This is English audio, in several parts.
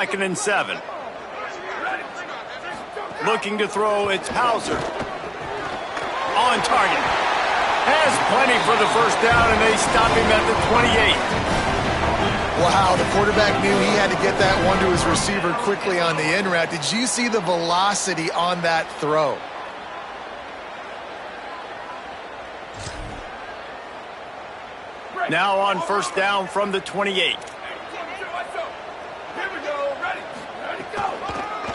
Second and 7. Looking to throw, it's Hauser. On target. Has plenty for the first down, and they stop him at the 28. Wow, the quarterback knew he had to get that one to his receiver quickly on the in route. Did you see the velocity on that throw? Now on first down from the 28.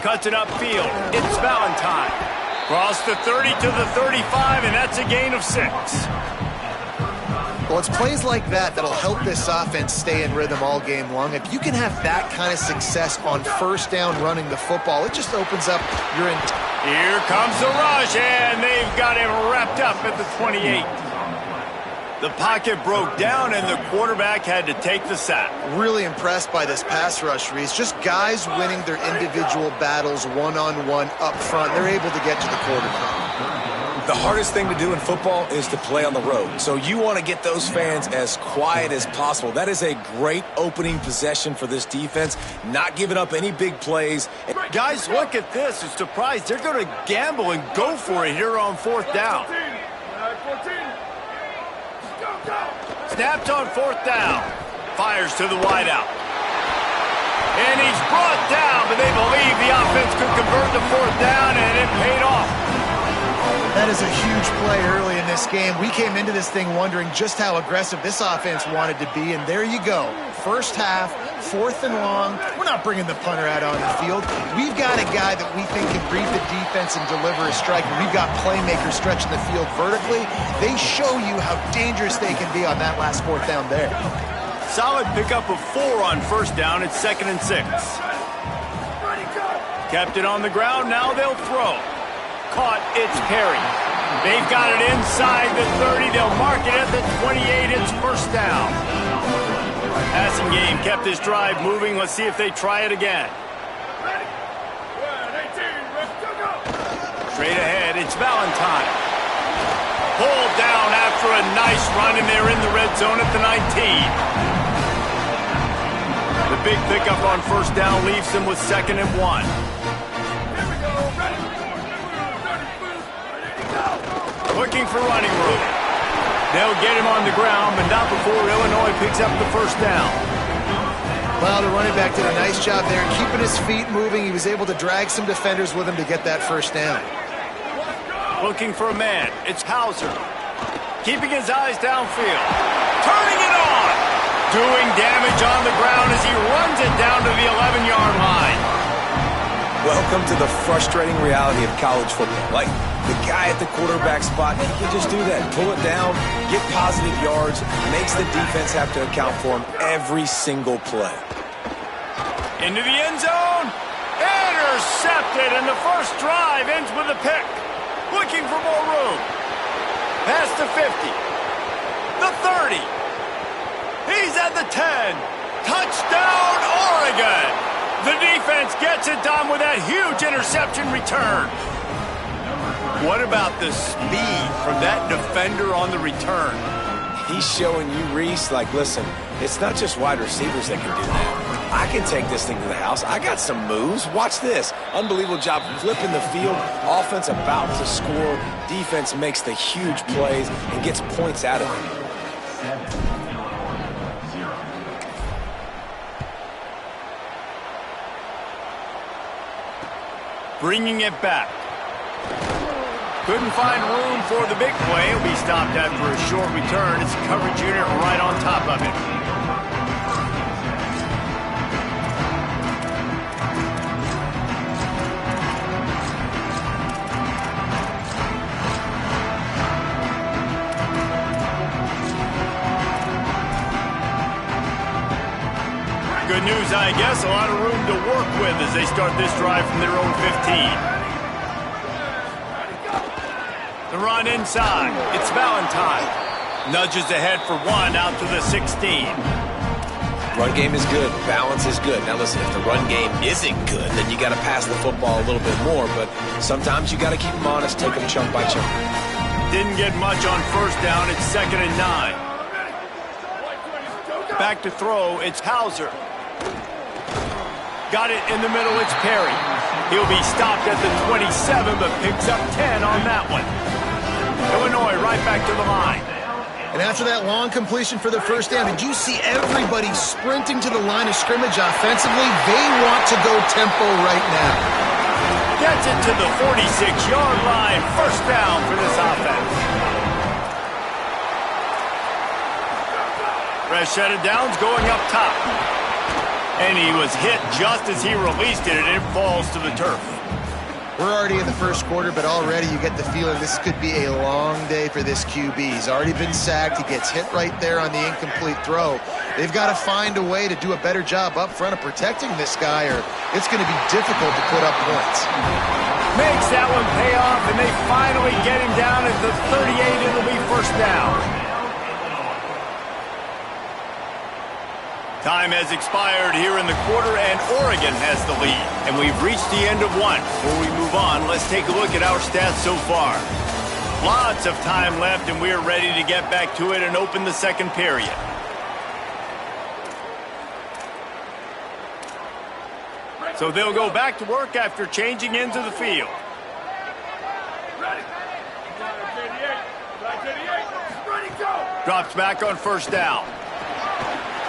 Cuts it upfield. It's Valentine. Cross the 30 to the 35, and that's a gain of 6. Well, it's plays like that that'll help this offense stay in rhythm all game long. If you can have that kind of success on first down running the football, it just opens up your... Here comes the rush, and they've got him wrapped up at the 28. The pocket broke down, and the quarterback had to take the sack. Really impressed by this pass rush, Reese. Just guys winning their individual battles one-on-one up front. They're able to get to the quarterback. The hardest thing to do in football is to play on the road. So you want to get those fans as quiet as possible. That is a great opening possession for this defense, not giving up any big plays. Guys, look at this. It's surprised they're going to gamble and go for it here on fourth down. Snapped on fourth down. Fires to the wideout. And he's brought down, but they believe the offense could convert the fourth down, and it paid off. That is a huge play early in this game. We came into this thing wondering just how aggressive this offense wanted to be, and there you go. First half, 4th and long. We're not bringing the punter out on the field. We've got a guy that we think can read the defense and deliver a strike. We've got playmakers stretching the field vertically. They show you how dangerous they can be on that last 4th down there. Solid pickup of 4 on first down. It's 2nd and 6. Kept it on the ground. Now they'll throw. Caught, it's Perry. They've got it inside the 30. They'll mark it at the 28. It's first down. Passing game kept this drive moving. Let's see if they try it again. Straight ahead, it's Valentine. Pulled down after a nice run, and they're in the red zone at the 19. The big pickup on first down leaves them with 2nd and 1. Looking for running room. They'll get him on the ground, but not before Illinois picks up the first down. Well, the running back did a nice job there, keeping his feet moving. He was able to drag some defenders with him to get that first down. Looking for a man. It's Hauser. Keeping his eyes downfield. Turning it on. Doing damage on the ground as he runs it down to the 11-yard line. Welcome to the frustrating reality of college football. Like, the guy at the quarterback spot, he can just do that. Pull it down, get positive yards, makes the defense have to account for him every single play. Into the end zone. Intercepted, and the first drive ends with a pick. Looking for more room. Past the 50. The 30. He's at the 10. Touchdown, Oregon. The defense gets it done with that huge interception return. What about the speed from that defender on the return? He's showing you, Reese, like, listen, it's not just wide receivers that can do that. I can take this thing to the house. I got some moves. Watch this. Unbelievable job flipping the field. Offense about to score. Defense makes the huge plays and gets points out of it. Bringing it back. Couldn't find room for the big play. He'll be stopped after a short return. It's a coverage unit right on top of it. Good news, I guess. A lot of room to work with as they start this drive from their own 15. The run inside. It's Valentine. Nudges ahead for 1 out to the 16. Run game is good. Balance is good. Now listen, if the run game isn't good, then you got to pass the football a little bit more. But sometimes you got to keep them honest, take them chunk by chunk. Didn't get much on first down. It's 2nd and 9. Back to throw. It's Hauser. Got it in the middle, it's Perry. He'll be stopped at the 27, but picks up 10 on that one. Illinois right back to the line. And after that long completion for the first down, did you see everybody sprinting to the line of scrimmage offensively? They want to go tempo right now. Gets it to the 46-yard line. First down for this offense. Fresh set of downs going up top. And he was hit just as he released it, and it falls to the turf. We're already in the first quarter, but already you get the feeling this could be a long day for this QB. He's already been sacked. He gets hit right there on the incomplete throw. They've got to find a way to do a better job up front of protecting this guy, or it's going to be difficult to put up points. Makes that one pay off, and they finally get him down at the 38. It'll be first down. Time has expired here in the quarter, and Oregon has the lead. And we've reached the end of one. Before we move on, let's take a look at our stats so far. Lots of time left, and we're ready to get back to it and open the second period. So they'll go back to work after changing into the field. Drops back on first down.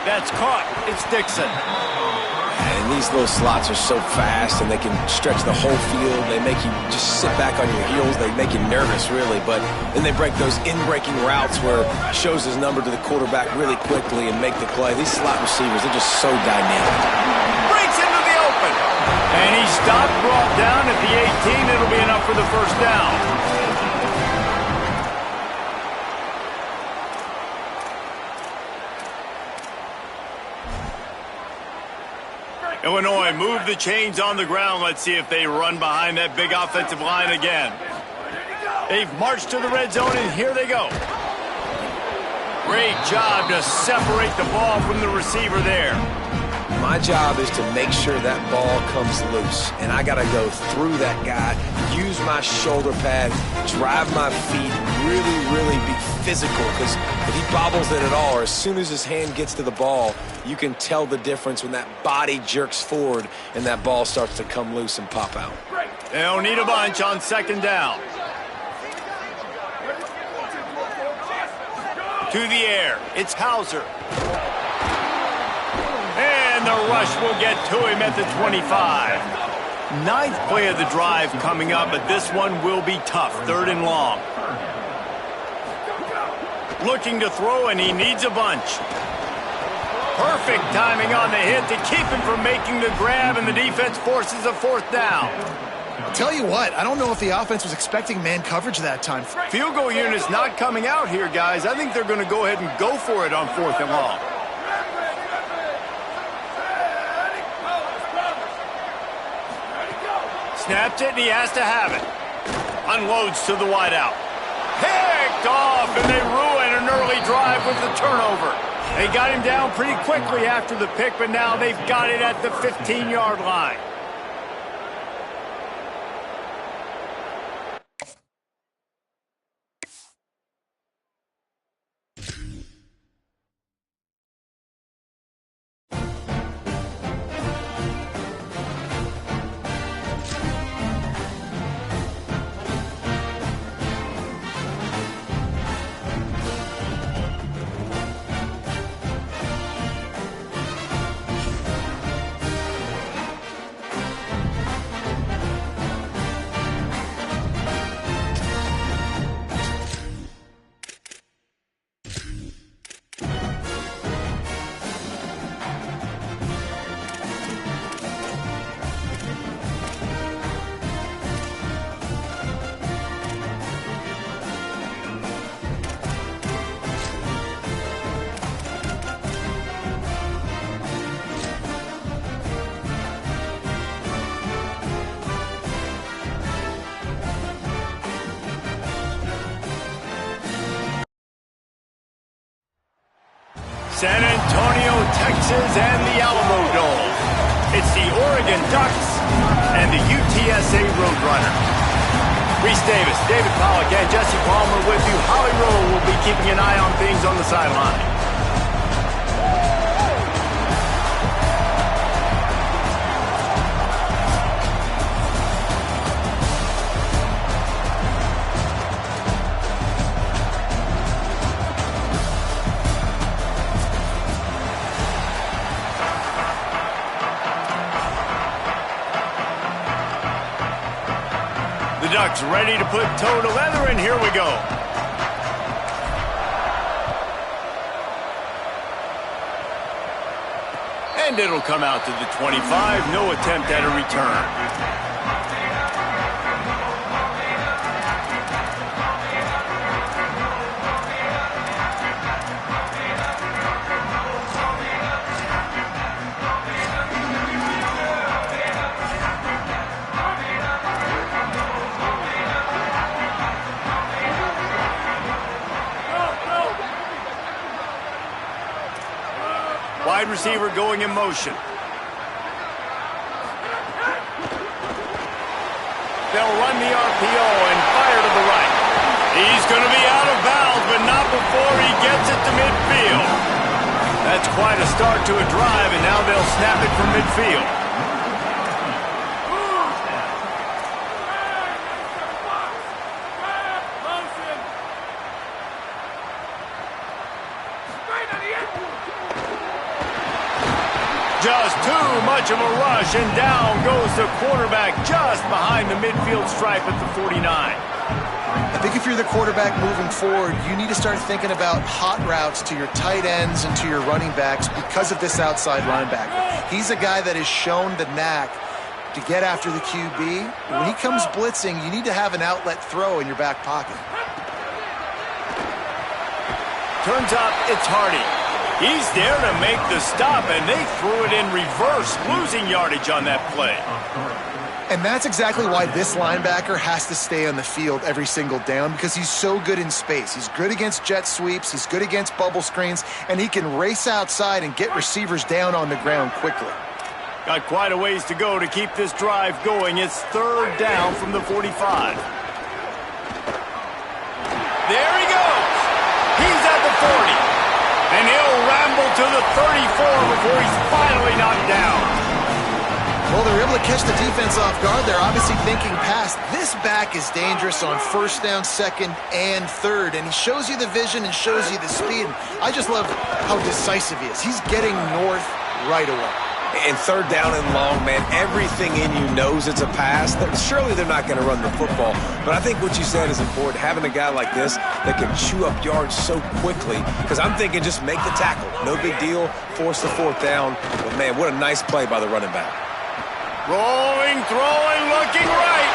That's caught. It's Dixon. And these little slots are so fast, and they can stretch the whole field. They make you just sit back on your heels. They make you nervous, really. But then they break those in-breaking routes where he shows his number to the quarterback really quickly and make the play. These slot receivers, they're just so dynamic. Breaks into the open. And he stopped, brought down at the 18. It'll be enough for the first down. Illinois move the chains on the ground. Let's see if they run behind that big offensive line again. They've marched to the red zone, and here they go. Great job to separate the ball from the receiver there. My job is to make sure that ball comes loose, and I got to go through that guy, use my shoulder pad, drive my feet, really be physical, because if he bobbles it at all, or as soon as his hand gets to the ball, you can tell the difference when that body jerks forward and that ball starts to come loose and pop out. They'll need a bunch on second down. To the air, it's Hauser. And the rush will get to him at the 25. Ninth play of the drive coming up, but this one will be tough. Third and long. Looking to throw, and he needs a bunch. Perfect timing on the hit to keep him from making the grab, and the defense forces a fourth down. I'll tell you what, I don't know if the offense was expecting man coverage that time. Field goal unit's not coming out here, guys. I think they're going to go ahead and go for it on fourth and long. Snapped it, and he has to have it. Unloads to the wideout. Picked off, and they ruin an early drive with the turnover. They got him down pretty quickly after the pick, but now they've got it at the 15-yard line. San Antonio, Texas, and the Alamo Dome. It's the Oregon Ducks and the UTSA Roadrunners. Reese Davis, David Pollack, and Jesse Palmer with you. Holly Rowe will be keeping an eye on things on the sideline. The Ducks ready to put toe to leather, and here we go. And it'll come out to the 25. No attempt at a return. Wide receiver going in motion. They'll run the RPO and fire to the right. He's going to be out of bounds, but not before he gets it to midfield. That's quite a start to a drive, and now they'll snap it from midfield. Just too much of a rush, and down goes the quarterback just behind the midfield stripe at the 49. I think if you're the quarterback moving forward, you need to start thinking about hot routes to your tight ends and to your running backs because of this outside linebacker. He's a guy that has shown the knack to get after the QB. When he comes blitzing, you need to have an outlet throw in your back pocket. Turns up, it's Hardy. He's there to make the stop, and they threw it in reverse, losing yardage on that play. And that's exactly why this linebacker has to stay on the field every single down, because he's so good in space. He's good against jet sweeps, he's good against bubble screens, and he can race outside and get receivers down on the ground quickly. Got quite a ways to go to keep this drive going. It's third down from the 45. There he goes. He's at the 40. And he'll ramble to the 34 before he's finally knocked down. Well, they're able to catch the defense off guard. They're obviously thinking pass. This back is dangerous on first down, second, and third. And he shows you the vision and shows you the speed. I just love how decisive he is. He's getting north right away. And third down and long, man, everything in you knows it's a pass. Surely they're not going to run the football. But I think what you said is important, having a guy like this that can chew up yards so quickly. Because I'm thinking just make the tackle. No big deal. Force the fourth down. But, man, what a nice play by the running back. Rolling, throwing, looking right.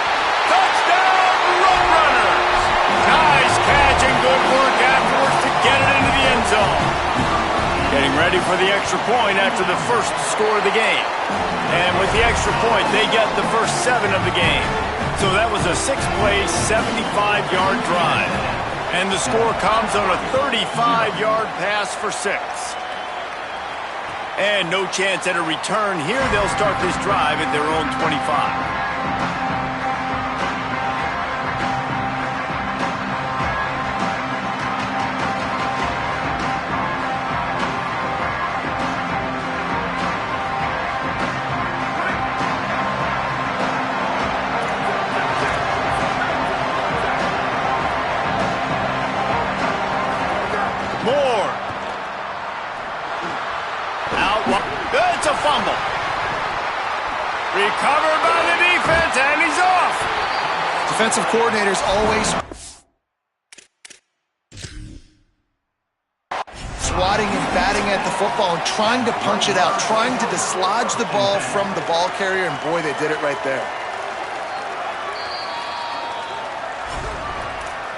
Touchdown, Roadrunners. Nice catch and good work afterwards to get it into the end zone. Getting ready for the extra point after the first score of the game. And with the extra point, they get the first 7 of the game. So that was a 6-play, 75-yard drive. And the score comes on a 35-yard pass for 6. And no chance at a return here. They'll start this drive at their own 25. It's a fumble. Recovered by the defense, and he's off. Defensive coordinators always swatting and batting at the football and trying to punch it out, trying to dislodge the ball from the ball carrier, and boy, they did it right there.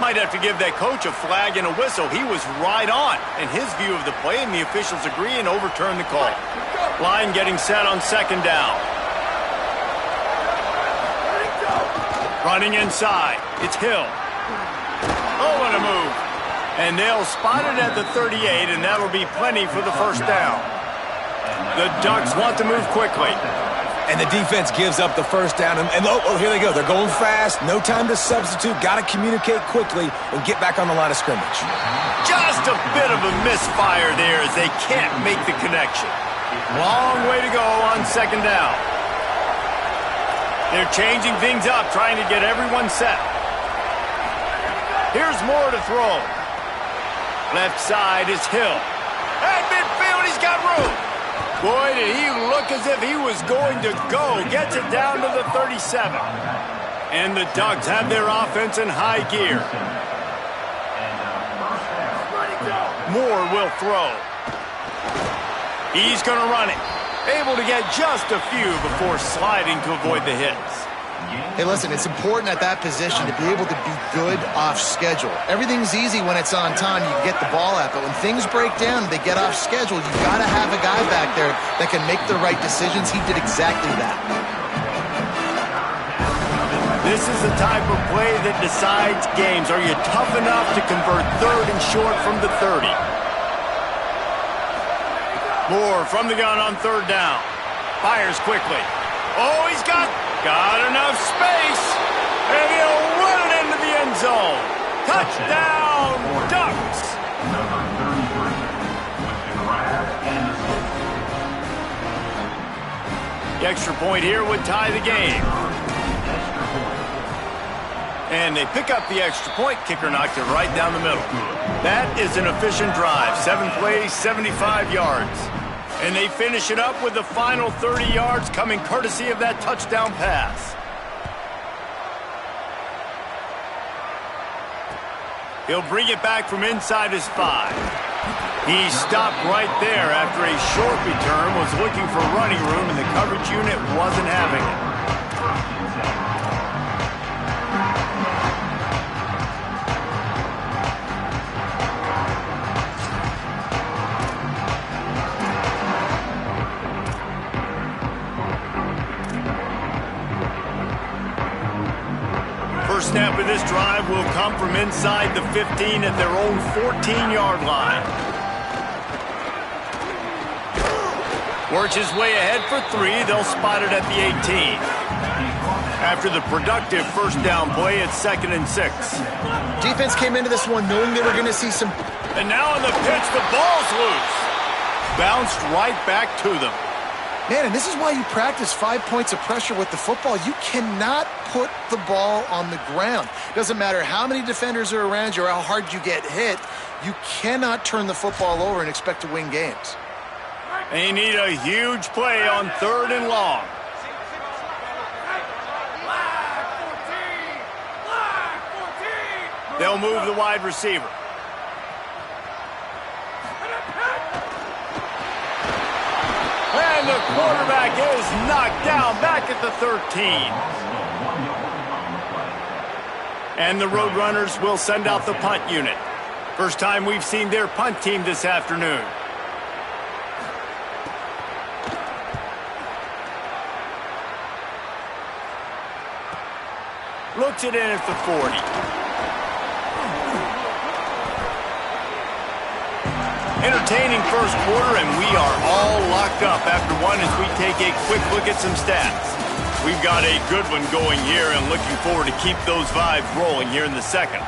Might have to give that coach a flag and a whistle. He was right on in his view of the play, and the officials agree and overturn the call. Line getting set on second down. Running inside. It's Hill. Oh, what a move. And they'll spot it at the 38, and that'll be plenty for the first down. The Ducks want to move quickly. And the defense gives up the first down. And here they go. They're going fast. No time to substitute. Got to communicate quickly and get back on the line of scrimmage. Just a bit of a misfire there as they can't make the connection. Long way to go on second down. They're changing things up, trying to get everyone set. Here's Moore to throw. Left side is Hill. At midfield, he's got room. Boy, did he look as if he was going to go. Gets it down to the 37. And the Ducks have their offense in high gear. Moore will throw. He's going to run it. Able to get just a few before sliding to avoid the hits. Hey, listen, it's important at that position to be able to be good off schedule. Everything's easy when it's on time. You get the ball out. But when things break down, they get off schedule. You got to have a guy back there that can make the right decisions. He did exactly that. This is the type of play that decides games. Are you tough enough to convert third and short from the 30? Moore from the gun on third down. Fires quickly. Oh, he's got enough space. And he'll run it into the end zone. Touchdown, Ducks. The extra point here would tie the game. And they pick up the extra point. Kicker knocked it right down the middle. That is an efficient drive. 7 plays, 75 yards. And they finish it up with the final 30 yards coming courtesy of that touchdown pass. He'll bring it back from inside his 5. He stopped right there after a short return, was looking for running room, and the coverage unit wasn't having it. First snap of this drive will come from inside the 15 at their own 14-yard line. Works his way ahead for 3. They'll spot it at the 18. After the productive first down play, it's 2nd and 6. Defense came into this one knowing they were going to see some... And now on the pitch, the ball's loose. Bounced right back to them. Man, and this is why you practice 5 points of pressure with the football. You cannot put the ball on the ground. Doesn't matter how many defenders are around you or how hard you get hit. You cannot turn the football over and expect to win games. They need a huge play on 3rd and long. They'll move the wide receiver. And the quarterback is knocked down back at the 13. And the Roadrunners will send out the punt unit. First time we've seen their punt team this afternoon. Looks it in at the 40. Entertaining first quarter, and we are all locked up after one as we take a quick look at some stats. We've got a good one going here and looking forward to keep those vibes rolling here in the second.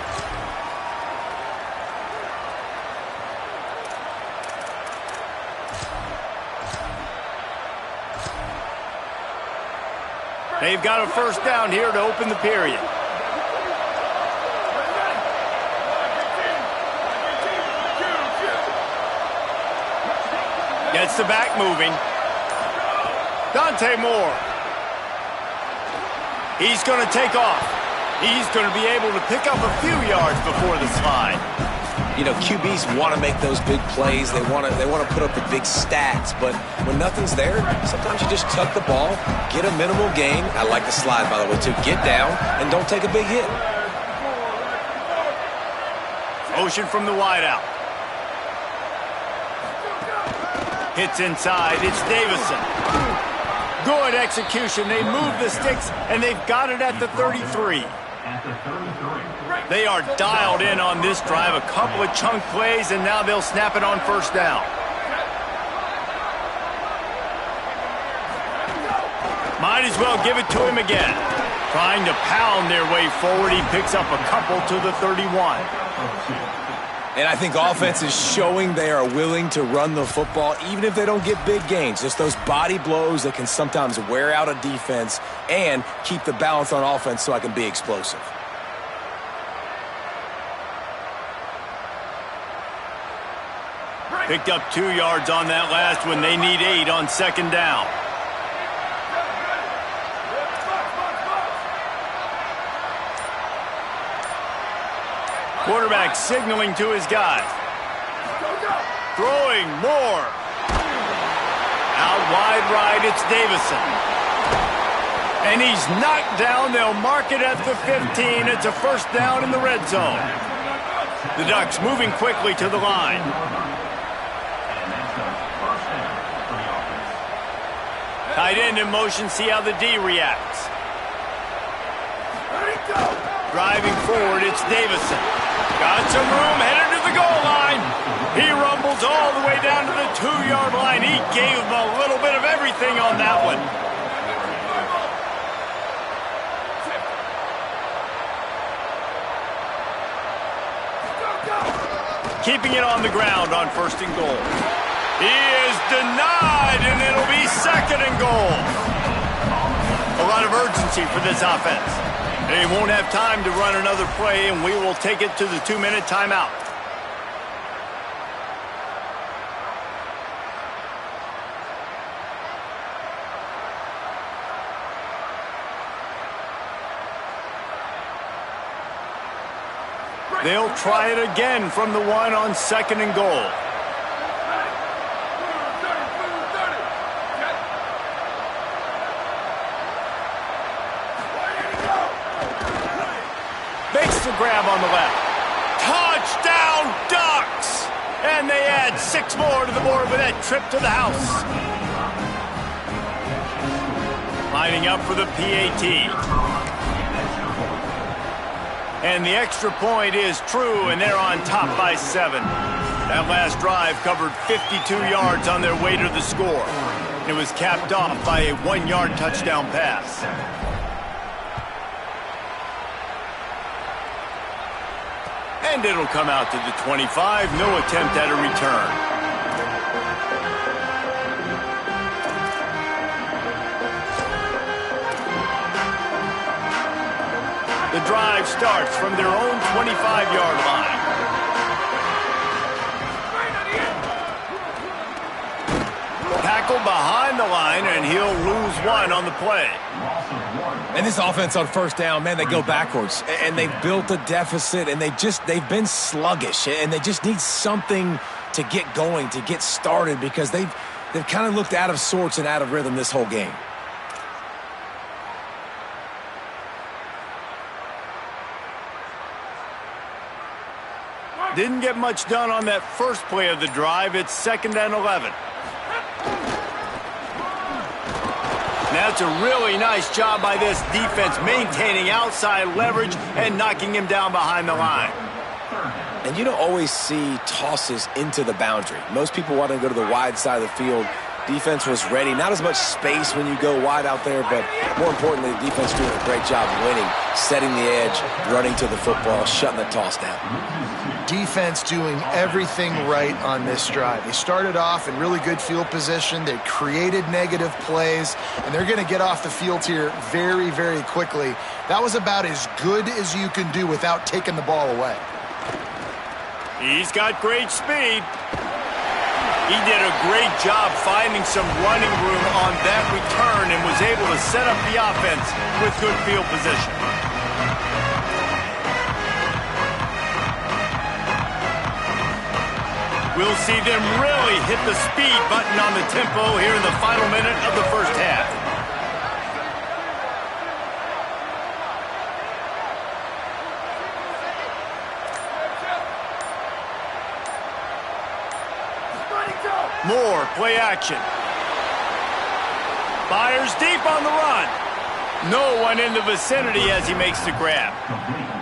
They've got a first down here to open the period. Gets the back moving. Dante Moore. He's going to take off. He's going to be able to pick up a few yards before the slide. You know, QBs want to make those big plays. They want to put up the big stats. But when nothing's there, sometimes you just tuck the ball, get a minimal gain. I like the slide, by the way, too. Get down and don't take a big hit. Motion from the wideout. Hits inside. It's Davison. Good execution. They move the sticks, and they've got it at the 33. They are dialed in on this drive. A couple of chunk plays, and now they'll snap it on first down. Might as well give it to him again. Trying to pound their way forward. He picks up a couple to the 31. And I think offense is showing they are willing to run the football, even if they don't get big gains. Just those body blows that can sometimes wear out a defense and keep the balance on offense so I can be explosive. Picked up 2 yards on that last one. They need 8 on second down. Quarterback signaling to his guys. Throwing Moore. Out wide right, it's Davison. And he's knocked down. They'll mark it at the 15. It's a first down in the red zone. The Ducks moving quickly to the line. Tight end in motion, see how the D reacts. Driving forward, it's Davison. Got some room, headed to the goal line. He rumbles all the way down to the 2-yard line. He gave him a little bit of everything on that one. Keeping it on the ground on first and goal. He is denied, and it'll be second and goal. A lot of urgency for this offense. They won't have time to run another play, and we will take it to the 2-minute timeout. They'll try it again from the 1 on second and goal. Makes the grab on the left. Touchdown, Ducks! And they add 6 more to the board with that trip to the house. Lining up for the PAT. And the extra point is true, and they're on top by 7. That last drive covered 52 yards on their way to the score. It was capped off by a 1-yard touchdown pass. And it'll come out to the 25. No attempt at a return. The drive starts from their own 25-yard line. Tackled behind the line, and he'll lose 1 on the play. And this offense on first down, man, they go backwards. And they've built a deficit, and they've been sluggish. And they just need something to get going, to get started, because they've kind of looked out of sorts and out of rhythm this whole game. Didn't get much done on that first play of the drive. It's 2nd and 11. That's a really nice job by this defense, maintaining outside leverage and knocking him down behind the line. And you don't always see tosses into the boundary. Most people want to go to the wide side of the field. Defense was ready. Not as much space when you go wide out there, but more importantly, the defense doing a great job winning, setting the edge, running to the football, shutting the toss down. Defense doing everything right on this drive. They started off in really good field position. They created negative plays, and they're going to get off the field here very, very quickly. That was about as good as you can do without taking the ball away. He's got great speed. He did a great job finding some running room on that return and was able to set up the offense with good field position. We'll see them really hit the speed button on the tempo here in the final minute of the first half. Moore, play action. Fires deep on the run. No one in the vicinity as he makes the grab.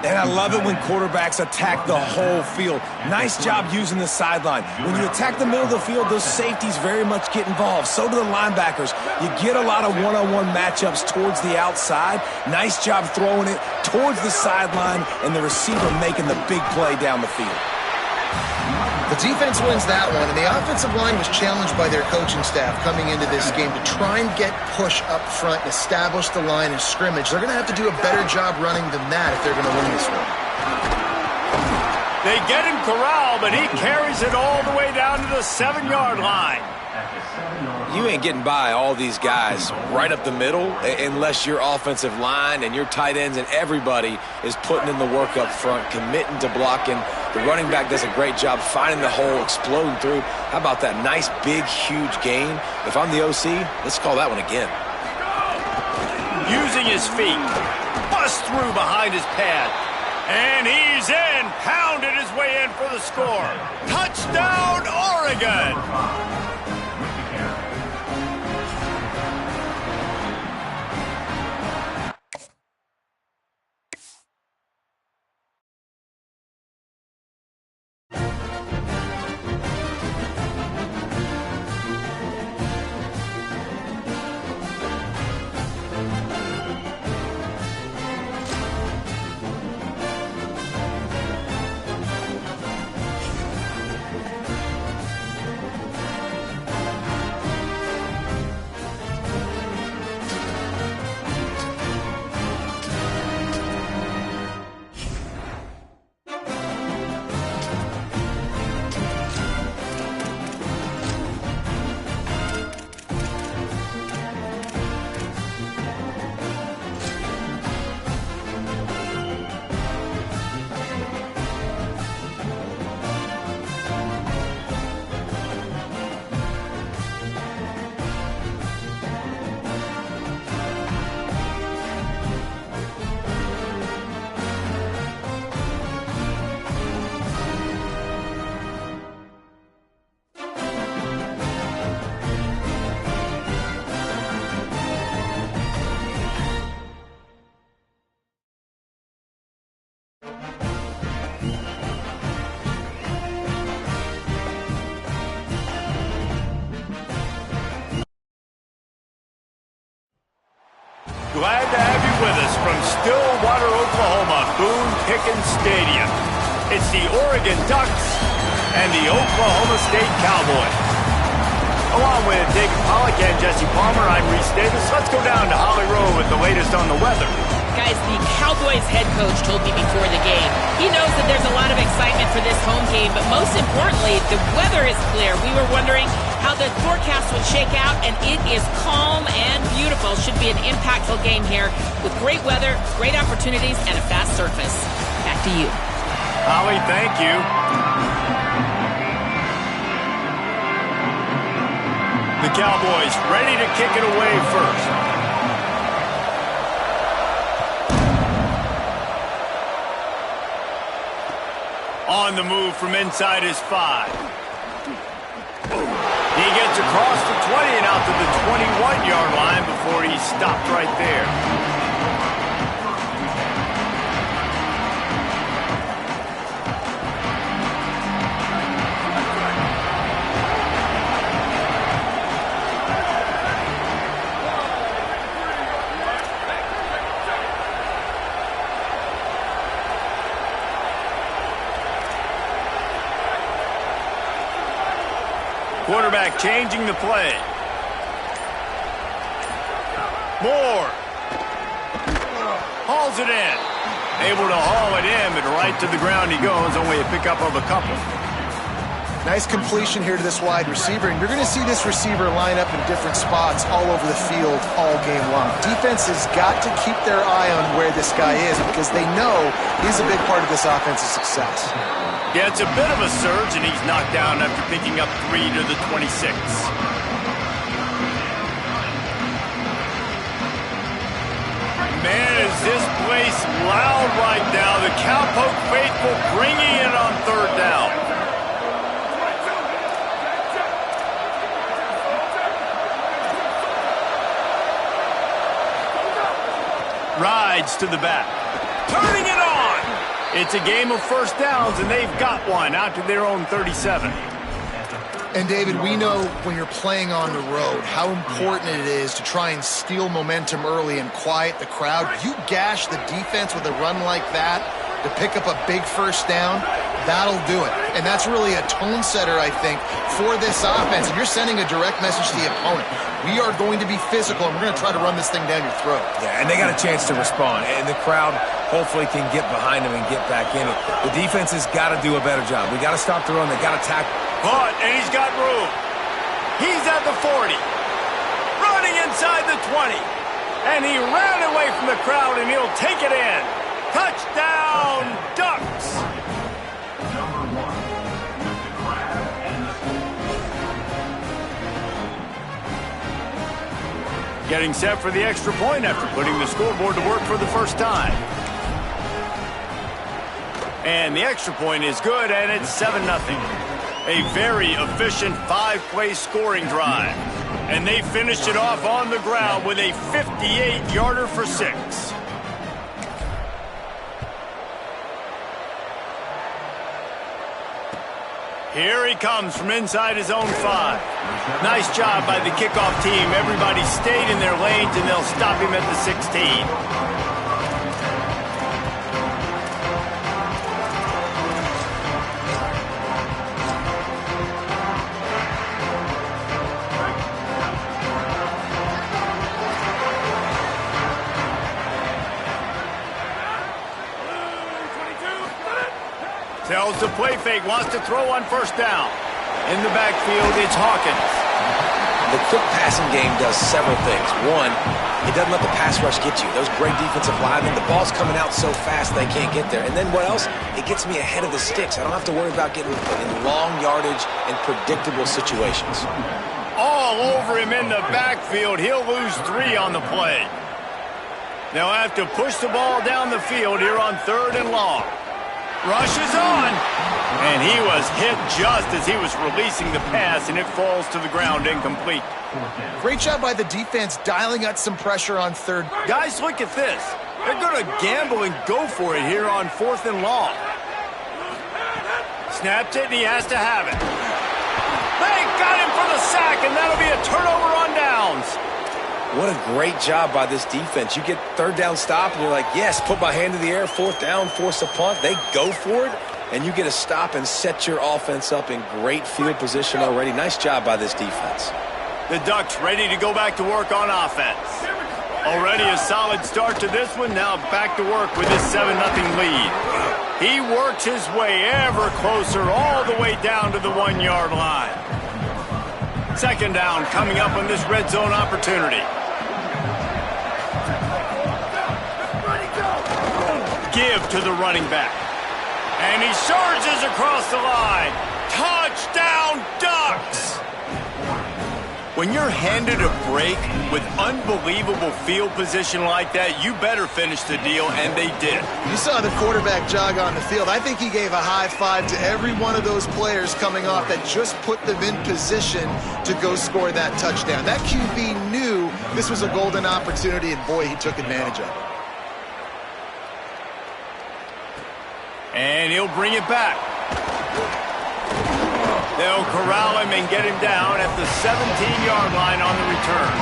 And I love it when quarterbacks attack the whole field. Nice job using the sideline. When you attack the middle of the field, those safeties very much get involved. So do the linebackers. You get a lot of one-on-one matchups towards the outside. Nice job throwing it towards the sideline, and the receiver making the big play down the field. The defense wins that one, and the offensive line was challenged by their coaching staff coming into this game to try and get push up front and establish the line of scrimmage. They're going to have to do a better job running than that if they're going to win this one. They get him corralled, but he carries it all the way down to the 7-yard line. You ain't getting by all these guys right up the middle unless your offensive line and your tight ends and everybody is putting in the work up front, committing to blocking. The running back does a great job finding the hole, exploding through. How about that nice, big, huge gain? If I'm the OC, let's call that one again. Using his feet, busts through behind his pad. And he's in, pounded his way in for the score. Touchdown, Oregon! Glad to have you with us from Stillwater, Oklahoma, Boone-Pickens Stadium. It's the Oregon Ducks and the Oklahoma State Cowboys. Along with David Pollack and Jesse Palmer, I'm Reese Davis. Let's go down to Holly Rowe with the latest on the weather. Guys, the Cowboys head coach told me before the game, he knows that there's a lot of excitement for this home game, but most importantly, the weather is clear. We were wondering how the forecast would shake out, and it is calm and beautiful. Should be an impactful game here with great weather, great opportunities, and a fast surface. Back to you. Holly, thank you. The Cowboys ready to kick it away first. On the move from inside his 5. He gets across the 20 and out to the 21-yard line before he stopped right there. Quarterback changing the play. Moore. Hauls it in. Able to haul it in, but right to the ground he goes. Only a pickup of a couple. Nice completion here to this wide receiver, and you're going to see this receiver line up in different spots all over the field all game long. Defense has got to keep their eye on where this guy is because they know he's a big part of this offense's success. Yeah, it's a bit of a surge, and he's knocked down after picking up 3 to the 26. Man, is this place loud right now. The Cowpoke faithful bringing it on 3rd down. Rides to the back. Turning it on. It's a game of first downs, and they've got one out to their own 37. And, David, we know when you're playing on the road how important it is to try and steal momentum early and quiet the crowd. You gash the defense with a run like that to pick up a big first down, that'll do it. And that's really a tone setter, I think, for this offense. And you're sending a direct message to the opponent. We are going to be physical, and we're going to try to run this thing down your throat. Yeah, and they got a chance to respond, and the crowd hopefully can get behind them and get back in it. The defense has got to do a better job. We got to stop the run. They got to tackle. But, and he's got room. He's at the 40. Running inside the 20. And he ran away from the crowd, and he'll take it in. Touchdown, Ducks! Getting set for the extra point after putting the scoreboard to work for the first time. And the extra point is good, and it's 7-0. A very efficient 5-play scoring drive. And they finished it off on the ground with a 58-yarder for 6. Here he comes from inside his own 5. Nice job by the kickoff team. Everybody stayed in their lanes, and they'll stop him at the 16. Tells the play fake, wants to throw on first down. In the backfield, it's Hawkins. The quick passing game does several things. One, it doesn't let the pass rush get you. Those great defensive linemen, the ball's coming out so fast they can't get there. And then what else? It gets me ahead of the sticks. I don't have to worry about getting in long yardage and predictable situations. All over him in the backfield. He'll lose 3 on the play. They'll have to push the ball down the field here on 3rd and long. Rushes on, and he was hit just as he was releasing the pass, and it falls to the ground incomplete. Great job by the defense dialing out some pressure on 3rd. Guys, look at this. They're going to gamble and go for it here on 4th and long. Snapped it, and he has to have it. They got him for the sack, and that'll be a turnover on downs. What a great job by this defense. You get 3rd down stop, and you're like, yes, put my hand in the air, 4th down, force a punt. They go for it, and you get a stop and set your offense up in great field position already. Nice job by this defense. The Ducks ready to go back to work on offense. Already a solid start to this one. Now back to work with this 7-0 lead. He works his way ever closer all the way down to the 1-yard line. 2nd down coming up on this red zone opportunity. Give to the running back. And he surges across the line. Touchdown, Ducks! When you're handed a break with unbelievable field position like that, you better finish the deal, and they did. You saw the quarterback jog on the field. I think he gave a high five to every one of those players coming off that just put them in position to go score that touchdown. That QB knew this was a golden opportunity, and boy, he took advantage of it. And he'll bring it back. They'll corral him and get him down at the 17-yard line on the return.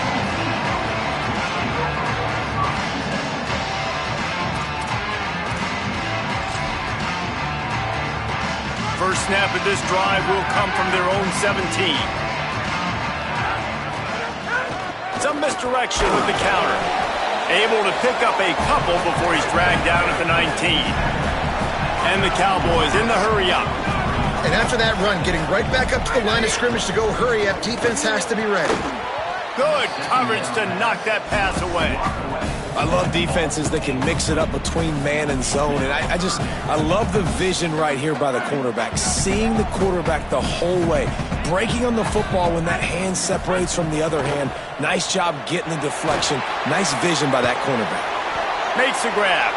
First snap of this drive will come from their own 17. Some misdirection with the counter. Able to pick up a couple before he's dragged down at the 19. And the Cowboys in the hurry-up. And after that run, getting right back up to the line of scrimmage to go hurry up, defense has to be ready. Good coverage to knock that pass away. I love defenses that can mix it up between man and zone. And I love the vision right here by the cornerback. Seeing the quarterback the whole way. Breaking on the football when that hand separates from the other hand. Nice job getting the deflection. Nice vision by that cornerback. Makes the grab.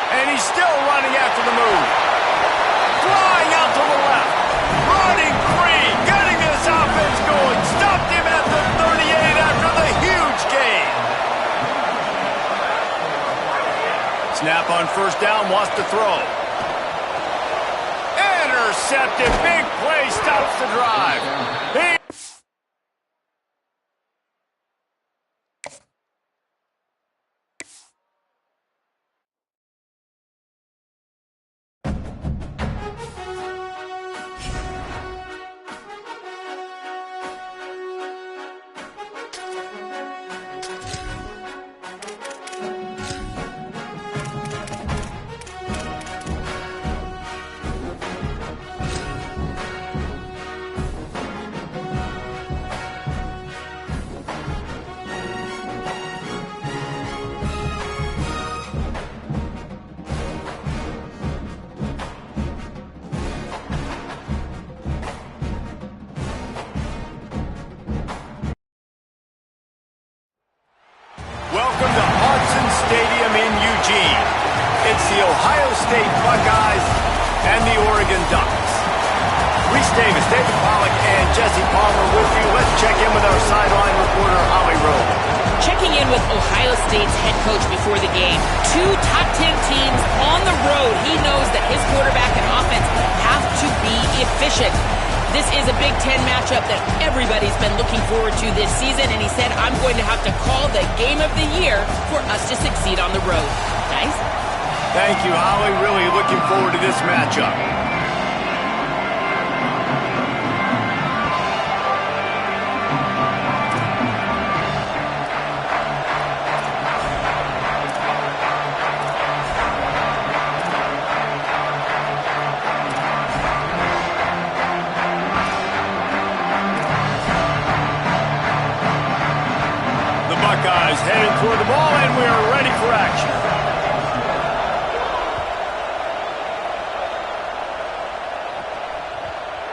And he's still running after the move. Flying out to the left. Running free. Getting this offense going. Stopped him at the 38 after the huge gain. Snap on first down. Wants to throw. Intercepted. Big play. Stops the drive. Stadium in Eugene. It's the Ohio State Buckeyes and the Oregon Ducks. Reese Davis, David Pollack, and Jesse Palmer with you. Let's check in with our sideline reporter, Holly Rowe. Checking in with Ohio State's head coach before the game. 2 top 10 teams on the road. He knows that his quarterback and offense have to be efficient. This is a Big Ten matchup that everybody's been looking forward to this season, and he said, I'm going to have to call the game of the year for us to succeed on the road. Guys? Thank you, Holly. Really looking forward to this matchup. Buckeyes headed toward the ball, and we are ready for action.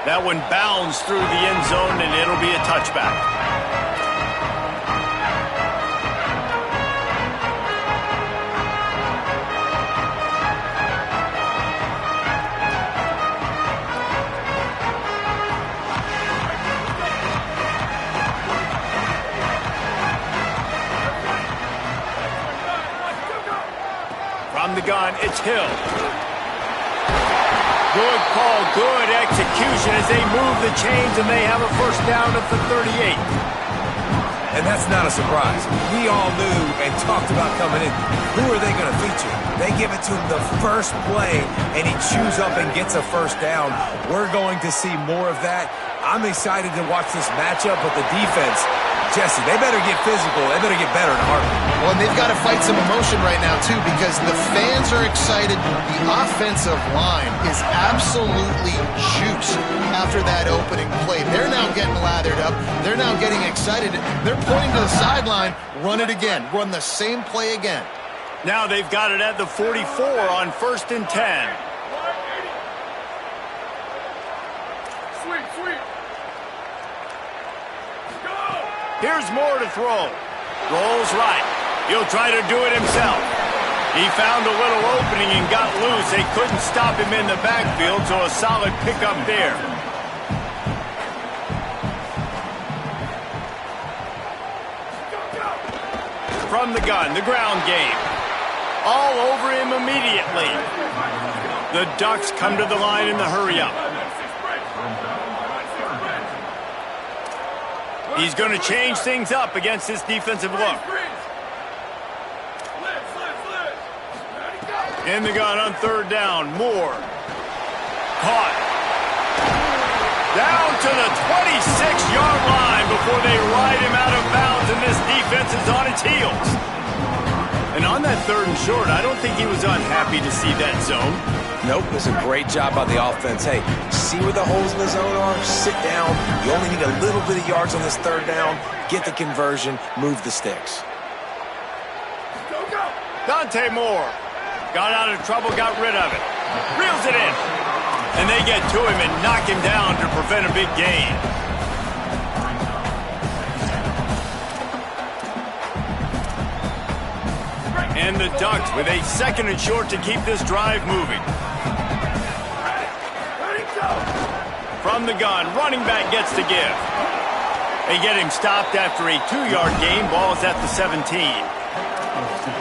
That one bounds through the end zone, and it'll be a touchback. From the gun, it's Hill. Good call, good execution as they move the chains, and they have a first down at the 38. And that's not a surprise. We all knew and talked about coming in. Who are they going to feature? They give it to him the first play, and he chews up and gets a first down. We're going to see more of that. I'm excited to watch this matchup with the defense. Jesse, they better get physical. They better get better in a heartbeat. Well, and they've got to fight some emotion right now, too, because the fans are excited. The offensive line is absolutely juiced after that opening play. They're now getting lathered up. They're now getting excited. They're pointing to the sideline. Run it again. Run the same play again. Now they've got it at the 44 on 1st and 10. Here's Moore to throw. Rolls right. He'll try to do it himself. He found a little opening and got loose. They couldn't stop him in the backfield, so a solid pickup there. From the gun, the ground game. All over him immediately. The Ducks come to the line in the hurry-up. He's going to change things up against this defensive look. In the gun on 3rd down. Moore. Caught. Down to the 26-yard line before they ride him out of bounds, and this defense is on its heels. And on that 3rd and short, I don't think he was unhappy to see that zone. Nope, it was a great job by the offense. Hey, see where the holes in the zone are? Sit down. You only need a little bit of yards on this 3rd down. Get the conversion. Move the sticks. Dante Moore got out of trouble, got rid of it. Reels it in. And they get to him and knock him down to prevent a big gain. And the Ducks with a 2nd and short to keep this drive moving. From the gun, running back gets to give. They get him stopped after a 2-yard gain. Ball is at the 17.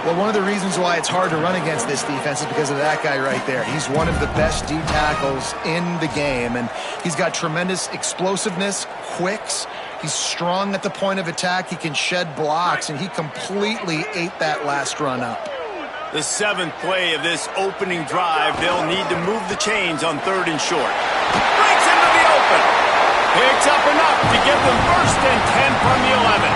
Well, one of the reasons why it's hard to run against this defense is because of that guy right there. He's one of the best D tackles in the game, and he's got tremendous explosiveness, quicks. He's strong at the point of attack. He can shed blocks, and he completely ate that last run up. The 7th play of this opening drive, they'll need to move the chains on 3rd and short. Breaks into the open. Picks up enough to give them 1st and 10 from the 11.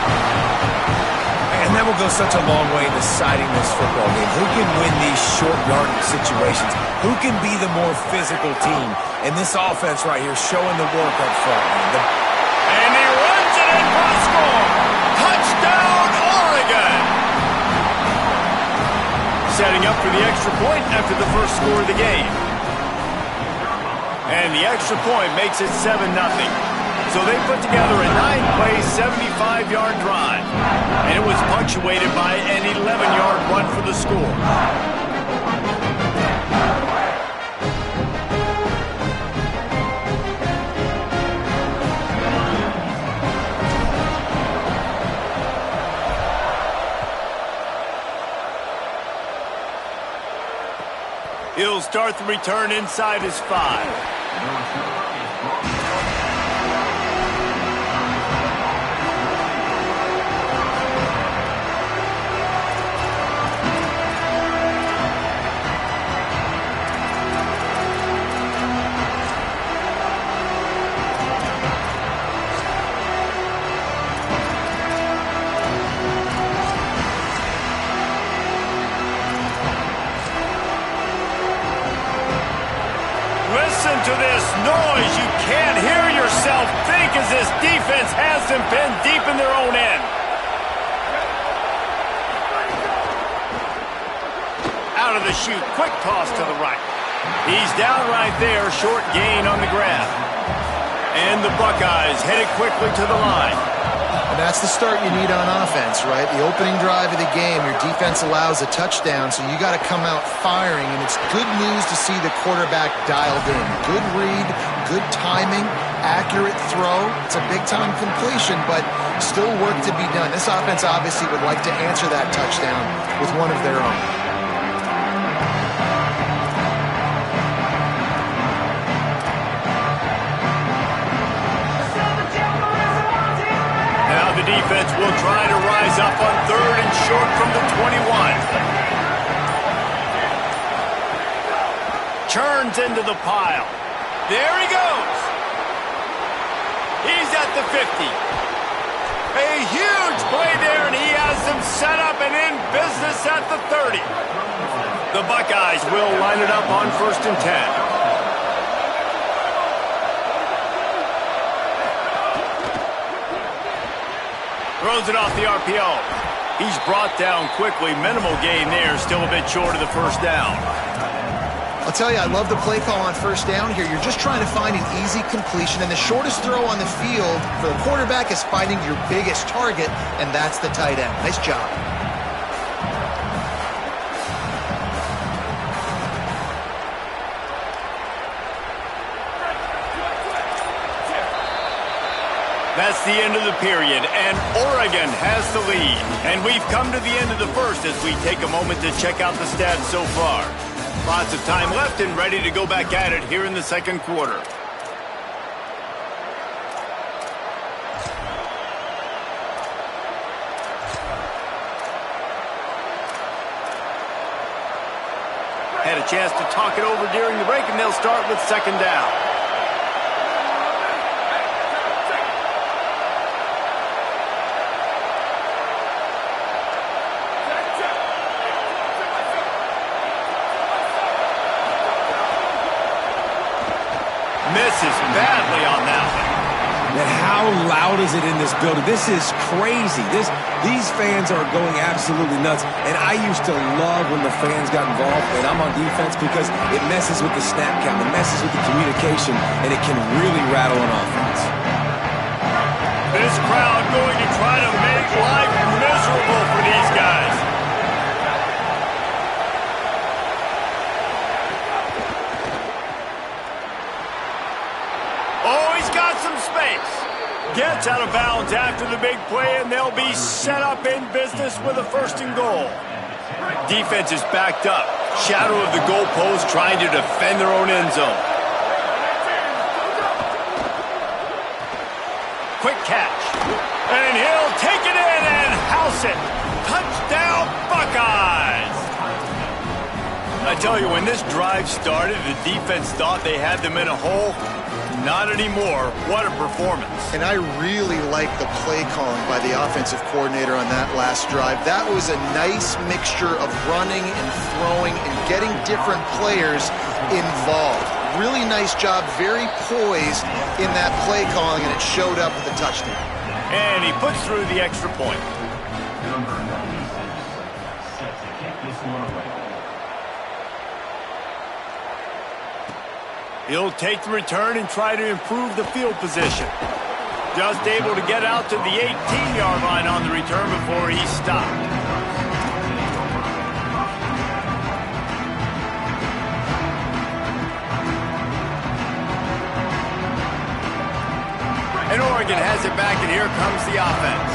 And that will go such a long way in deciding this football game. Who can win these short yardage situations? Who can be the more physical team? And this offense right here showing the work up front. And he runs it in for a score. Touchdown, Oregon. Setting up for the extra point after the first score of the game. And the extra point makes it 7-0. So they put together a 9-play, 75-yard drive. And it was punctuated by an 11-yard run for the to score. He'll start the return inside his 5. Listen to this noise. You can't hear yourself think as this defense has them pinned deep in their own end. Out of the chute, quick toss to the right. He's down right there, short gain on the grab. And the Buckeyes headed quickly to the line. And that's the start you need on offense, right? The opening drive of the game, your defense allows a touchdown, so you got to come out firing, and it's good news to see the quarterback dialed in. Good read, good timing, accurate throw. It's a big-time completion, but still work to be done. This offense obviously would like to answer that touchdown with one of their own. Defense will try to rise up on 3rd and short from the 21. Turns into the pile. There he goes. He's at the 50. A huge play there, and he has them set up and in business at the 30. The Buckeyes will line it up on 1st and 10. Throws it off the RPO. He's brought down quickly. Minimal gain there. Still a bit short of the first down. I'll tell you, I love the play call on 1st down here. You're just trying to find an easy completion, and the shortest throw on the field for the quarterback is finding your biggest target, and that's the tight end. Nice job. That's the end of the period, and Oregon has the lead. And we've come to the end of the first as we take a moment to check out the stats so far. Lots of time left and ready to go back at it here in the 2nd quarter. Had a chance to talk it over during the break, and they'll start with 2nd down. Misses badly on that one. Man, how loud is it in this building? This is crazy. These fans are going absolutely nuts. And I used to love when the fans got involved, and I'm on defense, because it messes with the snap count, it messes with the communication, and it can really rattle an offense. This crowd going to try to make life miserable for these guys. Gets out of bounds after the big play, and they'll be set up in business with a 1st and goal. Defense is backed up. Shadow of the goalpost, trying to defend their own end zone. Quick catch. And he'll take it in and house it. Touchdown, Buckeyes! I tell you, when this drive started, the defense thought they had them in a hole. Not anymore. What a performance. And I really like the play calling by the offensive coordinator on that last drive. That was a nice mixture of running and throwing and getting different players involved. Really nice job, very poised in that play calling, and it showed up with a touchdown. And he puts through the extra point. He'll take the return and try to improve the field position. Just able to get out to the 18-yard line on the return before he stopped. Oregon has it back, and here comes the offense.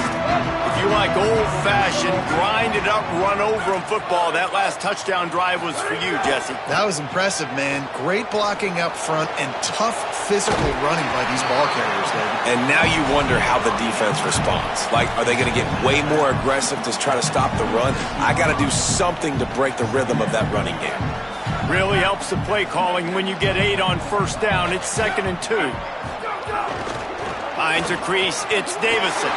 If you like old-fashioned, grinded-up, run-over-'em football, that last touchdown drive was for you, Jesse. That was impressive, man. Great blocking up front and tough physical running by these ball carriers, David. And now you wonder how the defense responds. Like, are they going to get way more aggressive to try to stop the run? I got to do something to break the rhythm of that running game. Really helps the play calling when you get 8 on first down. It's 2nd and 2. Finds a crease. It's Davison.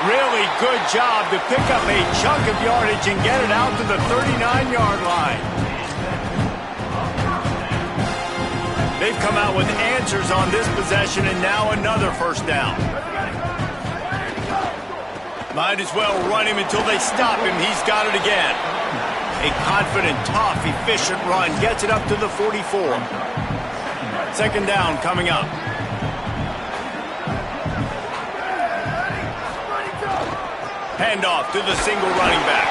Really good job to pick up a chunk of yardage and get it out to the 39-yard line. They've come out with answers on this possession, and now another first down. Might as well run him until they stop him. He's got it again. A confident, tough, efficient run gets it up to the 44. 2nd down coming up. Handoff to the single running back.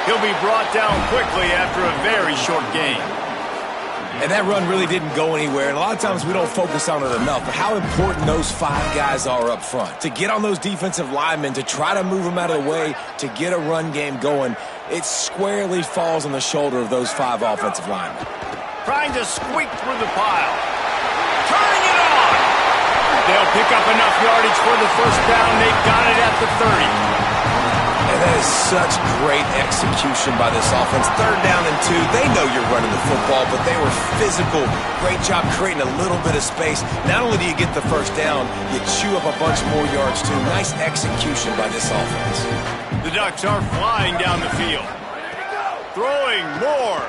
He'll be brought down quickly after a very short gain. And that run really didn't go anywhere. And a lot of times we don't focus on it enough. But how important those 5 guys are up front. To get on those defensive linemen, to try to move them out of the way, to get a run game going, it squarely falls on the shoulder of those 5 offensive linemen. Trying to squeak through the pile. Turning it on! They'll pick up enough yardage for the first down. They've got it at the 30. And that is such great execution by this offense. 3rd down and 2. They know you're running the football, but they were physical. Great job creating a little bit of space. Not only do you get the first down, you chew up a bunch more yards too. Nice execution by this offense. The Ducks are flying down the field. Throwing more.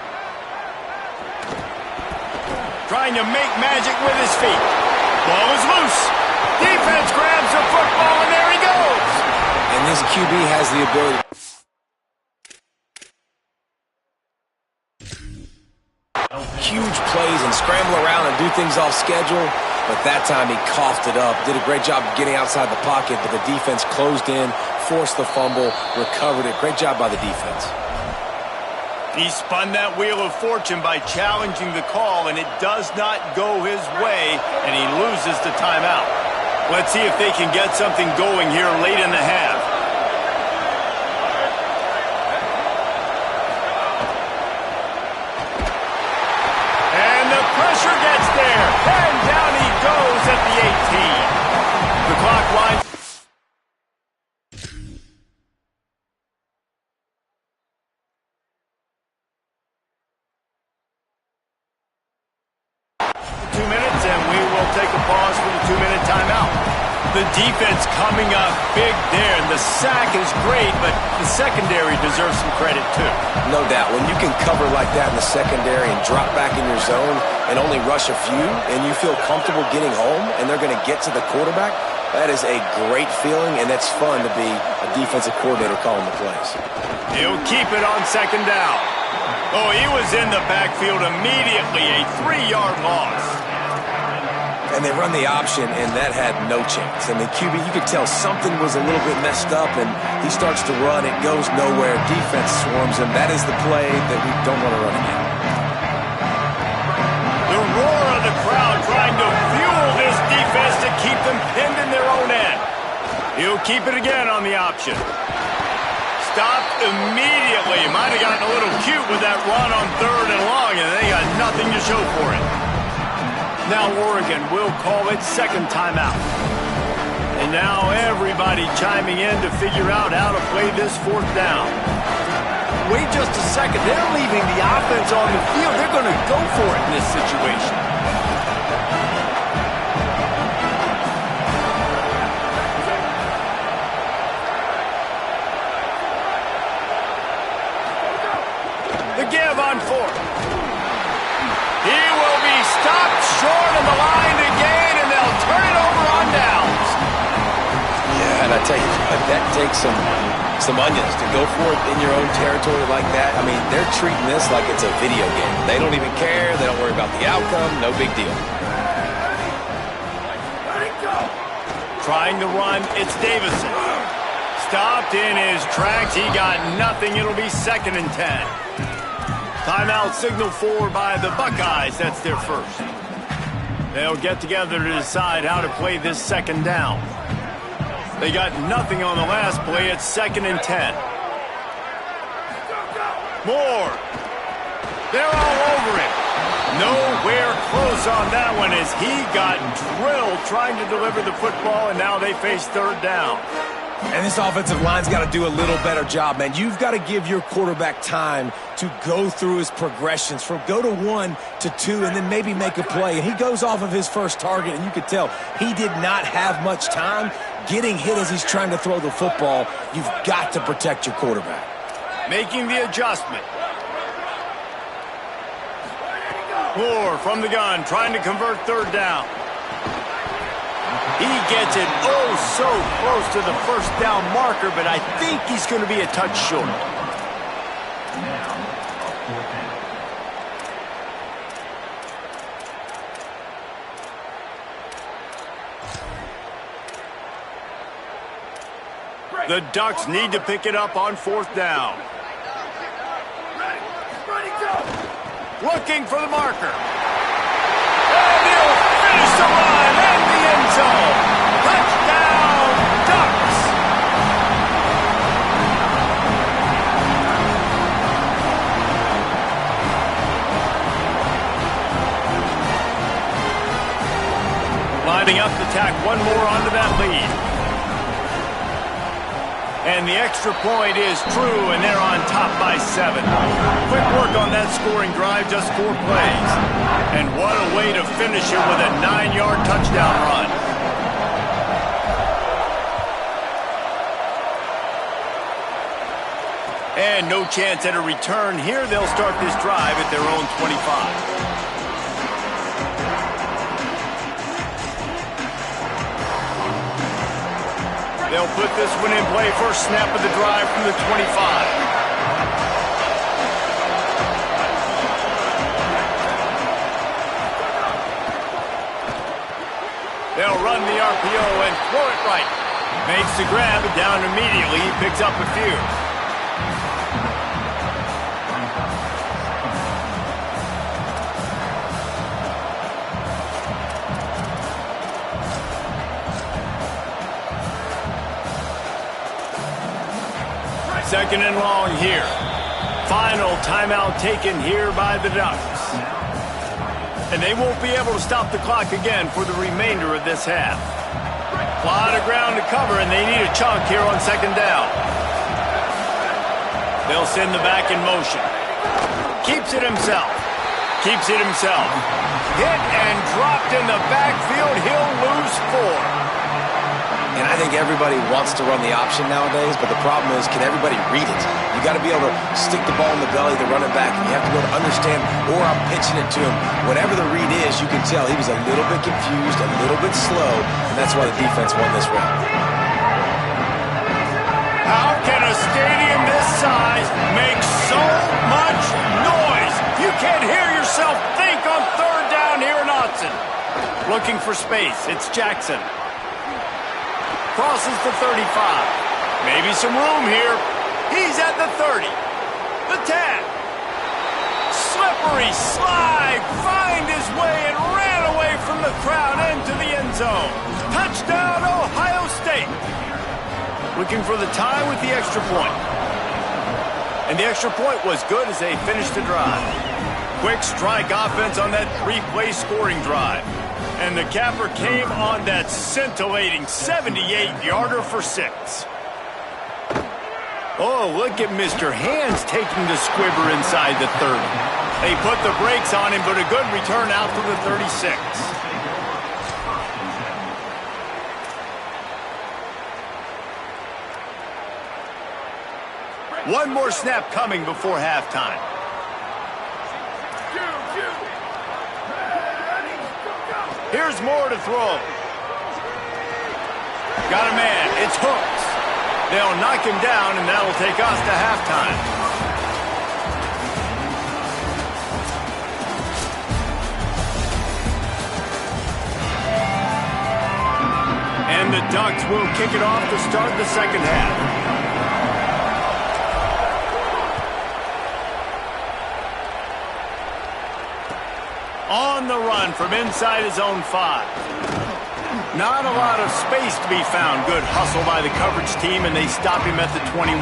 Trying to make magic with his feet. Ball is loose. Defense grabs the football, and there he goes. And this QB has the ability. Huge plays and scramble around and do things off schedule. But that time he coughed it up. Did a great job getting outside the pocket, but the defense closed in, forced the fumble, recovered it. Great job by the defense. He spun that wheel of fortune by challenging the call, and it does not go his way, and he loses the timeout. Let's see if they can get something going here late in the half. And the pressure gets there. And down he goes at the 18. The clock winds. The defense coming up big there, and the sack is great, but the secondary deserves some credit too. No doubt. When you can cover like that in the secondary and drop back in your zone and only rush a few, and you feel comfortable getting home, and they're going to get to the quarterback, that is a great feeling, and it's fun to be a defensive coordinator calling the plays. He'll keep it on 2nd down. Oh, he was in the backfield immediately, a 3-yard loss. And they run the option, and that had no chance. And the QB, you could tell something was a little bit messed up, and he starts to run. It goes nowhere. Defense swarms him. That is the play that we don't want to run again. The roar of the crowd trying to fuel this defense to keep them pinned in their own end. He'll keep it again on the option. Stopped immediately. Might have gotten a little cute with that run on 3rd and long, and they got nothing to show for it. Now Oregon will call it 2nd timeout. And now everybody chiming in to figure out how to play this 4th down. Wait just a second. They're leaving the offense on the field. They're going to go for it in this situation. The give on 4th. He will be stopped short of the line to gain, and they'll turn it over on downs. Yeah, and I tell you, that takes some onions to go for it in your own territory like that. I mean, they're treating this like it's a video game. They don't even care. They don't worry about the outcome. No big deal. Trying to run, it's Davison. Stopped in his tracks. He got nothing. It'll be 2nd and 10. Timeout signal for by the Buckeyes. That's their first. They'll get together to decide how to play this second down. They got nothing on the last play. It's 2nd and 10. Moore. They're all over it. Nowhere close on that one as he got drilled trying to deliver the football, and now they face 3rd down. And this offensive line's got to do a little better job, man. You've got to give your quarterback time to go through his progressions from go to 1 to 2 and then maybe make a play. And he goes off of his first target, and you could tell he did not have much time getting hit as he's trying to throw the football. You've got to protect your quarterback. Making the adjustment. Moore from the gun, trying to convert 3rd down. He gets it so close to the 1st down marker, but I think he's going to be a touch short. The Ducks need to pick it up on 4th down. Looking for the marker. And he'll finish the line in the end zone. Touchdown, Ducks! Lining up to tack one more onto that lead. And the extra point is true, and they're on top by 7. Quick work on that scoring drive, just 4 plays. And what a way to finish it with a 9-yard touchdown run. And no chance at a return here. They'll start this drive at their own 25. They'll put this one in play. First snap of the drive from the 25. They'll run the RPO and throw it right. Makes the grab and down immediately. He picks up a few. Second and long here. Final timeout taken here by the Ducks. And they won't be able to stop the clock again for the remainder of this half. A lot of ground to cover, and they need a chunk here on 2nd down. They'll send the back in motion. Keeps it himself. Keeps it himself. Hit and dropped in the backfield. He'll lose 4. And I think everybody wants to run the option nowadays, but the problem is, can everybody read it? You got to be able to stick the ball in the belly of the running back, and you have to be able to understand, or I'm pitching it to him. Whatever the read is, you can tell he was a little bit confused, a little bit slow, and that's why the defense won this round. How can a stadium this size make so much noise? You can't hear yourself think on 3rd down here in Autzen. Looking for space. It's Jackson. Crosses the 35. Maybe some room here. He's at the 30. The 10. Slippery slide. Find his way and ran away from the crowd into the end zone. Touchdown, Ohio State. Looking for the tie with the extra point. And the extra point was good as they finished the drive. Quick strike offense on that 3-play scoring drive. And the capper came on that scintillating 78-yarder for 6. Oh, look at Mr. Hands taking the squibber inside the 30. They put the brakes on him, but a good return out to the 36. One more snap coming before halftime. Here's Moore to throw. Got a man. It's Hooks. They'll knock him down, and that'll take us to halftime. And the Ducks will kick it off to start the second half. On the run from inside his own 5. Not a lot of space to be found. Good hustle by the coverage team, and they stop him at the 21.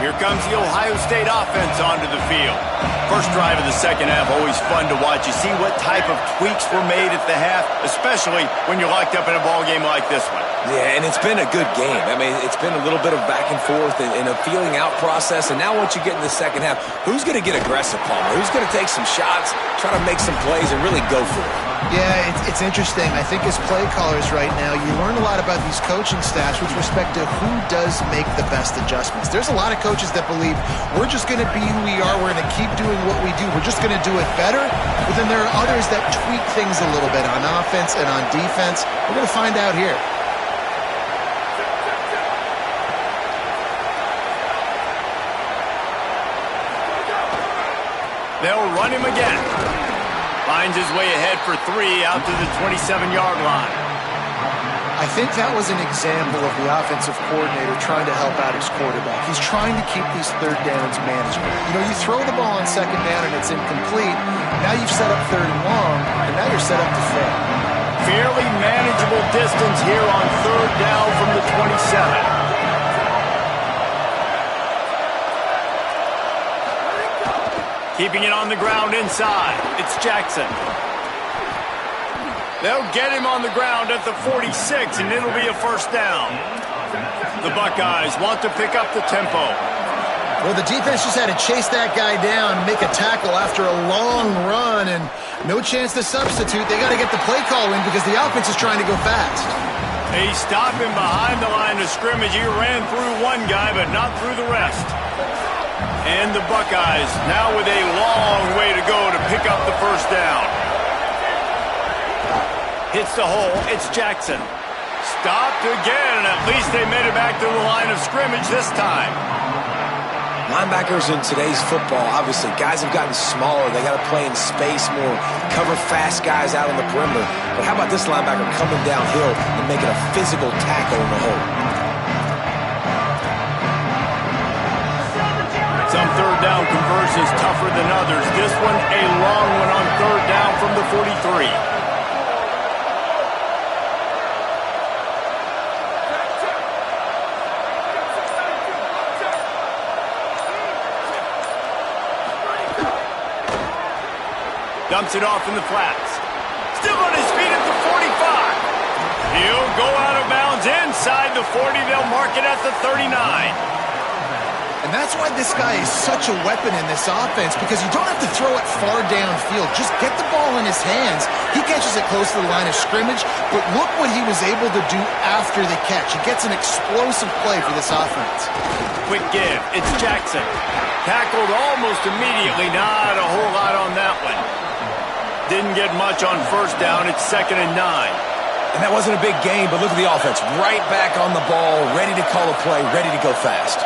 Here comes the Ohio State offense onto the field. First drive of the second half, always fun to watch. You see what type of tweaks were made at the half, especially when you're locked up in a ball game like this one. Yeah, and it's been a good game. I mean, it's been a little bit of back and forth and a feeling out process. And now once you get in the second half, who's going to get aggressive, Palmer? Who's going to take some shots, try to make some plays, and really go for it? Yeah, it's interesting. I think as play callers right now, you learn a lot about these coaching staffs with respect to who does make the best adjustments. There's a lot of coaches that believe we're just going to be who we are. We're going to keep doing what we do. We're just going to do it better. But then there are others that tweak things a little bit on offense and on defense. We're going to find out here. They'll run him again. Finds his way ahead for 3 out to the 27-yard line. I think that was an example of the offensive coordinator trying to help out his quarterback. He's trying to keep these third downs manageable. You know, you throw the ball on second down and it's incomplete. Now you've set up third and long, and now you're set up to fail. Fairly manageable distance here on third down from the 27. Keeping it on the ground inside. It's Jackson. They'll get him on the ground at the 46, and it'll be a first down. The Buckeyes want to pick up the tempo. Well, the defense just had to chase that guy down, make a tackle after a long run, and no chance to substitute. They got to get the play call in because the offense is trying to go fast. They stop him behind the line of scrimmage. He ran through one guy, but not through the rest. And the Buckeyes now with a long way to go to pick up the first down. Hits the hole. It's Jackson. Stopped again, and at least they made it back to the line of scrimmage this time. Linebackers in today's football, obviously, guys have gotten smaller. They got to play in space more, cover fast guys out on the perimeter. But how about this linebacker coming downhill and making a physical tackle in the hole? Some third down conversions tougher than others. This one, a long one on third down from the 43. Dumps it off in the flats. Still on his feet at the 45. He'll go out of bounds inside the 40. They'll mark it at the 39. And that's why this guy is such a weapon in this offense, because you don't have to throw it far downfield. Just get the ball in his hands. He catches it close to the line of scrimmage, but look what he was able to do after the catch. He gets an explosive play for this offense. Quick give. It's Jackson. Tackled almost immediately. Not a whole lot on that one. Didn't get much on first down. It's 2nd and 9. And that wasn't a big gain, but look at the offense. Right back on the ball, ready to call a play, ready to go fast.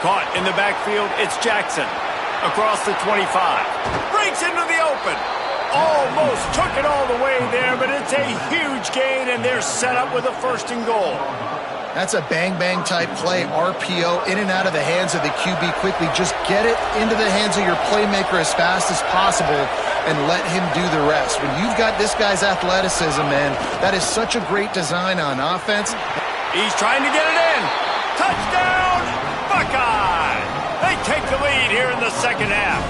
Caught in the backfield, it's Jackson. Across the 25. Breaks into the open. Almost took it all the way there, but it's a huge gain, and they're set up with a 1st and goal. That's a bang-bang type play, RPO, in and out of the hands of the QB quickly. Just get it into the hands of your playmaker as fast as possible and let him do the rest. When you've got this guy's athleticism, man, that is such a great design on offense. He's trying to get it in. Touchdown, Buckeye! They take the lead here in the second half.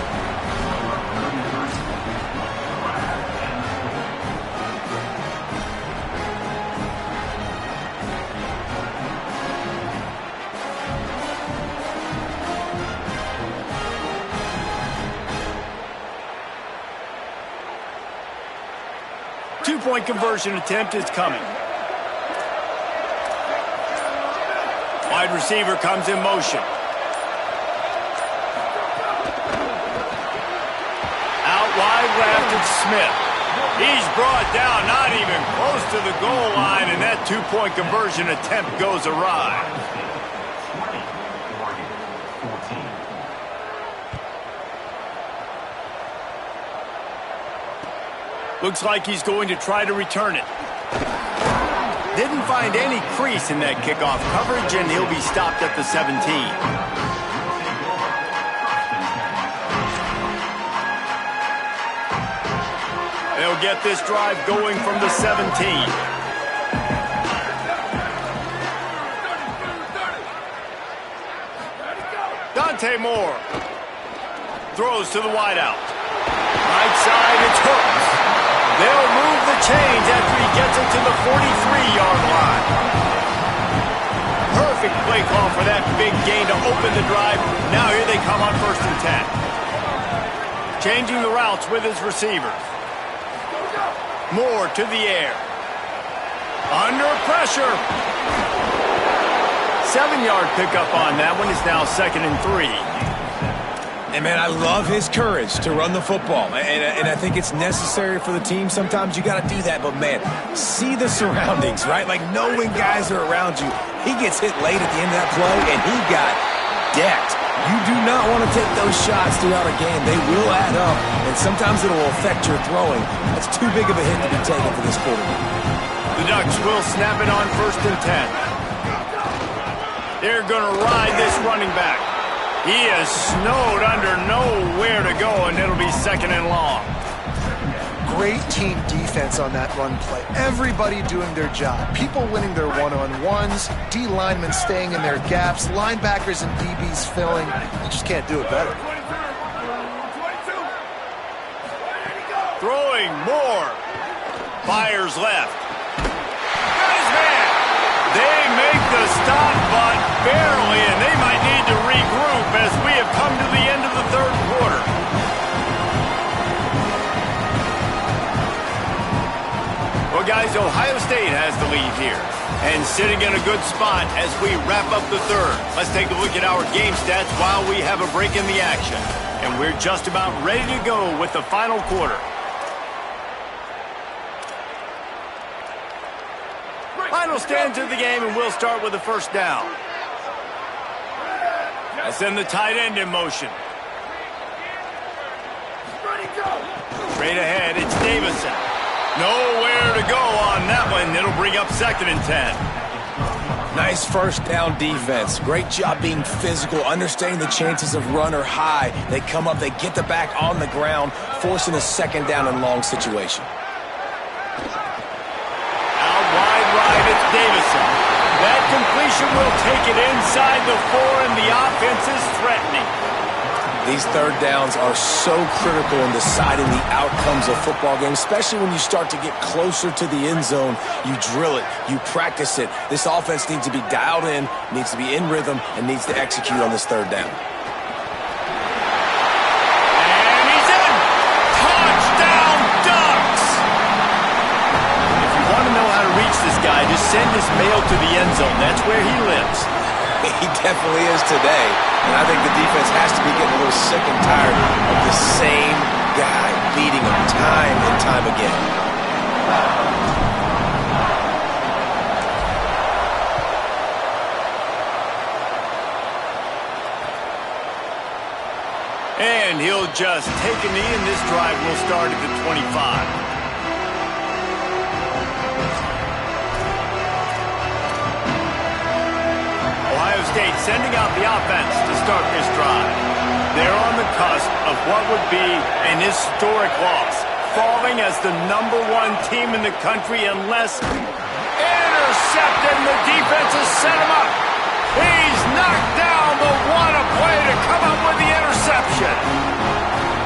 Two-point conversion attempt is coming. Wide receiver comes in motion. Out wide left, it's Smith. He's brought down, not even close to the goal line, and that two-point conversion attempt goes awry. Looks like he's going to try to return it. Didn't find any crease in that kickoff coverage, and he'll be stopped at the 17. They'll get this drive going from the 17. Dante Moore throws to the wideout. Right side, it's Hooks. They'll move the chains after he gets it to the 43-yard line. Perfect play call for that big gain to open the drive. Now here they come on 1st and 10. Changing the routes with his receivers. Moore to the air. Under pressure. 7-yard pickup on that one. Is now 2nd and 3. And, man, I love his courage to run the football. And I think it's necessary for the team. Sometimes you got to do that. But, man, see the surroundings, right? Like, knowing guys are around you. He gets hit late at the end of that play, and he got decked. You do not want to take those shots throughout a game. They will add up, and sometimes it will affect your throwing. That's too big of a hit to be taken for this quarterback. The Ducks will snap it on 1st and 10. They're going to ride this running back. He is snowed under, nowhere to go, and it'll be 2nd and long. Great team defense on that run play. Everybody doing their job. People winning their one-on-ones, D linemen staying in their gaps, linebackers and DBs filling. You just can't do it better. Throwing Moore. Fires left. Got his man. They make the stop, but barely, and they might need to regroup as we have come to the end of the 3rd quarter. Well, guys, Ohio State has the lead here and sitting in a good spot as we wrap up the 3rd. Let's take a look at our game stats while we have a break in the action. And we're just about ready to go with the final quarter. Final stands of the game, and we'll start with the 1st down. Let's send the tight end in motion. Straight ahead, it's Davison. Nowhere to go on that one. It'll bring up 2nd and 10. Nice 1st down defense. Great job being physical, understanding the chances of run are high. They come up, they get the back on the ground, forcing a 2nd down and long situation. Out wide right, it's Davison. That completion will take it inside the 4, and the offense is threatening. These 3rd downs are so critical in deciding the outcomes of football games, especially when you start to get closer to the end zone. You drill it, you practice it. This offense needs to be dialed in, needs to be in rhythm, and needs to execute on this 3rd down. And he's in! Touchdown, Ducks! If you want to know how to reach this guy, just send his mail to the end zone. That's where he lives. He definitely is today. And I think the defense has to be getting a little sick and tired of the same guy beating him time and time again. And he'll just take a knee, and this drive will start at the 25. Ohio State sending out the offense to start this drive. They're on the cusp of what would be an historic loss, falling as the #1 team in the country unless intercepted, and the defense has set him up. He's knocked down, but what a play to come up with the interception.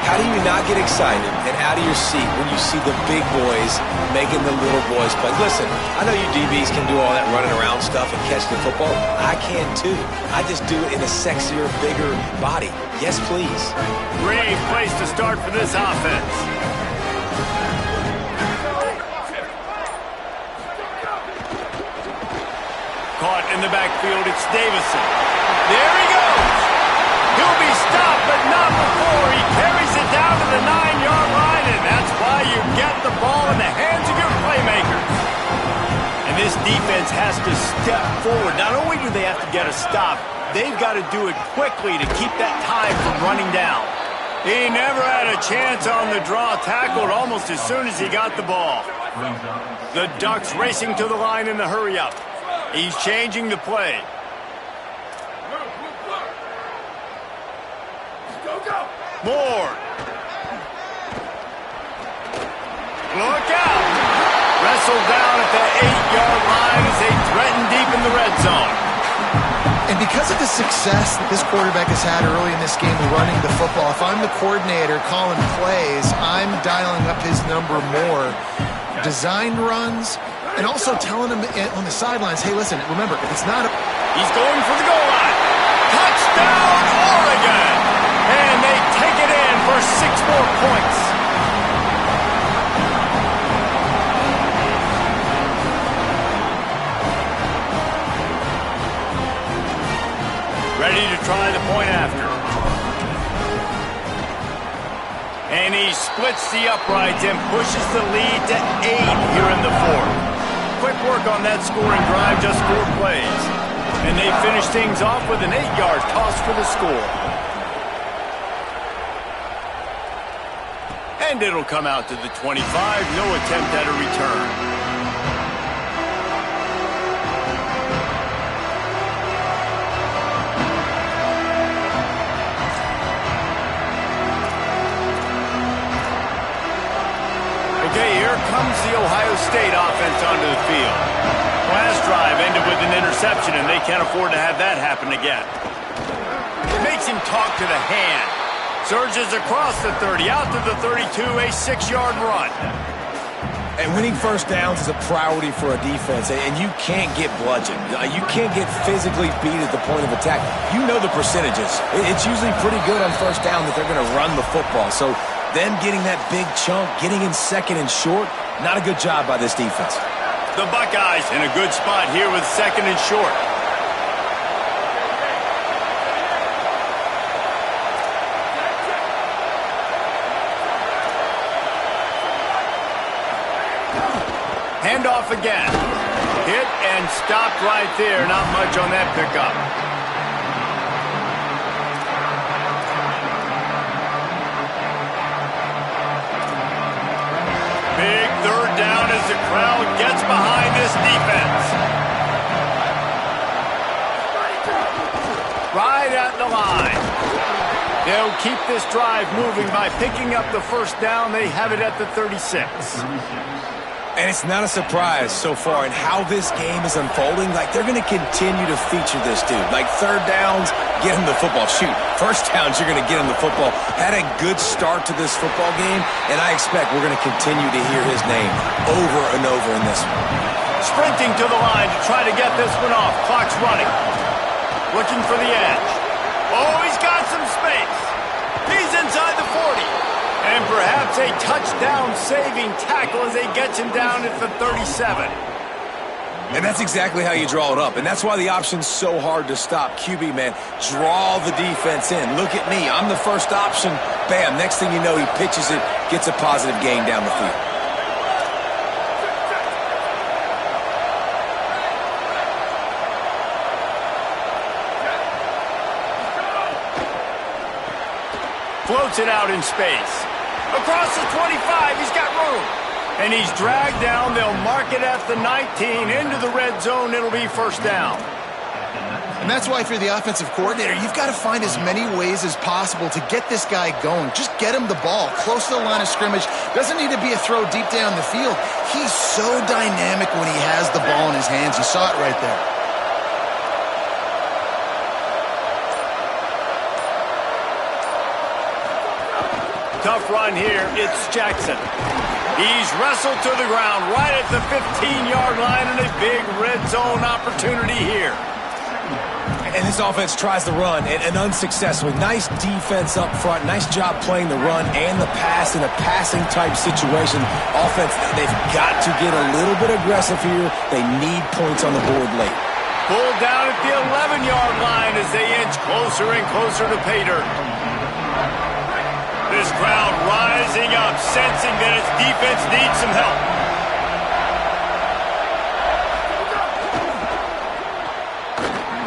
How do you not get excited and out of your seat when you see the big boys making the little boys play? Listen, I know you DBs can do all that running around stuff and catch the football. I can too. I just do it in a sexier, bigger body. Yes, please. Great place to start for this offense. Caught in the backfield, it's Davison. There he goes. He'll be stopped, but not before he carries it down to the 9-yard line, and that's why you get the ball in the hands of your playmakers. And this defense has to step forward. Not only do they have to get a stop, they've got to do it quickly to keep that time from running down. He never had a chance on the draw, tackled almost as soon as he got the ball. The Ducks racing to the line in the hurry-up. He's changing the play. Moore. Look out! Wrestled down at the 8-yard line as they threaten deep in the red zone. And because of the success that this quarterback has had early in this game running the football, if I'm the coordinator calling plays, I'm dialing up his number more. Designed runs, and also telling him on the sidelines, hey, listen, remember, if it's not... He's going for the goal line. Touchdown, Oregon! And they take it in for 6 more points. Ready to try the point after. And he splits the uprights and pushes the lead to 8 here in the fourth. Quick work on that scoring drive, just 4 plays. And they finish things off with an 8-yard toss for the score. And it'll come out to the 25, no attempt at a return. Okay, here comes the Ohio State offense onto the field. Last drive ended with an interception, and they can't afford to have that happen again. Makes him talk to the hand. Surges across the 30, out to the 32, a 6-yard run. And winning first downs is a priority for a defense, and you can't get bludgeoned. You can't get physically beat at the point of attack. You know the percentages. It's usually pretty good on first down that they're going to run the football. So them getting that big chunk, getting in second and short, not a good job by this defense. The Buckeyes in a good spot here with second and short. Handoff again. Hit and stopped right there. Not much on that pickup. Big third down as the crowd gets behind this defense. Right at the line. They'll keep this drive moving by picking up the first down. They have it at the 36. And it's not a surprise so far in how this game is unfolding. Like, they're going to continue to feature this dude. Like, third downs, get him the football. Shoot, first downs, you're going to get him the football. Had a good start to this football game, and I expect we're going to continue to hear his name over and over in this one. Sprinting to the line to try to get this one off. Clock's running. Looking for the edge. Oh, he's got some space. He's inside the 40. And perhaps a touchdown-saving tackle as they get him down at the 37. And that's exactly how you draw it up. And that's why the option's so hard to stop. QB, man, draw the defense in. Look at me. I'm the first option. Bam. Next thing you know, he pitches it, gets a positive gain down the field. Floats it out in space. Across the 25, he's got room. And he's dragged down. They'll mark it at the 19. Into the red zone, it'll be first down. And that's why if you're the offensive coordinator, you've got to find as many ways as possible to get this guy going. Just get him the ball close to the line of scrimmage. Doesn't need to be a throw deep down the field. He's so dynamic when he has the ball in his hands. You saw it right there. Tough run here. It's Jackson. He's wrestled to the ground right at the 15-yard line and a big red zone opportunity here. And this offense tries to run and unsuccessfully. Nice defense up front. Nice job playing the run and the pass in a passing-type situation. Offense, they've got to get a little bit aggressive here. They need points on the board late. Pulled down at the 11-yard line as they inch closer and closer to pay dirt. This crowd rising up, sensing that its defense needs some help.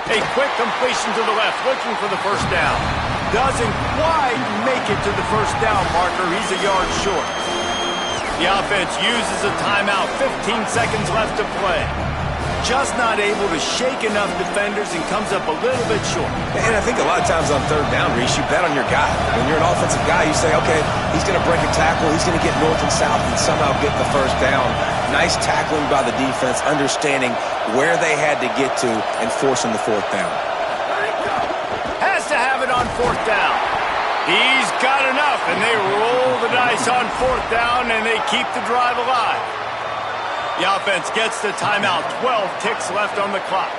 A quick completion to the left, looking for the first down. Doesn't quite make it to the first down marker. He's a yard short. The offense uses a timeout. 15 seconds left to play. Just not able to shake enough defenders and comes up a little bit short. And I think a lot of times on third down, Reese, you bet on your guy. When you're an offensive guy, you say, okay, he's going to break a tackle, he's going to get north and south and somehow get the first down. Nice tackling by the defense, understanding where they had to get to and forcing the fourth down. Has to have it on fourth down. He's got enough, and they roll the dice on fourth down, and they keep the drive alive. The offense gets the timeout. 12 ticks left on the clock.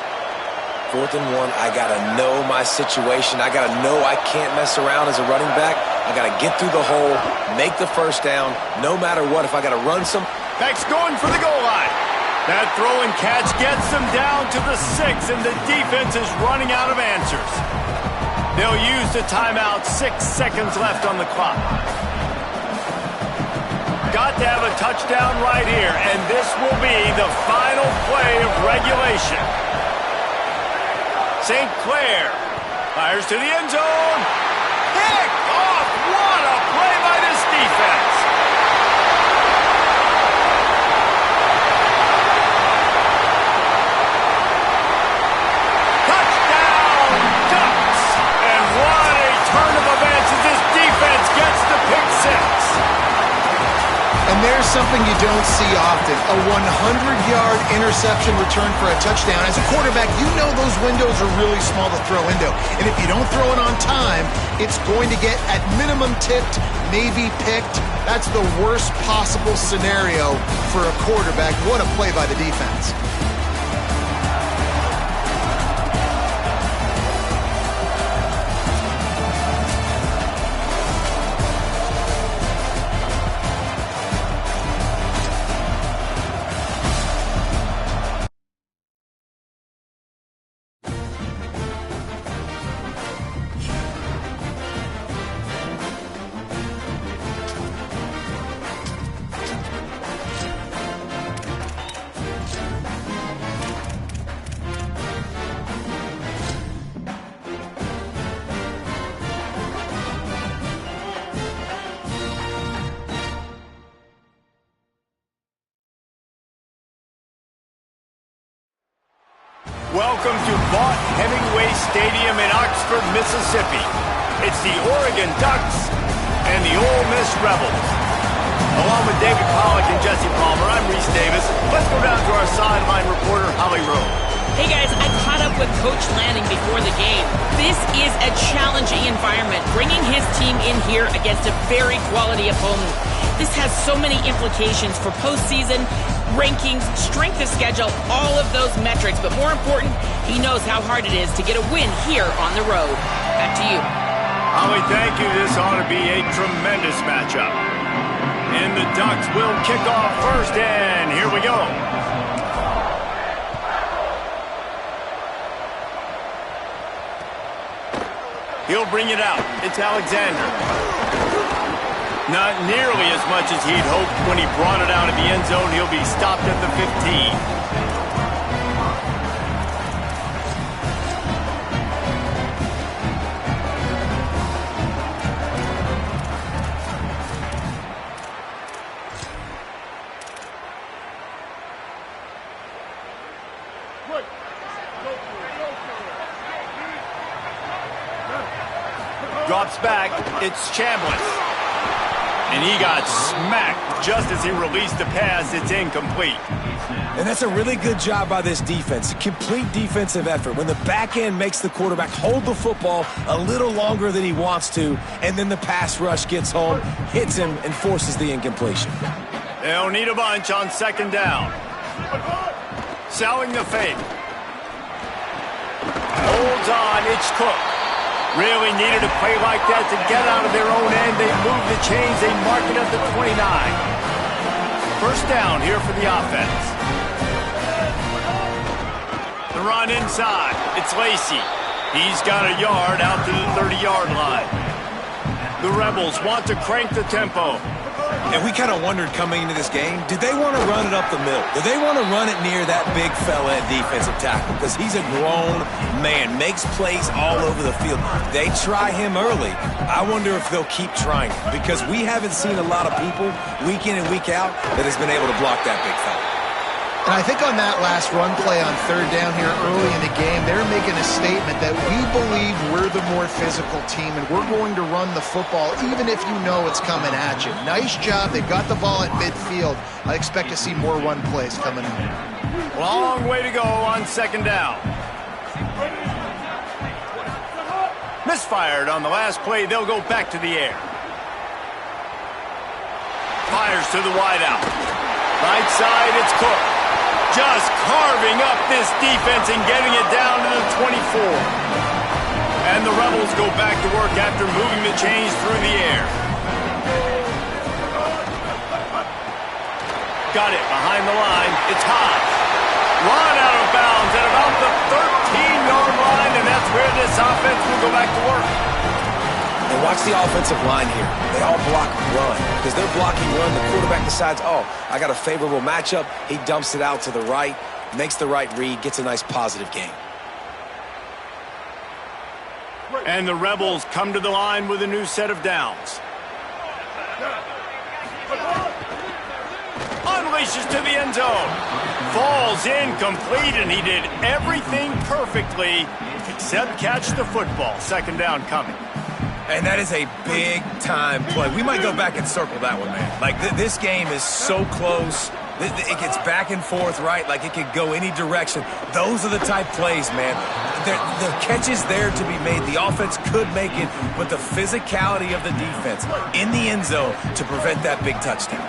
4th and 1, I got to know my situation. I got to know I can't mess around as a running back. I got to get through the hole, make the first down, no matter what. If I got to run some. Back's going for the goal line. That throw and catch gets them down to the 6, and the defense is running out of answers. They'll use the timeout. 6 seconds left on the clock. Got to have a touchdown right here, and this will be the final play of regulation. St. Clair fires to the end zone. Pick off! What a play by this defense! Touchdown, Ducks! And what a turn of events as this defense gets the pick 6. And there's something you don't see often, a 100-yard interception return for a touchdown. As a quarterback, you know those windows are really small to throw into. And if you don't throw it on time, it's going to get at minimum tipped, maybe picked. That's the worst possible scenario for a quarterback. What a play by the defense. Welcome to Vaught Hemingway Stadium in Oxford, Mississippi. It's the Oregon Ducks and the Ole Miss Rebels. Along with David Pollack and Jesse Palmer, I'm Reese Davis. Let's go down to our sideline reporter, Holly Rowe. Hey guys, I caught up with Coach Lanning before the game. This is a challenging environment, bringing his team in here against a very quality opponent. This has so many implications for postseason, rankings, strength of schedule, all of those metrics. But more important, he knows how hard it is to get a win here on the road. Back to you. Holly, thank you. This ought to be a tremendous matchup. And the Ducks will kick off first, and here we go. He'll bring it out. It's Alexander. Not nearly as much as he'd hoped when he brought it out of the end zone. He'll be stopped at the 15. Drops back. It's Chambliss. And he got smacked just as he released the pass. It's incomplete. And that's a really good job by this defense. Complete defensive effort. When the back end makes the quarterback hold the football a little longer than he wants to, and then the pass rush gets home, hits him, and forces the incompletion. They'll need a bunch on second down. Selling the fake. Holds on. It's Cook. Really needed a play like that to get out of their own end. They move the chains. They mark it at the 29. First down here for the offense. The run inside. It's Lacey. He's got a yard out to the 30-yard line. The Rebels want to crank the tempo. And we kind of wondered coming into this game, did they want to run it up the middle? Did they want to run it near that big fella at defensive tackle? Because he's a grown man, makes plays all over the field. They try him early. I wonder if they'll keep trying him, because we haven't seen a lot of people week in and week out that has been able to block that big fella. And I think on that last run play on third down here early in the game, they're making a statement that we believe we're the more physical team and we're going to run the football even if you know it's coming at you. Nice job. They got the ball at midfield. I expect to see more run plays coming in. Long way to go on second down. Misfired on the last play. They'll go back to the air. Fires to the wideout. Right side, it's Cook. Just carving up this defense and getting it down to the 24. And the Rebels go back to work after moving the chains through the air. Got it behind the line. It's high. Run out of bounds at about the 13-yard line, and that's where this offense will go back to work. And watch the offensive line here. They all block run. Because they're blocking run, the quarterback decides, oh, I got a favorable matchup. He dumps it out to the right, makes the right read, gets a nice positive gain. And the Rebels come to the line with a new set of downs. Unleashes to the end zone. Falls incomplete, and he did everything perfectly except catch the football. Second down coming. And that is a big-time play. We might go back and circle that one, man. Like, this game is so close. It gets back and forth, right? Like, it could go any direction. Those are the type plays, man. The catch is there to be made. The offense could make it, but the physicality of the defense in the end zone to prevent that big touchdown.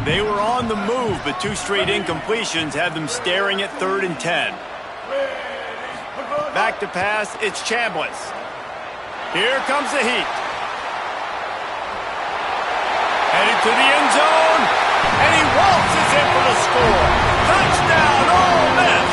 They were on the move, but two straight incompletions had them staring at 3rd and 10. Back to pass, it's Chambliss. Here comes the heat. Headed to the end zone, and he waltzes in for the score. Touchdown, Ole Miss.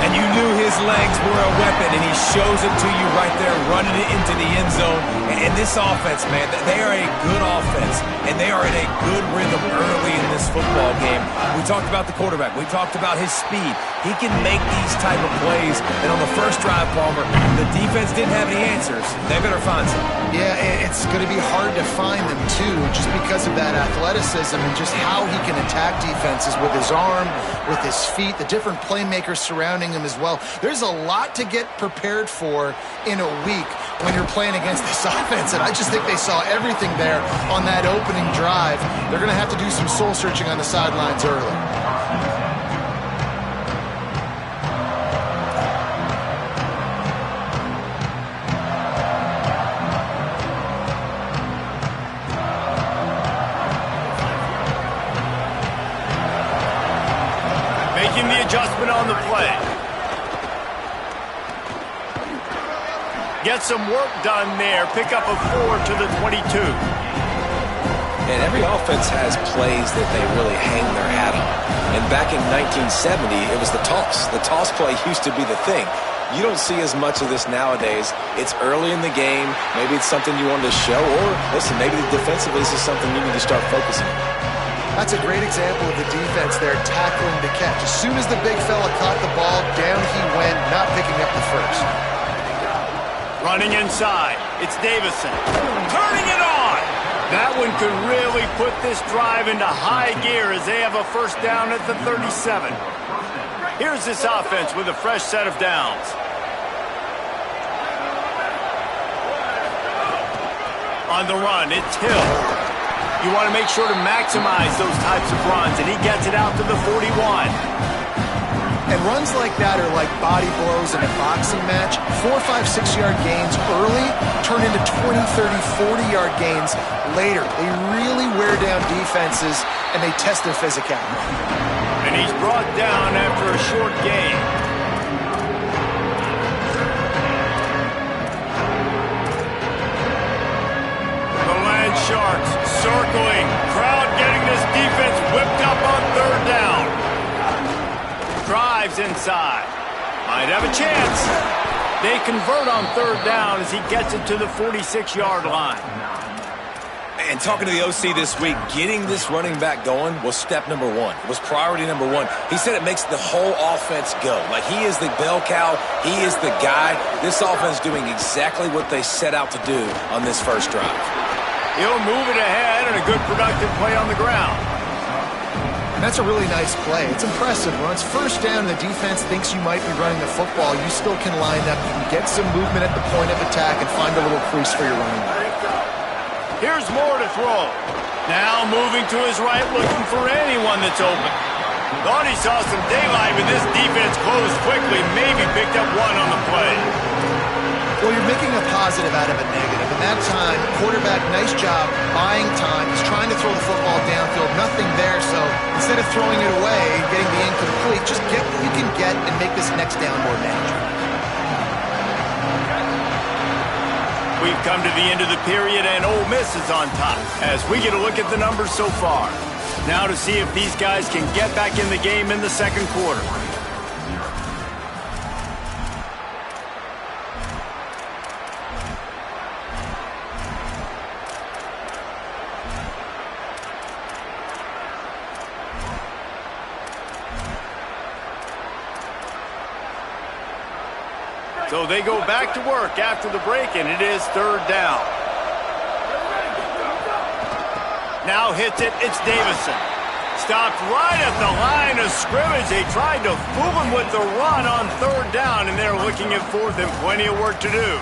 And you knew his legs were a weapon, and he shows it to you right there, running it into the end zone. And this offense, man, they are a good offense, and they are in a good rhythm early in this football game. We talked about the quarterback. We talked about his speed. He can make these type of plays. And on the first drive, Palmer, the defense didn't have any answers. They better find some. Yeah, it's going to be hard to find them, too, just because of that athleticism and just how he can attack defenses with his arm, with his feet, the different playmakers surrounding him as well. There's a lot to get prepared for in a week when you're playing against this offense, and I just think they saw everything there on that opening drive. They're going to have to do some soul-searching on the sidelines early. Making the adjustment on the play. Get some work done there. Pick up a 4 to the 22. And every offense has plays that they really hang their hat on. And back in 1970, it was the toss. The toss play used to be the thing. You don't see as much of this nowadays. It's early in the game. Maybe it's something you wanted to show. Or, listen, maybe defensively this is something you need to start focusing on. That's a great example of the defense there tackling the catch. As soon as the big fella caught the ball, down he went, not picking up the first. Running inside, it's Davison. Turning it on! That one could really put this drive into high gear as they have a first down at the 37. Here's this offense with a fresh set of downs. On the run, it's Hill. You want to make sure to maximize those types of runs, and he gets it out to the 41. And runs like that are like body blows in a boxing match. 4, 5, 6-yard gains early turn into 20, 30, 40-yard gains later. They really wear down defenses, and they test their physicality. And he's brought down after a short gain. The Land Sharks circling. Crowd getting this defense whipped up on third down. Drives inside. Might have a chance. They convert on third down as he gets it to the 46-yard line. And talking to the OC this week, getting this running back going was step number one. It was priority number one. He said it makes the whole offense go. Like, he is the bell cow. He is the guy. This offense doing exactly what they set out to do on this first drive. He'll move it ahead and a good productive play on the ground. That's a really nice play. It's impressive. When it's first down and the defense thinks you might be running the football, you still can line up. You can get some movement at the point of attack and find a little crease for your running back. Here's Moore to throw. Now moving to his right, looking for anyone that's open. Thought he saw some daylight, but this defense closed quickly. Maybe picked up one on the play. Well, you're making a positive out of a negative. In that time, quarterback, nice job buying time. He's trying to throw the football downfield. Nothing there, so instead of throwing it away, getting the incomplete, just get what you can get and make this next down more manageable. We've come to the end of the period, and Ole Miss is on top as we get a look at the numbers so far. Now to see if these guys can get back in the game in the second quarter. So they go back to work after the break, and it is third down. Now hits it, it's Davison. Stopped right at the line of scrimmage. They tried to fool him with the run on third down, and they're looking at fourth and plenty of work to do.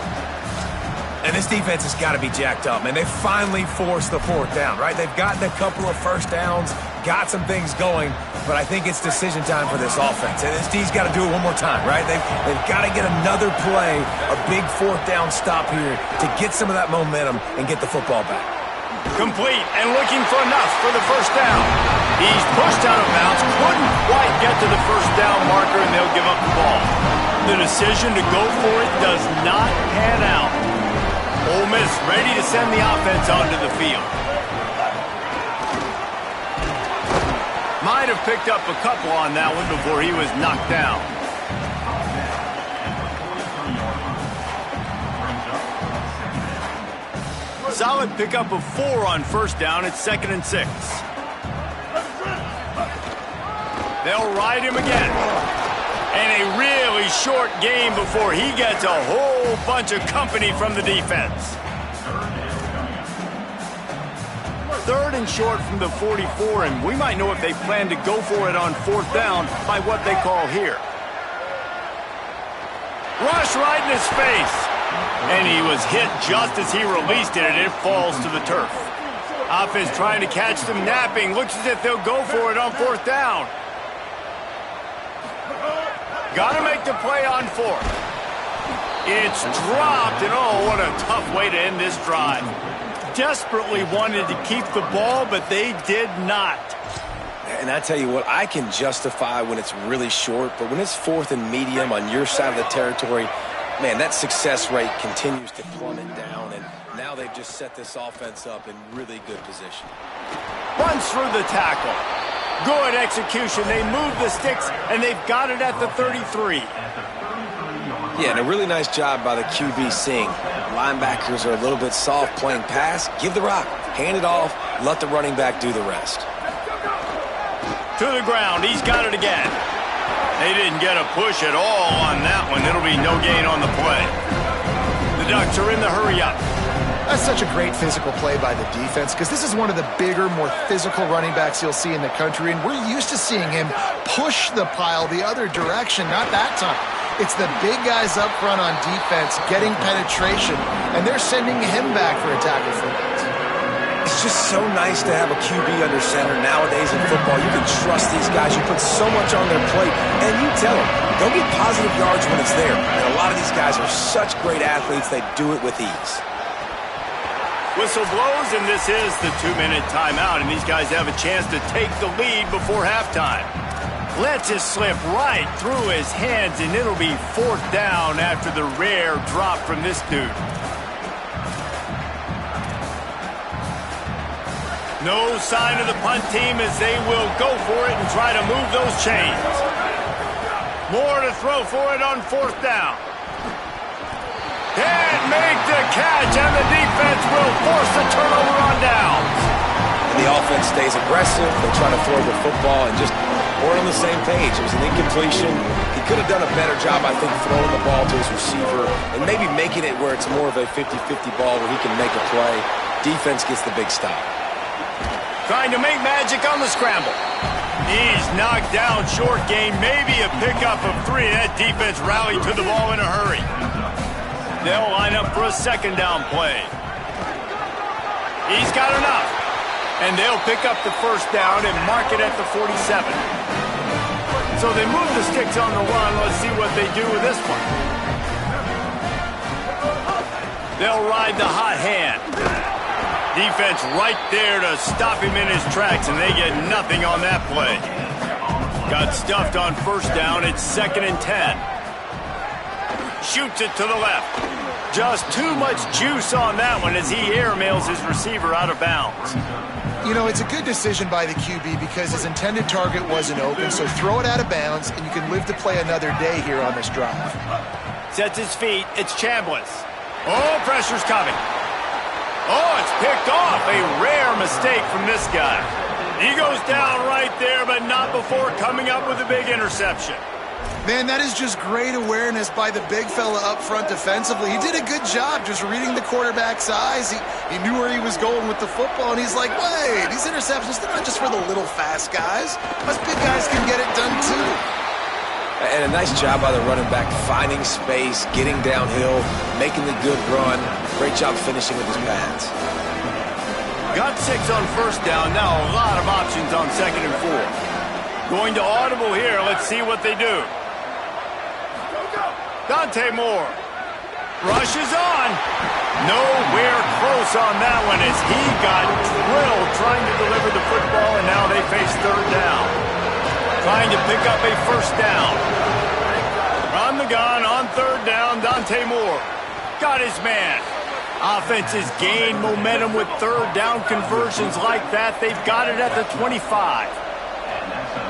And this defense has got to be jacked up, man. They finally forced the fourth down, right? They've gotten a couple of first downs, got some things going, but I think it's decision time for this offense. And this D's got to do it one more time, right? They've got to get another play, a big fourth down stop here to get some of that momentum and get the football back. Complete and looking for enough for the first down. He's pushed out of bounds, couldn't quite get to the first down marker, and they'll give up the ball. The decision to go for it does not pan out. Ole Miss ready to send the offense onto the field. Might have picked up a couple on that one before he was knocked down. Solid pickup of 4 on first down. It's 2nd and 6. They'll ride him again. And a really short game before he gets a whole bunch of company from the defense. 3rd and short from the 44, and we might know if they plan to go for it on fourth down by what they call here. Rush right in his face. And he was hit just as he released it, and it falls to the turf. Offense trying to catch them napping. Looks as if they'll go for it on fourth down. Got to make the play on fourth. It's dropped, and oh, what a tough way to end this drive. Desperately wanted to keep the ball, but they did not. And I tell you what, I can justify when it's really short, but when it's 4th and medium on your side of the territory, man, that success rate continues to plummet down, and now they've just set this offense up in really good position. Runs through the tackle. Good execution. They move the sticks, and they've got it at the 33. Yeah, and a really nice job by the QB seeing. Linebackers are a little bit soft playing pass. Give the rock. Hand it off. Let the running back do the rest. To the ground. He's got it again. They didn't get a push at all on that one. It'll be no gain on the play. The Ducks are in the hurry-up. That's such a great physical play by the defense because this is one of the bigger, more physical running backs you'll see in the country, and we're used to seeing him push the pile the other direction. Not that time. It's the big guys up front on defense getting penetration, and they're sending him back for a tackle for that. It's just so nice to have a QB under center nowadays in football. You can trust these guys. You put so much on their plate, and you tell them, go get positive yards when it's there. And a lot of these guys are such great athletes, they do it with ease. Whistle blows, and this is the 2-minute timeout, and these guys have a chance to take the lead before halftime. Lets it slip right through his hands, and it'll be fourth down after the rare drop from this dude. No sign of the punt team as they will go for it and try to move those chains. More to throw for it on fourth down. Can't make the catch, and the defense will force the turnover on downs. And the offense stays aggressive. They try to throw the football and just weren't on the same page. It was an incompletion. He could have done a better job, I think, throwing the ball to his receiver and maybe making it where it's more of a 50-50 ball where he can make a play. Defense gets the big stop. Trying to make magic on the scramble. He's knocked down short gain, maybe a pickup of 3. That defense rallied to the ball in a hurry. They'll line up for a second down play. He's got enough. And they'll pick up the first down and mark it at the 47. So they move the sticks on the run. Let's see what they do with this one. They'll ride the hot hand. Defense right there to stop him in his tracks, and they get nothing on that play. Got stuffed on first down. It's 2nd and 10. Shoots it to the left. Just too much juice on that one as he airmails his receiver out of bounds. You know, it's a good decision by the QB because his intended target wasn't open, so throw it out of bounds, and you can live to play another day here on this drive. Sets his feet. It's Chambliss. Oh, pressure's coming. Oh, it's picked off. A rare mistake from this guy. He goes down right there, but not before coming up with a big interception. Man, that is just great awareness by the big fella up front defensively. He did a good job just reading the quarterback's eyes. He knew where he was going with the football, and he's like, wait, these interceptions, they're not just for the little fast guys. Us big guys can get it done too. And a nice job by the running back, finding space, getting downhill, making the good run. Great job finishing with his pads. Got 6 on first down. Now a lot of options on 2nd and 4. Going to audible here. Let's see what they do. Dante Moore rushes on. Nowhere close on that one as he got drilled trying to deliver the football, and now they face 3rd down. Trying to pick up a first down. From the gun on 3rd down, Dante Moore got his man. Offenses gain momentum with 3rd down conversions like that. They've got it at the 25.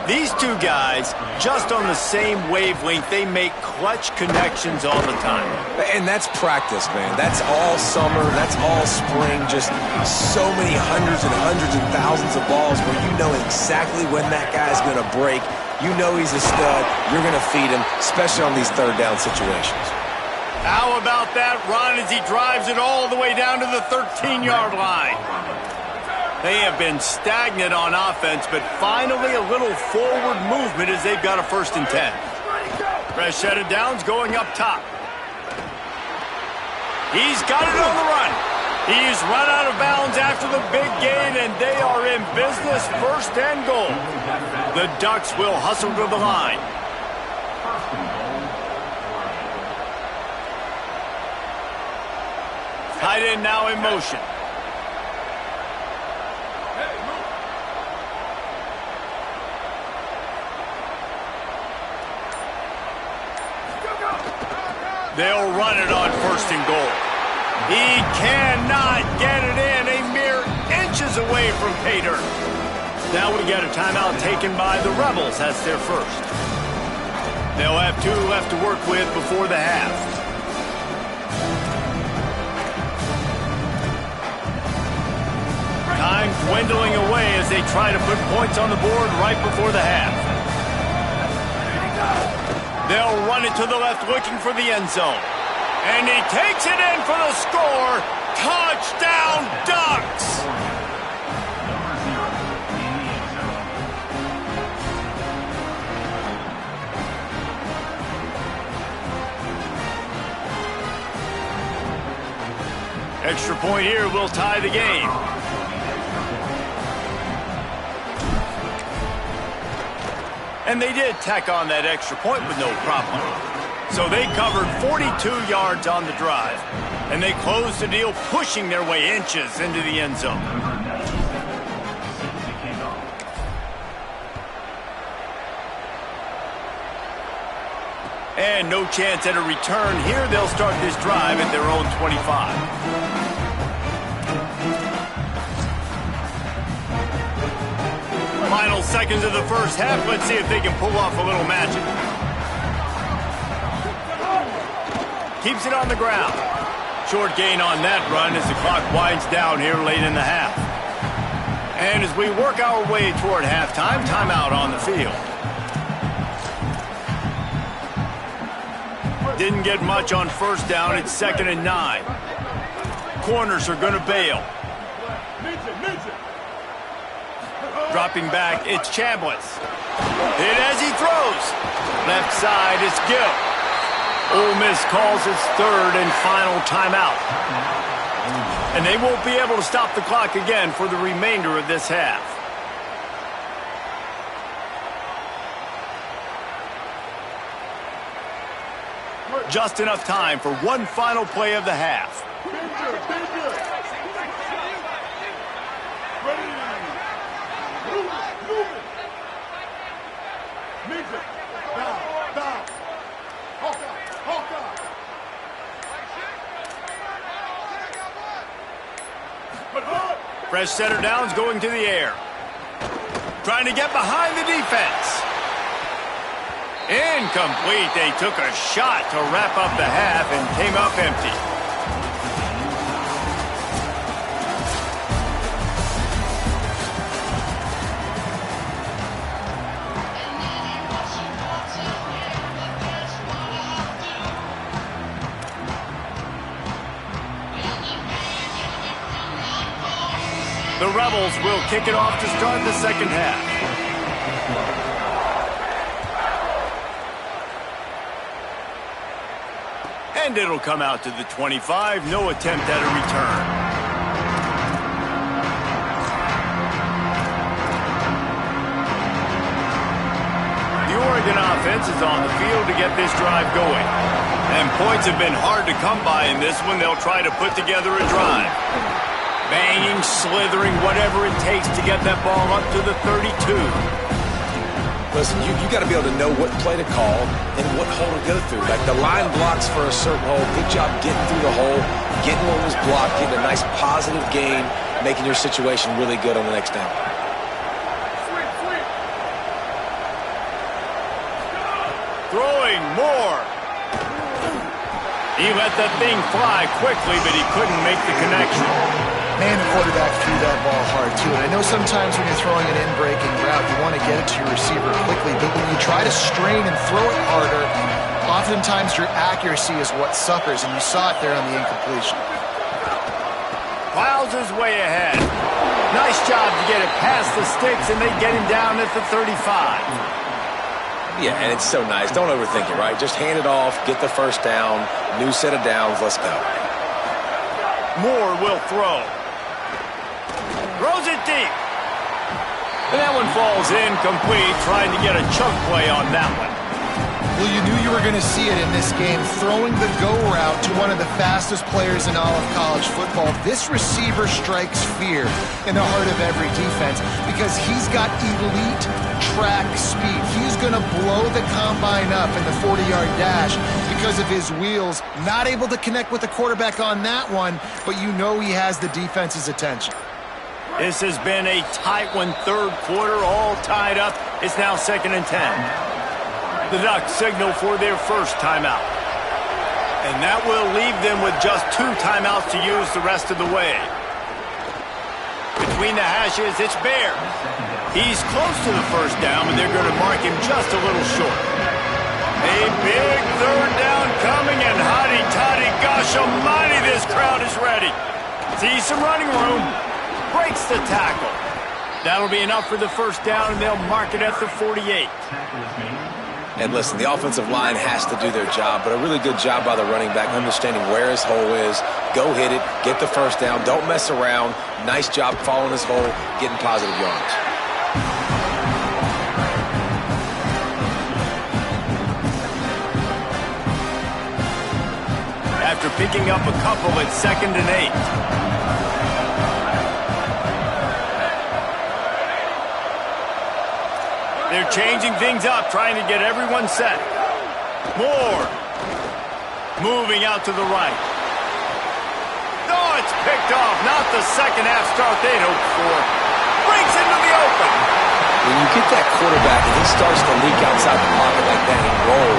These two guys, just on the same wavelength, they make clutch connections all the time. And that's practice, man. That's all summer. That's all spring. Just so many hundreds and thousands of balls where you know exactly when that guy's going to break. You know he's a stud. You're going to feed him, especially on these 3rd down situations. How about that run as he drives it all the way down to the 13-yard line? They have been stagnant on offense, but finally a little forward movement as they've got a 1st and 10. Fresh set of downs going up top. He's got it on the run. He's run out of bounds after the big gain, and they are in business, 1st and goal. The Ducks will hustle to the line. Tight end now in motion. They'll run it on 1st and goal. He cannot get it in, a mere inches away from pay dirt. Now we get a timeout taken by the Rebels. That's their first. They'll have 2 left to work with before the half. Time dwindling away as they try to put points on the board right before the half. They'll run it to the left looking for the end zone. And he takes it in for the score. Touchdown, Ducks! Extra point here will tie the game. And they did tack on that extra point with no problem. So they covered 42 yards on the drive. And they closed the deal, pushing their way inches into the end zone. And no chance at a return here. They'll start this drive at their own 25. Final seconds of the first half. Let's see if they can pull off a little magic. Keeps it on the ground. Short gain on that run as the clock winds down here late in the half. And as we work our way toward halftime, timeout on the field. Didn't get much on first down. It's 2nd and 9. Corners are going to bail. Dropping back, it's Chambliss. Hit as he throws. Left side, it's Gill. Ole Miss calls its 3rd and final timeout. And they won't be able to stop the clock again for the remainder of this half. Just enough time for one final play of the half. Fresh center downs going to the air. Trying to get behind the defense. Incomplete. They took a shot to wrap up the half and came up empty. The Rebels will kick it off to start the second half. And it'll come out to the 25. No attempt at a return. The Oregon offense is on the field to get this drive going. And points have been hard to come by in this one. They'll try to put together a drive. Banging, slithering, whatever it takes to get that ball up to the 32. Listen, you got to be able to know what play to call and what hole to go through. Like the line blocks for a certain hole. Good job getting through the hole, getting what was blocked, getting a nice positive gain, making your situation really good on the next down. Throwing more. He let that thing fly quickly, but he couldn't make the connection. Man, the quarterback threw that ball hard, too. And I know sometimes when you're throwing an in-breaking route, you want to get it to your receiver quickly. But when you try to strain and throw it harder, oftentimes your accuracy is what suffers. And you saw it there on the incompletion. Plows his way ahead. Nice job to get it past the sticks, and they get him down at the 35. Yeah, and it's so nice. Don't overthink it, right? Just hand it off, get the first down, new set of downs, let's go. Moore will throw. Throws it deep. And that one falls incomplete, trying to get a chunk play on that one. Well, you knew you were going to see it in this game, throwing the go route to one of the fastest players in all of college football. This receiver strikes fear in the heart of every defense because he's got elite track speed. He's going to blow the combine up in the 40-yard dash because of his wheels. Not able to connect with the quarterback on that one, but you know he has the defense's attention. This has been a tight one, third quarter, all tied up. It's now 2nd and 10. The Ducks signal for their first timeout. And that will leave them with just 2 timeouts to use the rest of the way. Between the hashes, it's Bear. He's close to the first down, but they're going to mark him just a little short. A big third down coming, and hotty-toddy, gosh almighty, this crowd is ready. See some running room. Breaks the tackle. That'll be enough for the first down, and they'll mark it at the 48. And listen, the offensive line has to do their job, but a really good job by the running back, understanding where his hole is. Go hit it, get the first down, don't mess around. Nice job following his hole, getting positive yards. After picking up a couple, it's 2nd and 8. They're changing things up, trying to get everyone set. Moore. Moving out to the right. Oh, it's picked off. Not the second half start they'd hoped for. Breaks into the open. When you get that quarterback and he starts to leak outside the pocket like that and roll,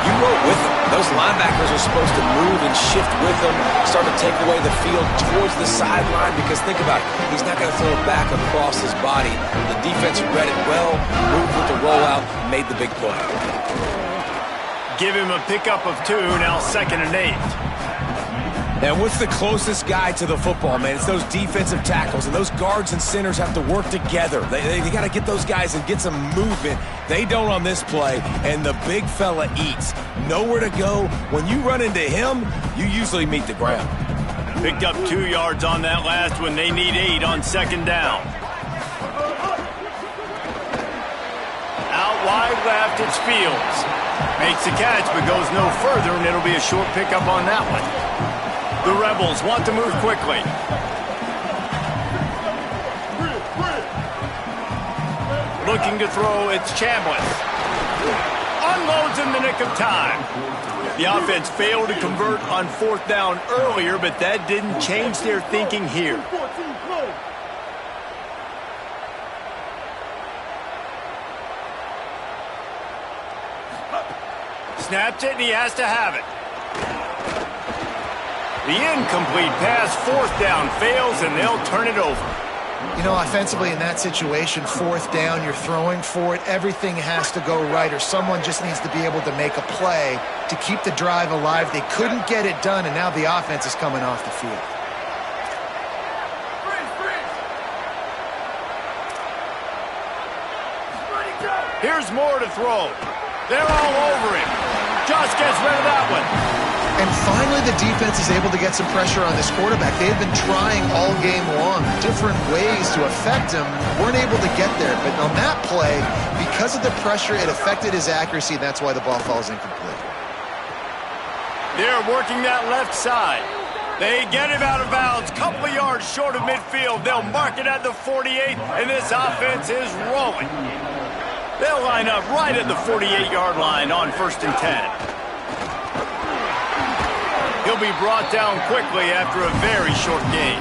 You wrote with them. Those linebackers are supposed to move and shift with them, start to take away the field towards the sideline, because think about it, he's not going to throw it back across his body. The defense read it well, moved with the rollout, made the big play. Give him a pickup of 2, now 2nd and 8. And what's the closest guy to the football, man? It's those defensive tackles, and those guards and centers have to work together. They got to get those guys and get some movement. They don't on this play, and the big fella eats. Nowhere to go. When you run into him, you usually meet the ground. Picked up 2 yards on that last one. They need 8 on 2nd down. Out wide left, it's Fields. Makes the catch, but goes no further, and it'll be a short pickup on that one. The Rebels want to move quickly. Looking to throw, it's Chambliss. Unloads in the nick of time. The offense failed to convert on 4th down earlier, but that didn't change their thinking here. Snapped it, and he has to have it. The incomplete pass, 4th down, fails, and they'll turn it over. You know, offensively in that situation, 4th down, you're throwing for it. Everything has to go right, or someone just needs to be able to make a play to keep the drive alive. They couldn't get it done, and now the offense is coming off the field. Here's more to throw. They're all over him. Just gets rid of that one. And finally, the defense is able to get some pressure on this quarterback. They had been trying all game long, different ways to affect him, weren't able to get there. But on that play, because of the pressure, it affected his accuracy, and that's why the ball falls incomplete. They're working that left side. They get him out of bounds, couple of yards short of midfield. They'll mark it at the 48, and this offense is rolling. They'll line up right at the 48-yard line on 1st and 10. He'll be brought down quickly after a very short game.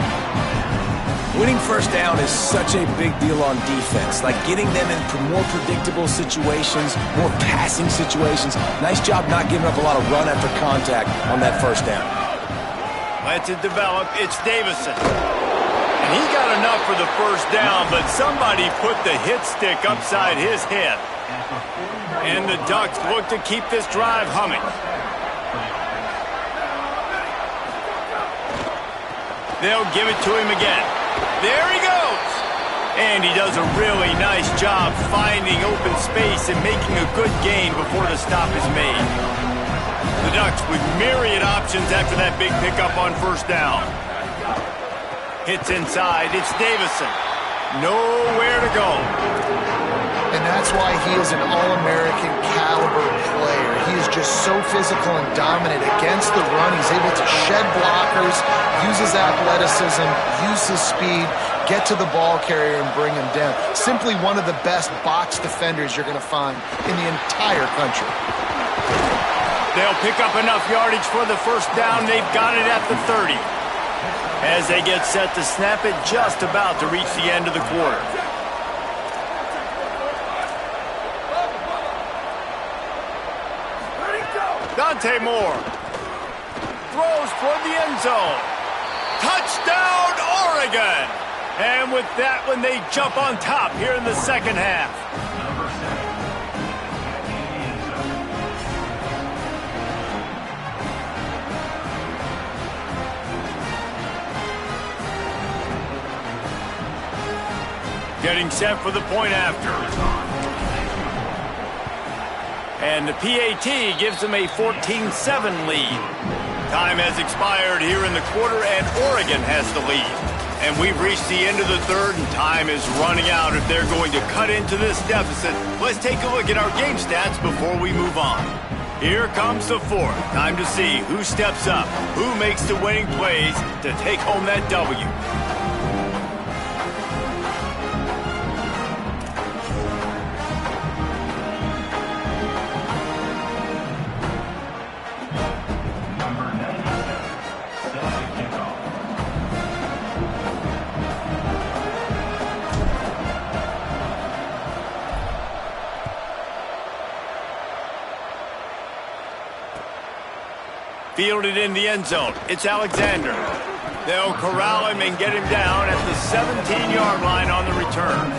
Winning 1st down is such a big deal on defense, like getting them in more predictable situations, more passing situations. Nice job not giving up a lot of run after contact on that 1st down. Lets it develop. It's Davison. And he got enough for the 1st down, but somebody put the hit stick upside his head. And the Ducks look to keep this drive humming. They'll give it to him again. There he goes. And he does a really nice job finding open space and making a good gain before the stop is made. The Ducks with myriad options after that big pickup on 1st down. Hits inside. It's Davison. Nowhere to go. And that's why he is an All-American caliber player. He is just so physical and dominant against the run. He's able to shed blockers, use his athleticism, use his speed, get to the ball carrier and bring him down. Simply one of the best box defenders you're going to find in the entire country. They'll pick up enough yardage for the 1st down. They've got it at the 30. As they get set to snap it, just about to reach the end of the quarter. Dante Moore throws toward the end zone. Touchdown, Oregon! And with that one, they jump on top here in the 2nd half. Getting set for the point after. And the PAT gives them a 14-7 lead. Time has expired here in the quarter, and Oregon has the lead. And we've reached the end of the 3rd, and time is running out if they're going to cut into this deficit. Let's take a look at our game stats before we move on. Here comes the 4th. Time to see who steps up, who makes the winning plays to take home that W. Fielded in the end zone. It's Alexander. They'll corral him and get him down at the 17-yard line on the return.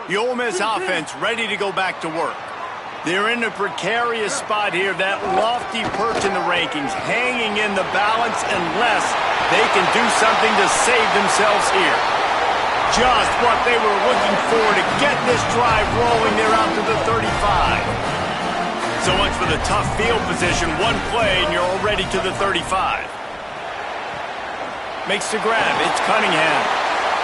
The Ole Miss offense ready to go back to work. They're in a precarious spot here, that lofty perch in the rankings, hanging in the balance unless they can do something to save themselves here. Just what they were looking for to get this drive rolling. They're out to the 35. So much for the tough field position. One play and you're already to the 35. Makes the grab. It's Cunningham.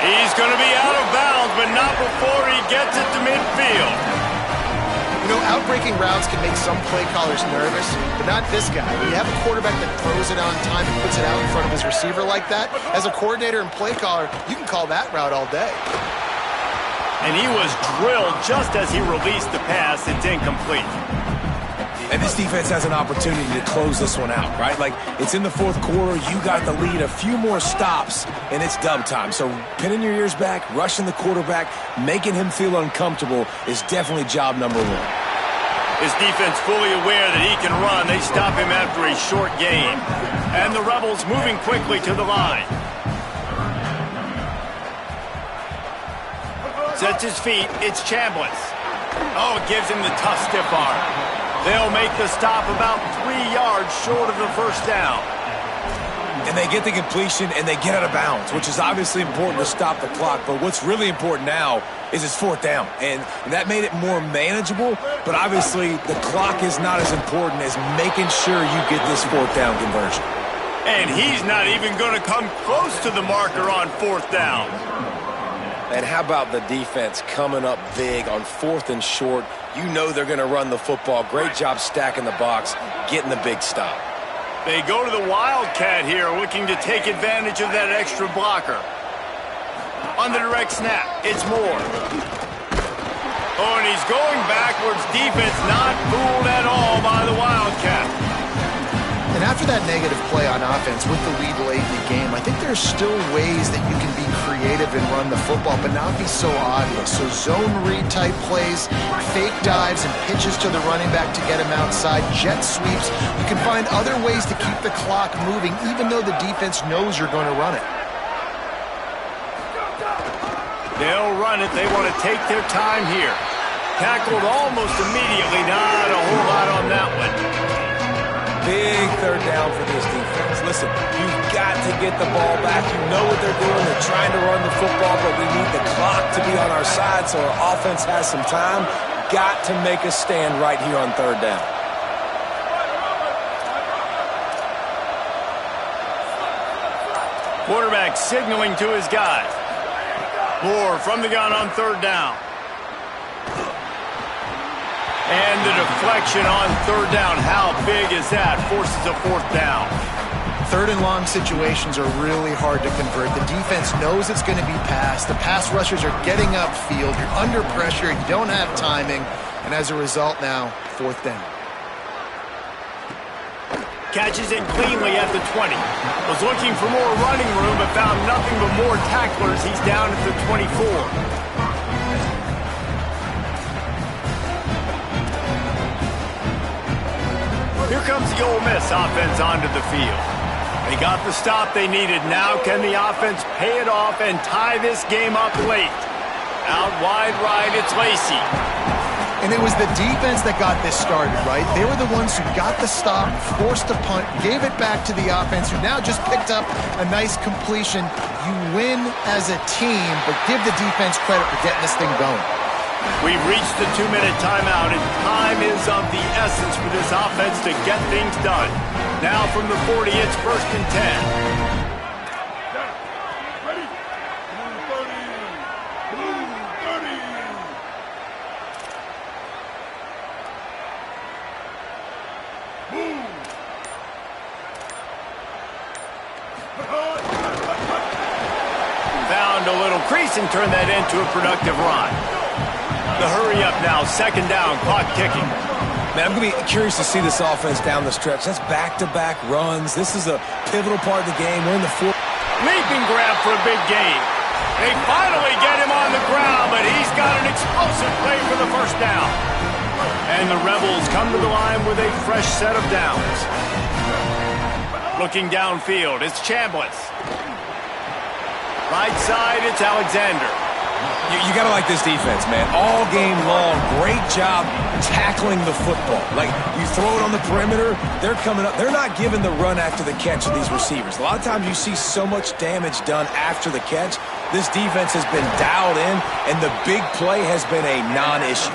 He's going to be out of bounds, but not before he gets it to midfield. You know, outbreaking routes can make some play callers nervous, but not this guy. When you have a quarterback that throws it on time and puts it out in front of his receiver like that, as a coordinator and play caller, you can call that route all day. And he was drilled just as he released the pass. It's incomplete. And this defense has an opportunity to close this one out, right? Like, it's in the fourth quarter. You got the lead, a few more stops, and it's dub time. So pinning your ears back, rushing the quarterback, making him feel uncomfortable is definitely job number one. His defense fully aware that he can run. They stop him after a short gain. And the Rebels moving quickly to the line. Sets his feet. It's Chambliss. Oh, it gives him the tough stiff arm. They'll make the stop about 3 yards short of the first down. And they get the completion and they get out of bounds, which is obviously important to stop the clock. But what's really important now is it's fourth down. And that made it more manageable. But obviously the clock is not as important as making sure you get this fourth down conversion. And he's not even going to come close to the marker on fourth down. And how about the defense coming up big on fourth and short? You know they're going to run the football. Great job stacking the box, getting the big stop. They go to the Wildcat here, looking to take advantage of that extra blocker. On the direct snap, it's Moore. Oh, and he's going backwards. Defense not fooled at all by the Wildcat. And after that negative play on offense with the lead late in the game, I think there's still ways that you can be creative and run the football, but not be so obvious. So zone read type plays, fake dives and pitches to the running back to get him outside, jet sweeps. You can find other ways to keep the clock moving, even though the defense knows you're going to run it. They'll run it. They want to take their time here. Tackled almost immediately. Not a whole lot on that one. Big third down for this defense. Listen, you've got to get the ball back. You know what they're doing. They're trying to run the football, but we need the clock to be on our side so our offense has some time. Got to make a stand right here on third down. Quarterback signaling to his guys. Moore from the gun on third down. And the deflection on third down. How big is that? Forces a fourth down. Third and long situations are really hard to convert. The defense knows it's going to be passed. The pass rushers are getting upfield. You're under pressure. You don't have timing. And as a result now, fourth down. Catches it cleanly at the 20. Was looking for more running room, but found nothing but more tacklers. He's down at the 24. Here comes the Ole Miss offense onto the field. They got the stop they needed. Now can the offense pay it off and tie this game up late? Out wide right, it's Lacey. And it was the defense that got this started, right? They were the ones who got the stop, forced a punt, gave it back to the offense, who now just picked up a nice completion. You win as a team, but give the defense credit for getting this thing going. We've reached the 2-minute timeout, and time is of the essence for this offense to get things done. Now from the 40, it's 1st and 10. Found a little crease and turned that into a productive run. The hurry up now, 2nd down, clock ticking. Man, I'm going to be curious to see this offense down the stretch. That's back-to-back runs. This is a pivotal part of the game. We're in the 4th. Leaping grab for a big gain. They finally get him on the ground, but he's got an explosive play for the first down. And the Rebels come to the line with a fresh set of downs. Looking downfield, it's Chambliss. Right side, it's Alexander. You got to like this defense, man. All game long, great job tackling the football. Like, you throw it on the perimeter, they're coming up. They're not giving the run after the catch of these receivers. A lot of times you see so much damage done after the catch. This defense has been dialed in, and the big play has been a non-issue.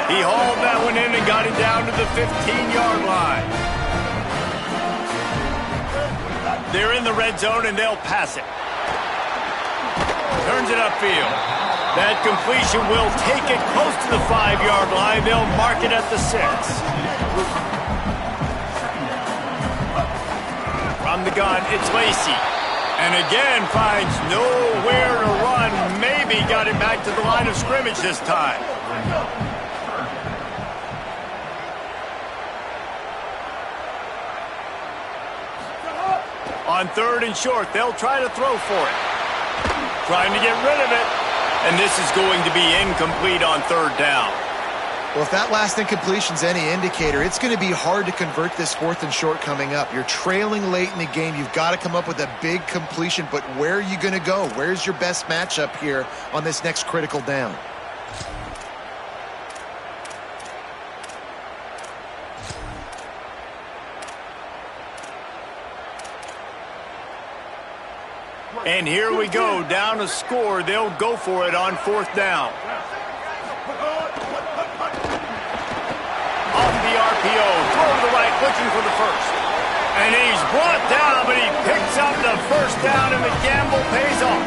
He hauled that one in and got it down to the 15-yard line. They're in the red zone, and they'll pass it. Turns it upfield. That completion will take it close to the 5-yard line. They'll mark it at the 6. From the gun, it's Lacy. And again, finds nowhere to run. Maybe got it back to the line of scrimmage this time. On 3rd and short, they'll try to throw for it. Trying to get rid of it. And this is going to be incomplete on 3rd down. Well, if that last incompletion's any indicator, it's going to be hard to convert this 4th and short coming up. You're trailing late in the game. You've got to come up with a big completion. But where are you going to go? Where's your best matchup here on this next critical down? And here we go, down a score. They'll go for it on 4th down. Off the RPO, throw to the right, looking for the first. And he's brought down, but he picks up the first down, and the gamble pays off.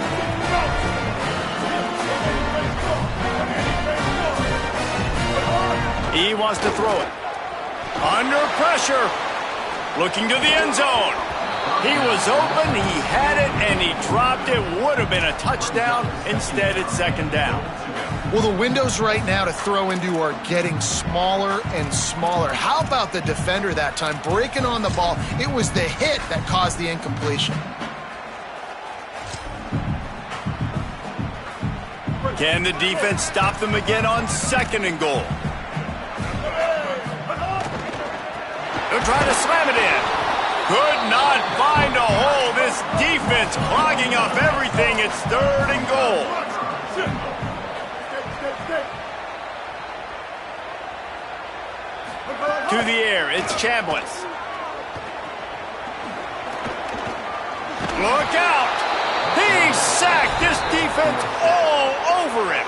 He wants to throw it. Under pressure, looking to the end zone. He was open, he had it, and he dropped it. Would have been a touchdown. Instead, it's 2nd down. Well, the windows right now to throw into are getting smaller and smaller. How about the defender that time breaking on the ball? It was the hit that caused the incompletion. Can the defense stop them again on 2nd and goal? They'll try to slam it in. Could not find a hole. This defense clogging up everything. It's 3rd and goal. To the air, it's Chambliss. Look out! He's sacked. This defense all over him.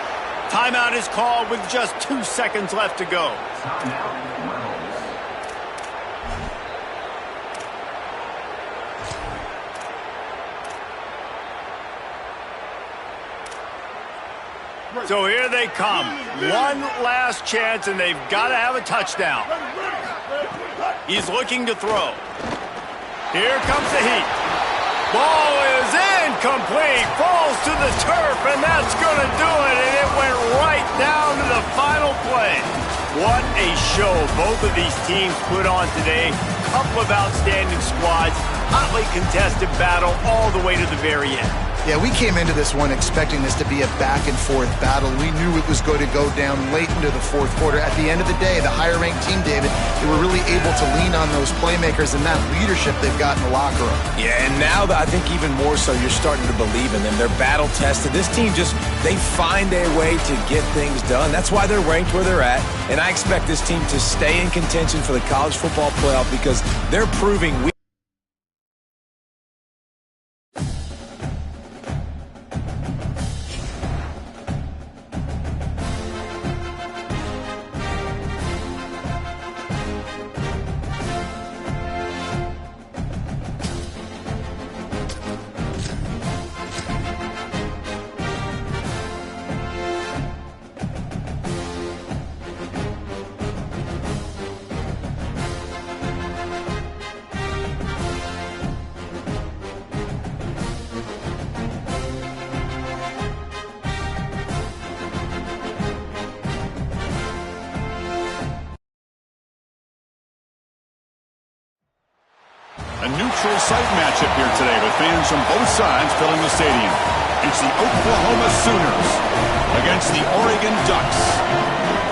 Timeout is called with just 2 seconds left to go. So here they come. One last chance, and they've got to have a touchdown. He's looking to throw. Here comes the heat. Ball is incomplete. Falls to the turf, and that's going to do it. And it went right down to the final play. What a show both of these teams put on today. Couple of outstanding squads. Hotly contested battle all the way to the very end. Yeah, we came into this one expecting this to be a back-and-forth battle. We knew it was going to go down late into the 4th quarter. At the end of the day, the higher-ranked team, David, they were really able to lean on those playmakers and that leadership they've got in the locker room. Yeah, and now I think even more so, you're starting to believe in them. They're battle-tested. This team they find a way to get things done. That's why they're ranked where they're at. And I expect this team to stay in contention for the college football playoff because they're proving A neutral site matchup here today with fans from both sides filling the stadium. It's the Oklahoma Sooners against the Oregon Ducks.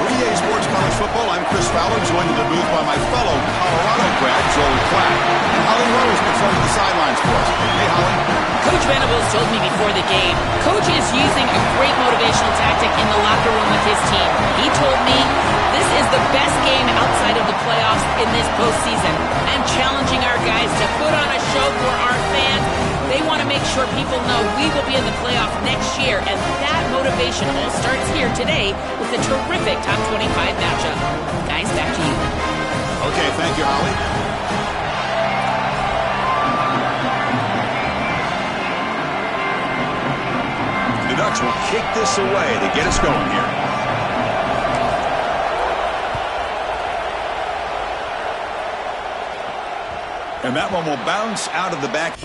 For EA Sports College Football, I'm Chris Fowler, joined in the booth by my fellow Colorado grad, Joel Klatt. And Holly Rose performing the sidelines for us. Hey, Holly. Coach Venables told me before the game, Coach is using a great motivational tactic in the locker room with his team. He told me this is the best game outside of the playoffs in this postseason. I'm challenging our guys to put on a show for our fans. They want to make sure people know we will be in the playoff next year, and that motivation all starts here today with a terrific top 25 matchup. Guys, back to you. Okay, thank you, Holly. The Ducks will kick this away to get us going here. And that one will bounce out of the back.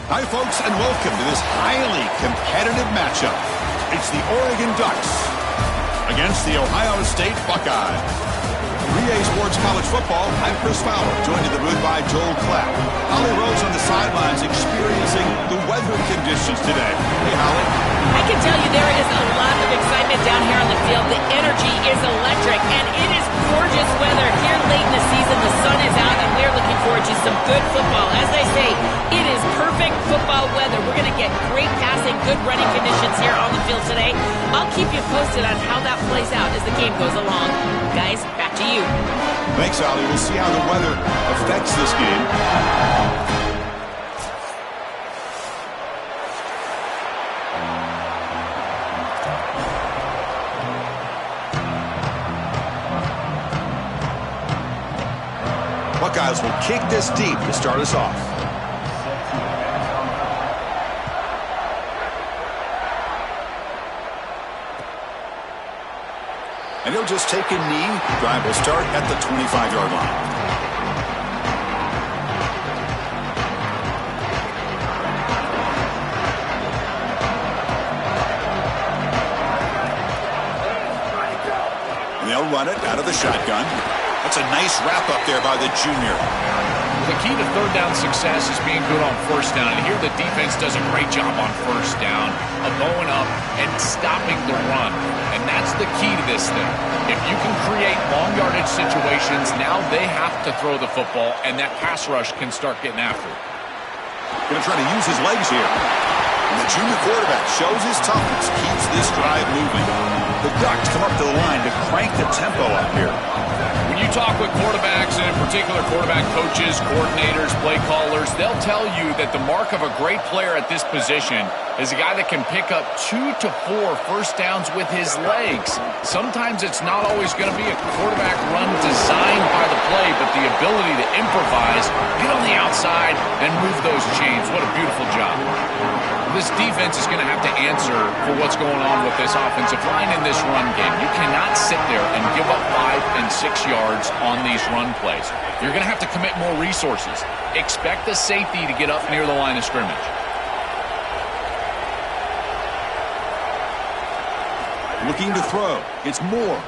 Hi, folks, and welcome to this highly competitive matchup. It's the Oregon Ducks against the Ohio State Buckeyes. For EA Sports College Football, I'm Chris Fowler, joined in the booth by Joel Klatt. Holly Rose on the sidelines experiencing the weather conditions today. Hey, Holly. I can tell you there is a lot of excitement down here on the field. The energy is electric, and it is gorgeous weather here late in the season. The sun is out, and we're looking forward to some good football. As I say, it is perfect football weather. We're going to get great passing, good running conditions here on the field today. I'll keep you posted on how that plays out as the game goes along. Guys, back to you. Thanks, Holly. We'll see how the weather affects this game. Buckeyes will kick this deep to start us off. And he'll just take a knee. Drive will start at the 25-yard line. And they'll run it out of the shotgun. That's a nice wrap up there by the junior. The key to third down success is being good on first down. And here the defense does a great job on first down of going up and stopping the run. And that's the key to this thing. If you can create long yardage situations, now they have to throw the football, and that pass rush can start getting after it. Going to try to use his legs here. And the junior quarterback shows his toughness, keeps this drive moving. The Ducks come up to the line to crank the tempo up here. When you talk with quarterbacks, and in particular quarterback coaches, coordinators, play callers, they'll tell you that the mark of a great player at this position is a guy that can pick up 2 to 4 first downs with his legs. Sometimes it's not always going to be a quarterback run designed by the play, but the ability to improvise, get on the outside, and move those chains. What a beautiful job. This defense is going to have to answer for what's going on with this offensive line in this run game. You cannot sit there and give up 5 and 6 yards on these run plays. You're going to have to commit more resources. Expect the safety to get up near the line of scrimmage. Looking to throw. It's Moore.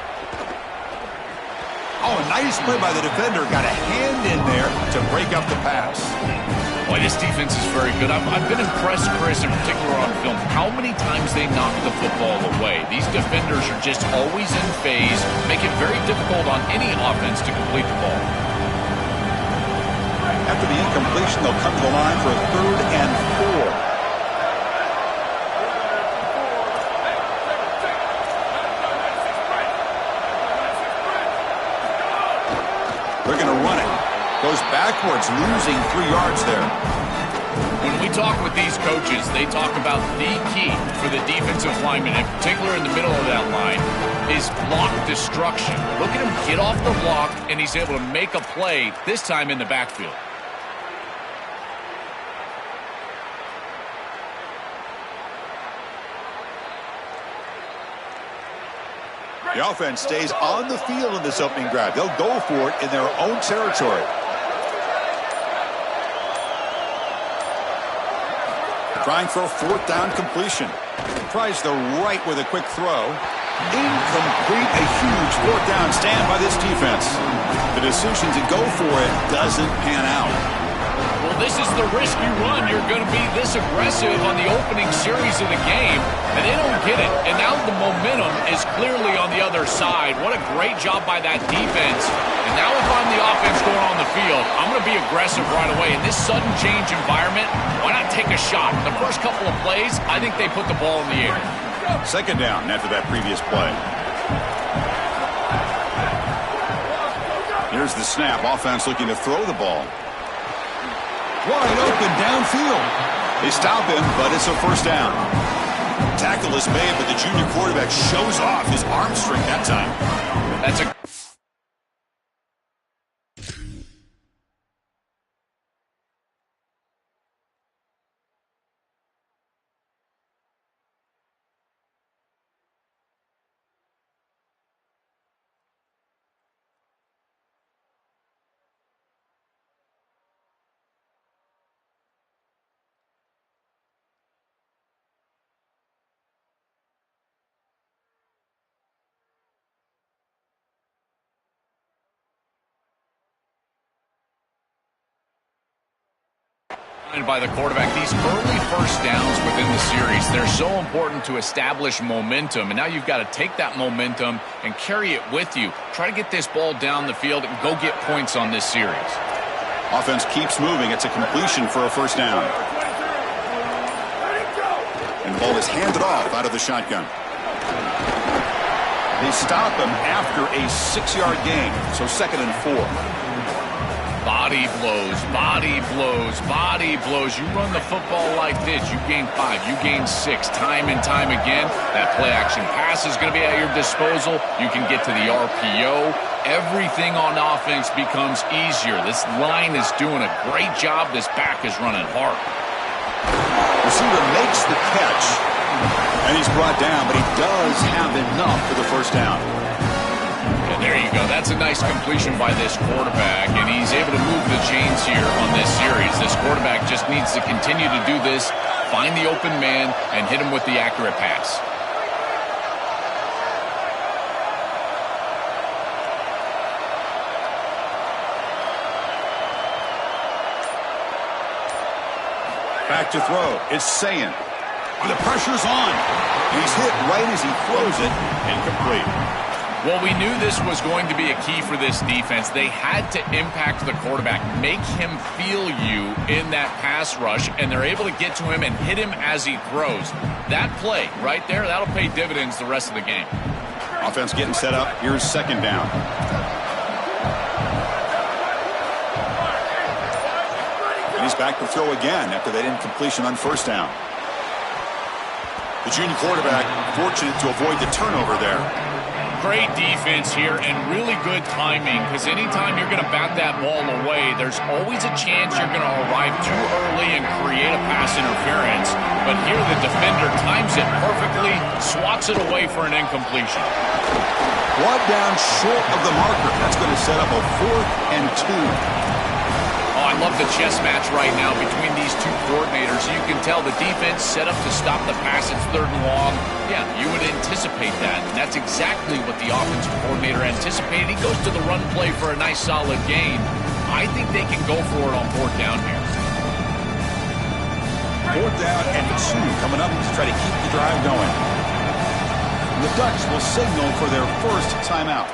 Oh, a nice play by the defender. Got a hand in there to break up the pass. Boy, this defense is very good. I've been impressed, Chris, in particular on film, how many times they knock the football away. These defenders are just always in phase, make it very difficult on any offense to complete the ball. After the incompletion, they'll come to the line for a 3rd and 4. They're going to run it. Goes backwards, losing 3 yards there. When we talk with these coaches, they talk about the key for the defensive lineman, in particular in the middle of that line, is block destruction. Look at him get off the block, and he's able to make a play, this time in the backfield. The offense stays on the field in this opening drive. They'll go for it in their own territory. Trying for a 4th down completion. Tries the right with a quick throw. Incomplete. A huge 4th down stand by this defense. The decision to go for it doesn't pan out. Well, this is the risk you run. You're going to be this aggressive on the opening series of the game, and they don't get it. And now the momentum is clearly on the other side. What a great job by that defense. And now if I'm the offense going on the field, I'm going to be aggressive right away. In this sudden change environment, why not take a shot? The first couple of plays, I think they put the ball in the air. 2nd down after that previous play. Here's the snap. Offense looking to throw the ball. Wide open downfield. They stop him, but it's a 1st down. Tackle is made, but the junior quarterback shows off his arm strength that time. That's a... by the quarterback. These early 1st downs within the series, they're so important to establish momentum, and now you've got to take that momentum and carry it with you. Try to get this ball down the field and go get points on this series. Offense keeps moving. It's a completion for a 1st down. And the ball is handed off out of the shotgun. They stop him after a 6-yard gain, so 2nd and 4. Body blows, body blows, body blows. You run the football like this, you gain 5, you gain 6, time and time again. That play-action pass is going to be at your disposal. You can get to the RPO. Everything on offense becomes easier. This line is doing a great job. This back is running hard. Receiver makes the catch, and he's brought down, but he does have enough for the 1st down. And there you go. That's a nice completion by this quarterback, and he's able to move the chains here on this series. This quarterback just needs to continue to do this, find the open man, and hit him with the accurate pass. Back to throw. It's Sayin. The pressure's on. He's hit right as he throws it. Incomplete. Well, we knew this was going to be a key for this defense. They had to impact the quarterback, make him feel you in that pass rush, and they're able to get to him and hit him as he throws. That play right there, that'll pay dividends the rest of the game. Offense getting set up. Here's 2nd down. And he's back to throw again after that incompletion on 1st down. The junior quarterback fortunate to avoid the turnover there. Great defense here and really good timing, because anytime you're going to bat that ball away, there's always a chance you're going to arrive too early and create a pass interference. But here the defender times it perfectly, swats it away for an incompletion. Brought down short of the marker. That's going to set up a 4th and 2. Oh, I love the chess match right now between these two coordinators. You can tell the defense set up to stop the pass. It's 3rd and long. Yeah, you would anticipate that. And that's exactly what the offensive coordinator anticipated. He goes to the run play for a nice solid gain. I think they can go for it on 4th down here. 4th down and 2 coming up to try to keep the drive going. The Ducks will signal for their first timeout.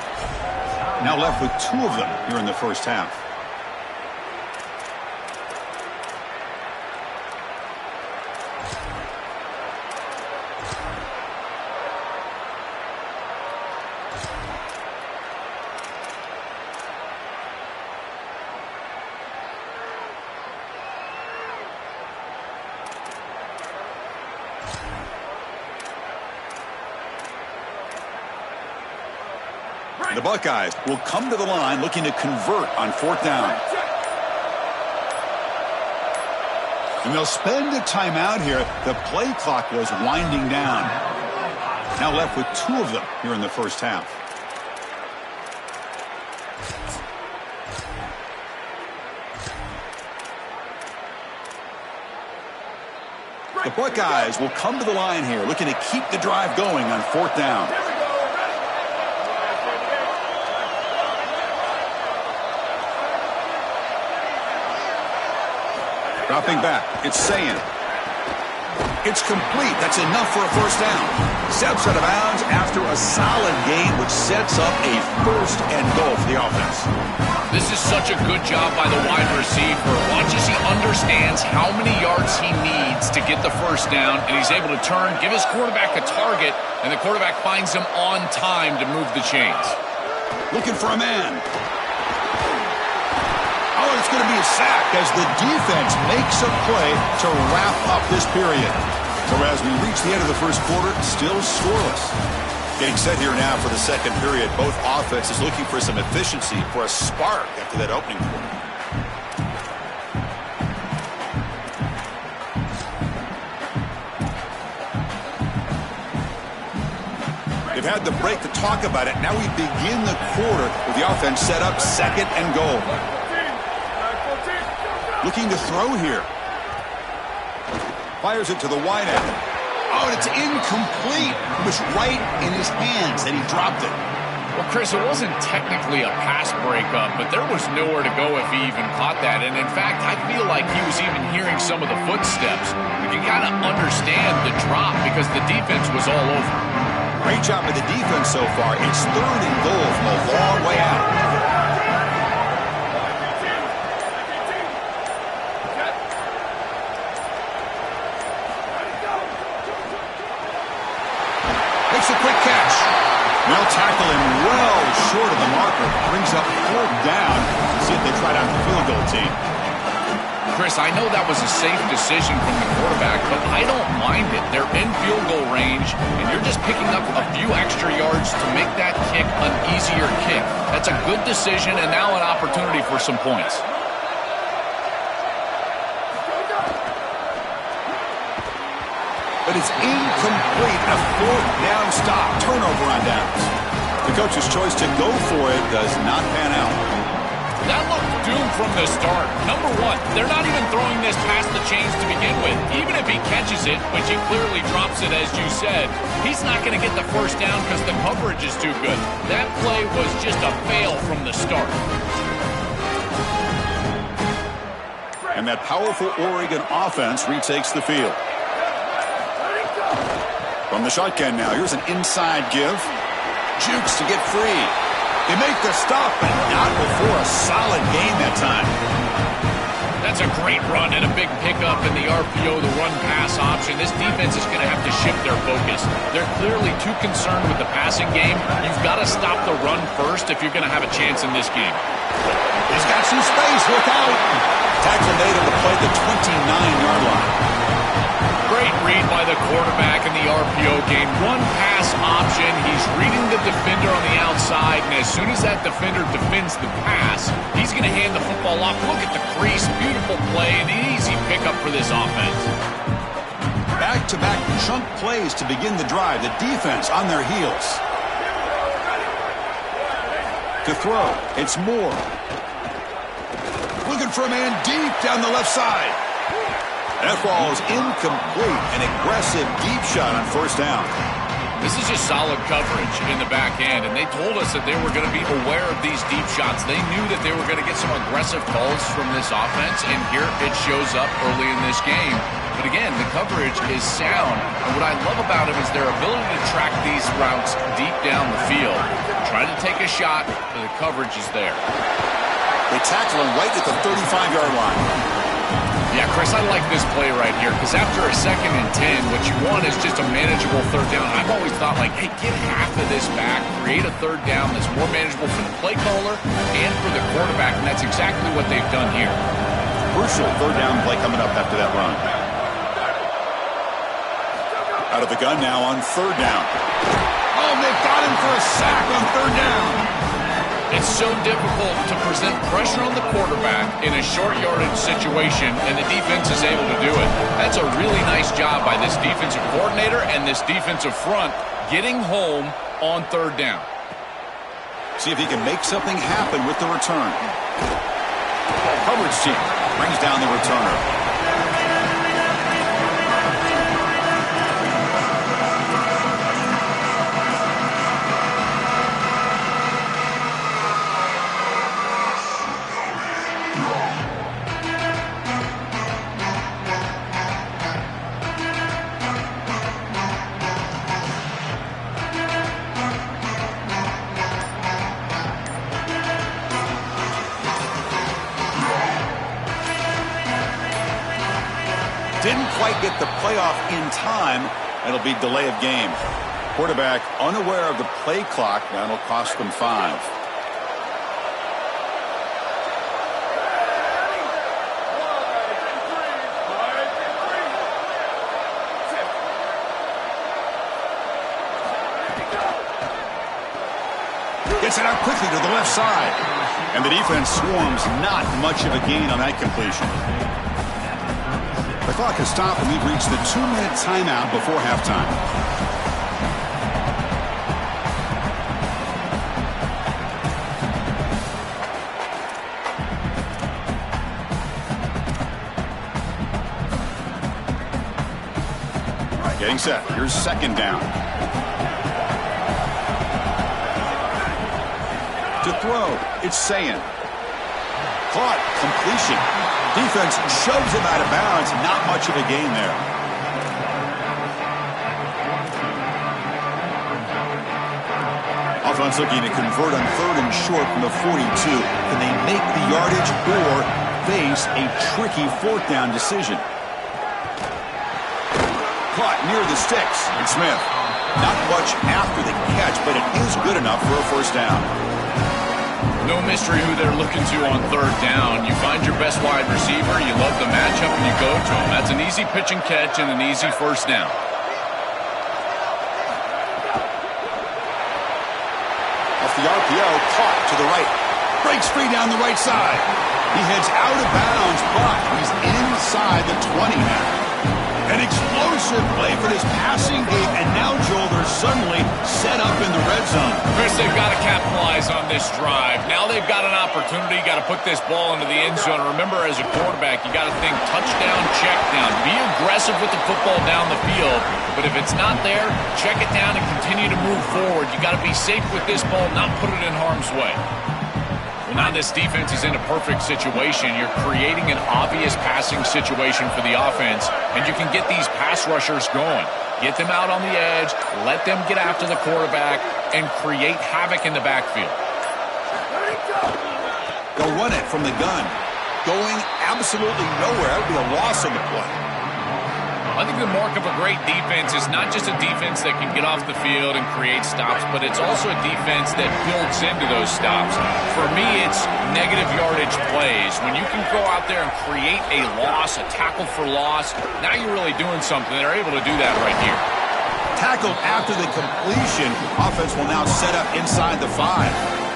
Now left with 2 of them here in the first half. The Buckeyes will come to the line looking to convert on 4th down. And they'll spend a timeout here. The play clock was winding down. Now left with 2 of them here in the first half. The Buckeyes will come to the line here looking to keep the drive going on 4th down. Dropping back, it's Sayin. It's complete. That's enough for a first down. Steps out of bounds after a solid gain, which sets up a 1st and goal for the offense. This is such a good job by the wide receiver. Watch as he understands how many yards he needs to get the first down, and he's able to turn, give his quarterback a target, and the quarterback finds him on time to move the chains. Looking for a man. Oh, it's going to be a sack as the defense makes a play to wrap up this period. So as we reach the end of the first quarter, still scoreless. Getting set here now for the second period. Both offenses looking for some efficiency, for a spark after that opening quarter. They've had the break to talk about it. Now we begin the quarter with the offense set up 2nd and goal. Looking to throw here. Fires it to the wide end. Oh, and it's incomplete. It was right in his hands, and he dropped it. Well, Chris, it wasn't technically a pass breakup, but there was nowhere to go if he even caught that. And, in fact, I feel like he was even hearing some of the footsteps. You can kind of understand the drop because the defense was all over. Great job by the defense so far. It's 3rd and goal from a long way out. Makes a quick catch. They'll tackle him well short of the marker. Brings up 4th down. See if they try it out the field goal team. Chris, I know that was a safe decision from the quarterback, but I don't mind it. They're in field goal range, and you're just picking up a few extra yards to make that kick an easier kick. That's a good decision, and now an opportunity for some points. But it's incomplete. A 4th down stop. Turnover on downs. The coach's choice to go for it does not pan out. That looked doomed from the start. Number one, they're not even throwing this past the chains to begin with. Even if he catches it, which he clearly drops it as you said, he's not going to get the first down because the coverage is too good. That play was just a fail from the start. And that powerful Oregon offense retakes the field. From the shotgun now, here's an inside give. Jukes to get free. They make the stop, but not before a solid gain that time. That's a great run and a big pickup in the RPO, the run-pass option. This defense is going to have to shift their focus. They're clearly too concerned with the passing game. You've got to stop the run first if you're going to have a chance in this game. He's got some space. Look out. Tackle made on the play at the 29-yard line. Great read by the quarterback in the RPO game. One pass option. He's reading the defender on the outside, and as soon as that defender defends the pass, he's going to hand the football off. Look at the crease. Beautiful play, an easy pickup for this offense. Back-to-back chunk plays to begin the drive. The defense on their heels. To throw, it's Moore. Looking for a man deep down the left side. That ball is incomplete. An aggressive deep shot on first down. This is just solid coverage in the back end, and they told us that they were going to be aware of these deep shots. They knew that they were going to get some aggressive calls from this offense, and here it shows up early in this game. But again, the coverage is sound, and what I love about them is their ability to track these routes deep down the field. Try to take a shot, but the coverage is there. They tackle him right at the 35-yard line. Yeah, Chris, I like this play right here because after a 2nd and 10, what you want is just a manageable 3rd down. I've always thought, like, hey, get half of this back, create a 3rd down that's more manageable for the play caller and for the quarterback, and that's exactly what they've done here. Crucial 3rd down play coming up after that run. Out of the gun now on 3rd down. Oh, they've got him for a sack on 3rd down. It's so difficult to present pressure on the quarterback in a short yardage situation, and the defense is able to do it. That's a really nice job by this defensive coordinator and this defensive front getting home on 3rd down. See if he can make something happen with the return. Coverage team brings down the returner. Didn't quite get the playoff in time. It'll be delay of game. Quarterback unaware of the play clock. That'll cost them 5. Gets it out quickly to the left side. And the defense swarms. Not much of a gain on that completion. The clock has stopped, and we've reached the 2-minute timeout before halftime. Getting set. Here's 2nd down. To throw, it's Sayin. Caught. Completion. Defense shoves him out of bounds. Not much of a gain there. Offense looking to convert on 3rd and short from the 42. Can they make the yardage or face a tricky 4th down decision? Caught near the sticks. And Smith. Not much after the catch, but it is good enough for a 1st down. No mystery who they're looking to on 3rd down. You find your best wide receiver, you love the matchup, and you go to him. That's an easy pitch and catch and an easy 1st down. Off the RPO, caught to the right. Breaks free down the right side. He heads out of bounds, but he's inside the 20 now. An explosive play for this passing game, and now, Joel, they're suddenly set up in the red zone. Chris, they've got to capitalize on this drive. Now they've got an opportunity. You got to put this ball into the end zone. Remember, as a quarterback, you got to think touchdown, check down. Be aggressive with the football down the field. But if it's not there, check it down and continue to move forward. You got to be safe with this ball, not put it in harm's way. Now this defense is in a perfect situation. You're creating an obvious passing situation for the offense, and you can get these pass rushers going. Get them out on the edge, let them get after the quarterback, and create havoc in the backfield. They'll run it from the gun. Going absolutely nowhere. That would be a loss on the play. I think the mark of a great defense is not just a defense that can get off the field and create stops, but it's also a defense that builds into those stops. For me, it's negative yardage plays. When you can go out there and create a loss, a tackle for loss, now you're really doing something. They're able to do that right here. Tackled after the completion. Offense will now set up inside the 5.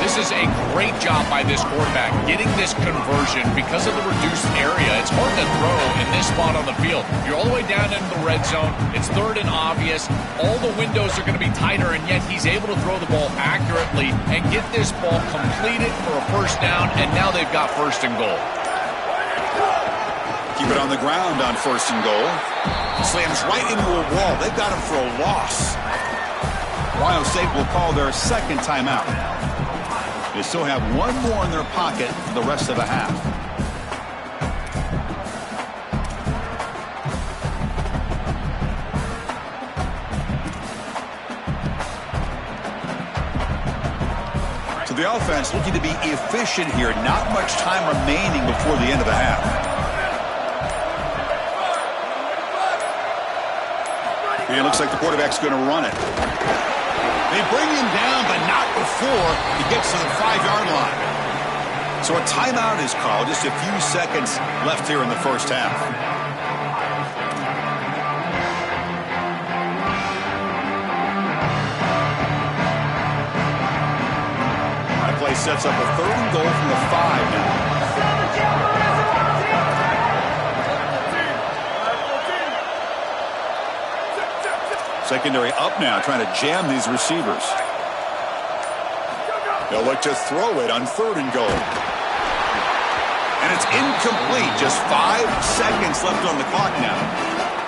This is a great job by this quarterback getting this conversion because of the reduced area. It's hard to throw in this spot on the field. You're all the way down into the red zone. It's 3rd and obvious. All the windows are going to be tighter, and yet he's able to throw the ball accurately and get this ball completed for a 1st down, and now they've got 1st and goal. Keep it on the ground on 1st and goal. Slams right into a wall. They've got him for a loss. Ohio State will call their 2nd timeout. They still have one more in their pocket for the rest of the half. So the offense looking to be efficient here. Not much time remaining before the end of the half. It looks like the quarterback's going to run it. They bring him down, but not before he gets to the 5-yard line. So a timeout is called. Just a few seconds left here in the first half. That play sets up a 3rd and goal from the 5 now. Secondary up now, trying to jam these receivers. They'll look to throw it on 3rd and goal. And it's incomplete. Just 5 seconds left on the clock now.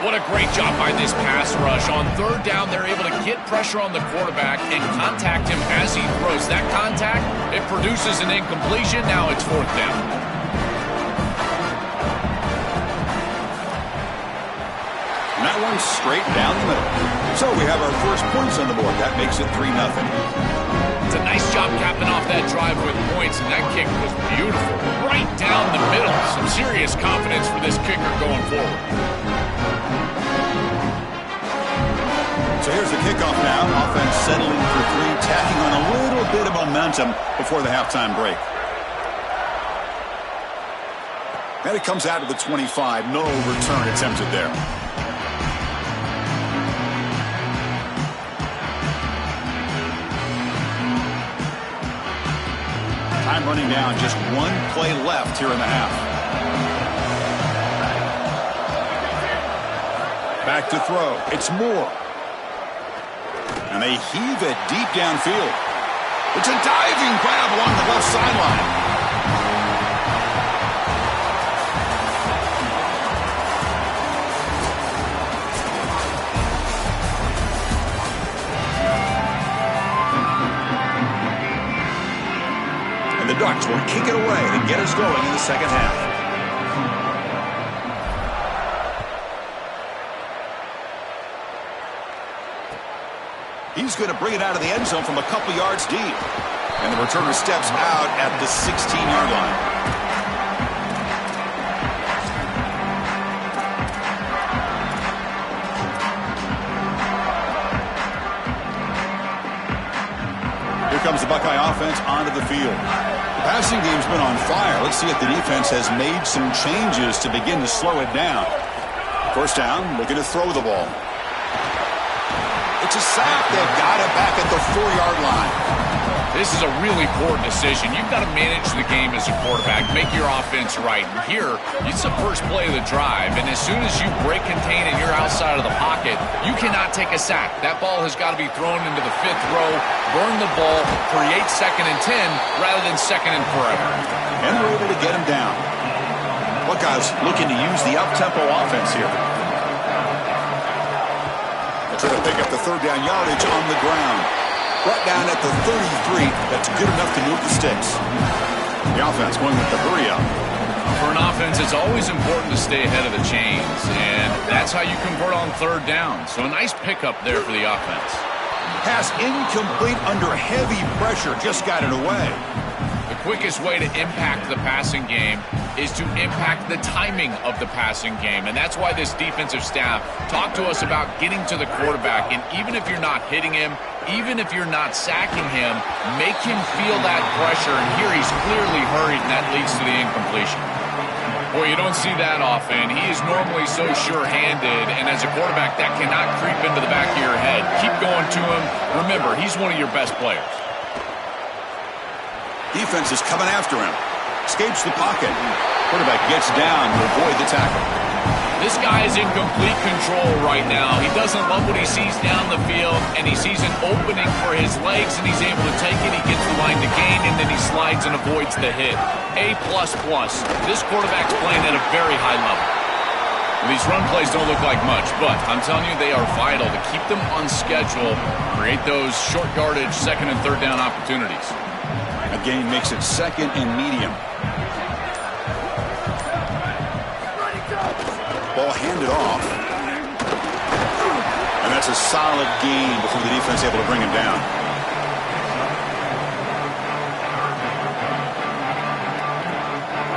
What a great job by this pass rush. On 3rd down, they're able to get pressure on the quarterback and contact him as he throws. That contact, it produces an incompletion. Now it's 4th down. And that one's straight down the middle. So we have our first points on the board. That makes it 3-0. It's a nice job capping off that drive with points, and that kick was beautiful. Right down the middle. Some serious confidence for this kicker going forward. So here's the kickoff now. Offense settling for 3, tacking on a little bit of momentum before the halftime break. And it comes out to the 25. No return attempted there. Time running down, just 1 play left here in the half. Back to throw. It's Moore. And they heave it deep downfield. It's a diving grab along the left sideline. The Ducks will kick it away to get us going in the second half. He's going to bring it out of the end zone from a couple yards deep. And the returner steps out at the 16-yard line. Here comes the Buckeye offense onto the field. The passing game's been on fire. Let's see if the defense has made some changes to begin to slow it down. First down, looking to throw the ball. It's a sack. They've got it back at the 4-yard line. This is a really important decision. You've got to manage the game as a quarterback, make your offense right. And here, it's the first play of the drive, and as soon as you break contain and you're outside of the pocket, you cannot take a sack. That ball has got to be thrown into the 5th row, burn the ball, create 2nd and 10 rather than 2nd and forever. And they're able to get him down. Buckeyes looking to use the up-tempo offense here. They'll try to pick up the 3rd down yardage on the ground. Brought down at the 33. That's good enough to move the sticks. The offense going with the hurry up. For an offense, it's always important to stay ahead of the chains, and that's how you convert on 3rd down. So a nice pickup there for the offense. Pass incomplete under heavy pressure. Just got it away. The quickest way to impact the passing game is to impact the timing of the passing game. And that's why this defensive staff talked to us about getting to the quarterback. And even if you're not hitting him, even if you're not sacking him, make him feel that pressure. And here he's clearly hurried, and that leads to the incompletion. Boy, you don't see that often. He is normally so sure-handed, and as a quarterback, that cannot creep into the back of your head. Keep going to him. Remember, he's one of your best players. Defense is coming after him. Escapes the pocket. Quarterback gets down to avoid the tackle. This guy is in complete control right now. He doesn't love what he sees down the field, and he sees an opening for his legs, and he's able to take it. He gets the line to gain, and then he slides and avoids the hit. A++. This quarterback's playing at a very high level. These run plays don't look like much, but I'm telling you, they are vital to keep them on schedule, create those short yardage 2nd and 3rd down opportunities. A gain makes it 2nd and medium. Ball handed off. And that's a solid gain before the defense able to bring him down.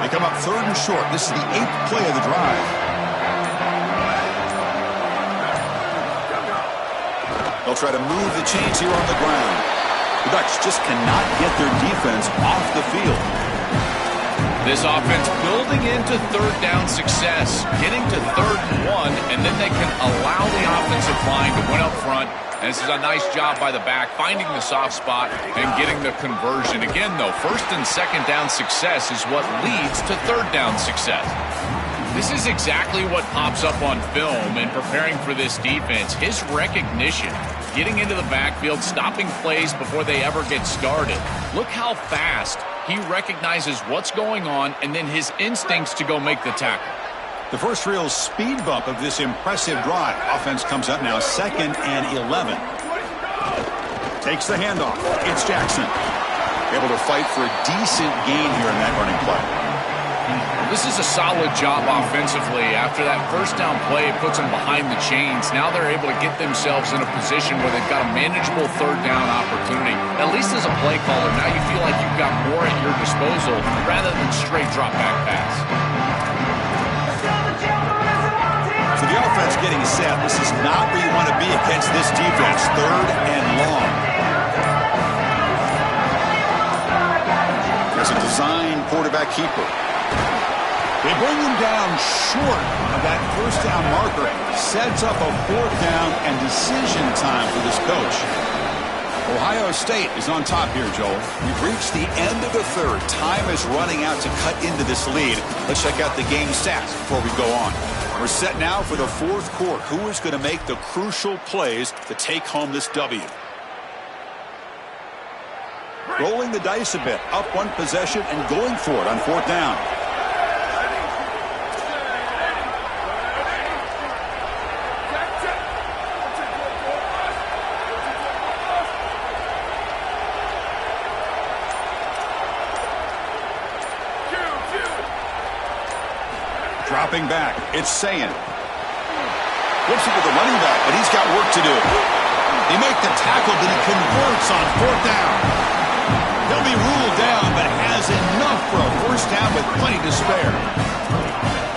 They come up 3rd and short. This is the 8th play of the drive. They'll try to move the chains here on the ground. The Ducks just cannot get their defense off the field. This offense building into third down success, getting to 3rd and 1, and then they can allow the offensive line to win up front. And this is a nice job by the back, finding the soft spot and getting the conversion. Again, though, 1st and 2nd down success is what leads to 3rd down success. This is exactly what pops up on film in preparing for this defense. His recognition, getting into the backfield, stopping plays before they ever get started. Look how fast he recognizes what's going on and then his instincts to go make the tackle. The first real speed bump of this impressive drive. Offense comes up now 2nd and 11. Takes the handoff. It's Jackson. Able to fight for a decent gain here in that running play. This is a solid job offensively. After that first down play, it puts them behind the chains. Now they're able to get themselves in a position where they've got a manageable 3rd down opportunity. At least as a play caller, now you feel like you've got more at your disposal rather than straight drop back pass. So the offense getting set. This is not where you want to be against this defense. 3rd and long. There's a design quarterback keeper. They bring him down short of that first down marker. Sets up a 4th down and decision time for this coach. Ohio State is on top here, Joel. We've reached the end of the 3rd. Time is running out to cut into this lead. Let's check out the game stats before we go on. We're set now for the 4th quarter. Who is going to make the crucial plays to take home this W? Rolling the dice a bit. Up 1 possession and going for it on 4th down. Dropping back, it's Sayin. Flips it to the running back, but he's got work to do. They make the tackle, but he converts on 4th down. He'll be ruled down, but has enough for a 1st down with plenty to spare.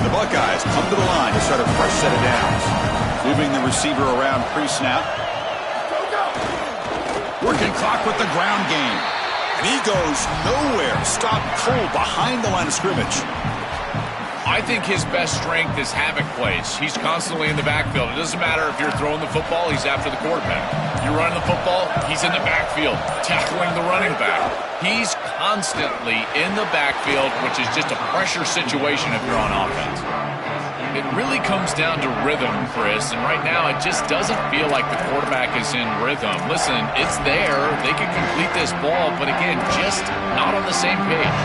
The Buckeyes come to the line to start a fresh set of downs. Moving the receiver around pre-snap. Working clock with the ground game. And he goes nowhere. Stopped cold behind the line of scrimmage. I think his best strength is havoc plays. He's constantly in the backfield. It doesn't matter if you're throwing the football, he's after the quarterback. You're running the football, he's in the backfield, tackling the running back. He's constantly in the backfield, which is just a pressure situation if you're on offense. It really comes down to rhythm, Chris, and right now it just doesn't feel like the quarterback is in rhythm. Listen, it's there. They can complete this ball, but again, just not on the same page.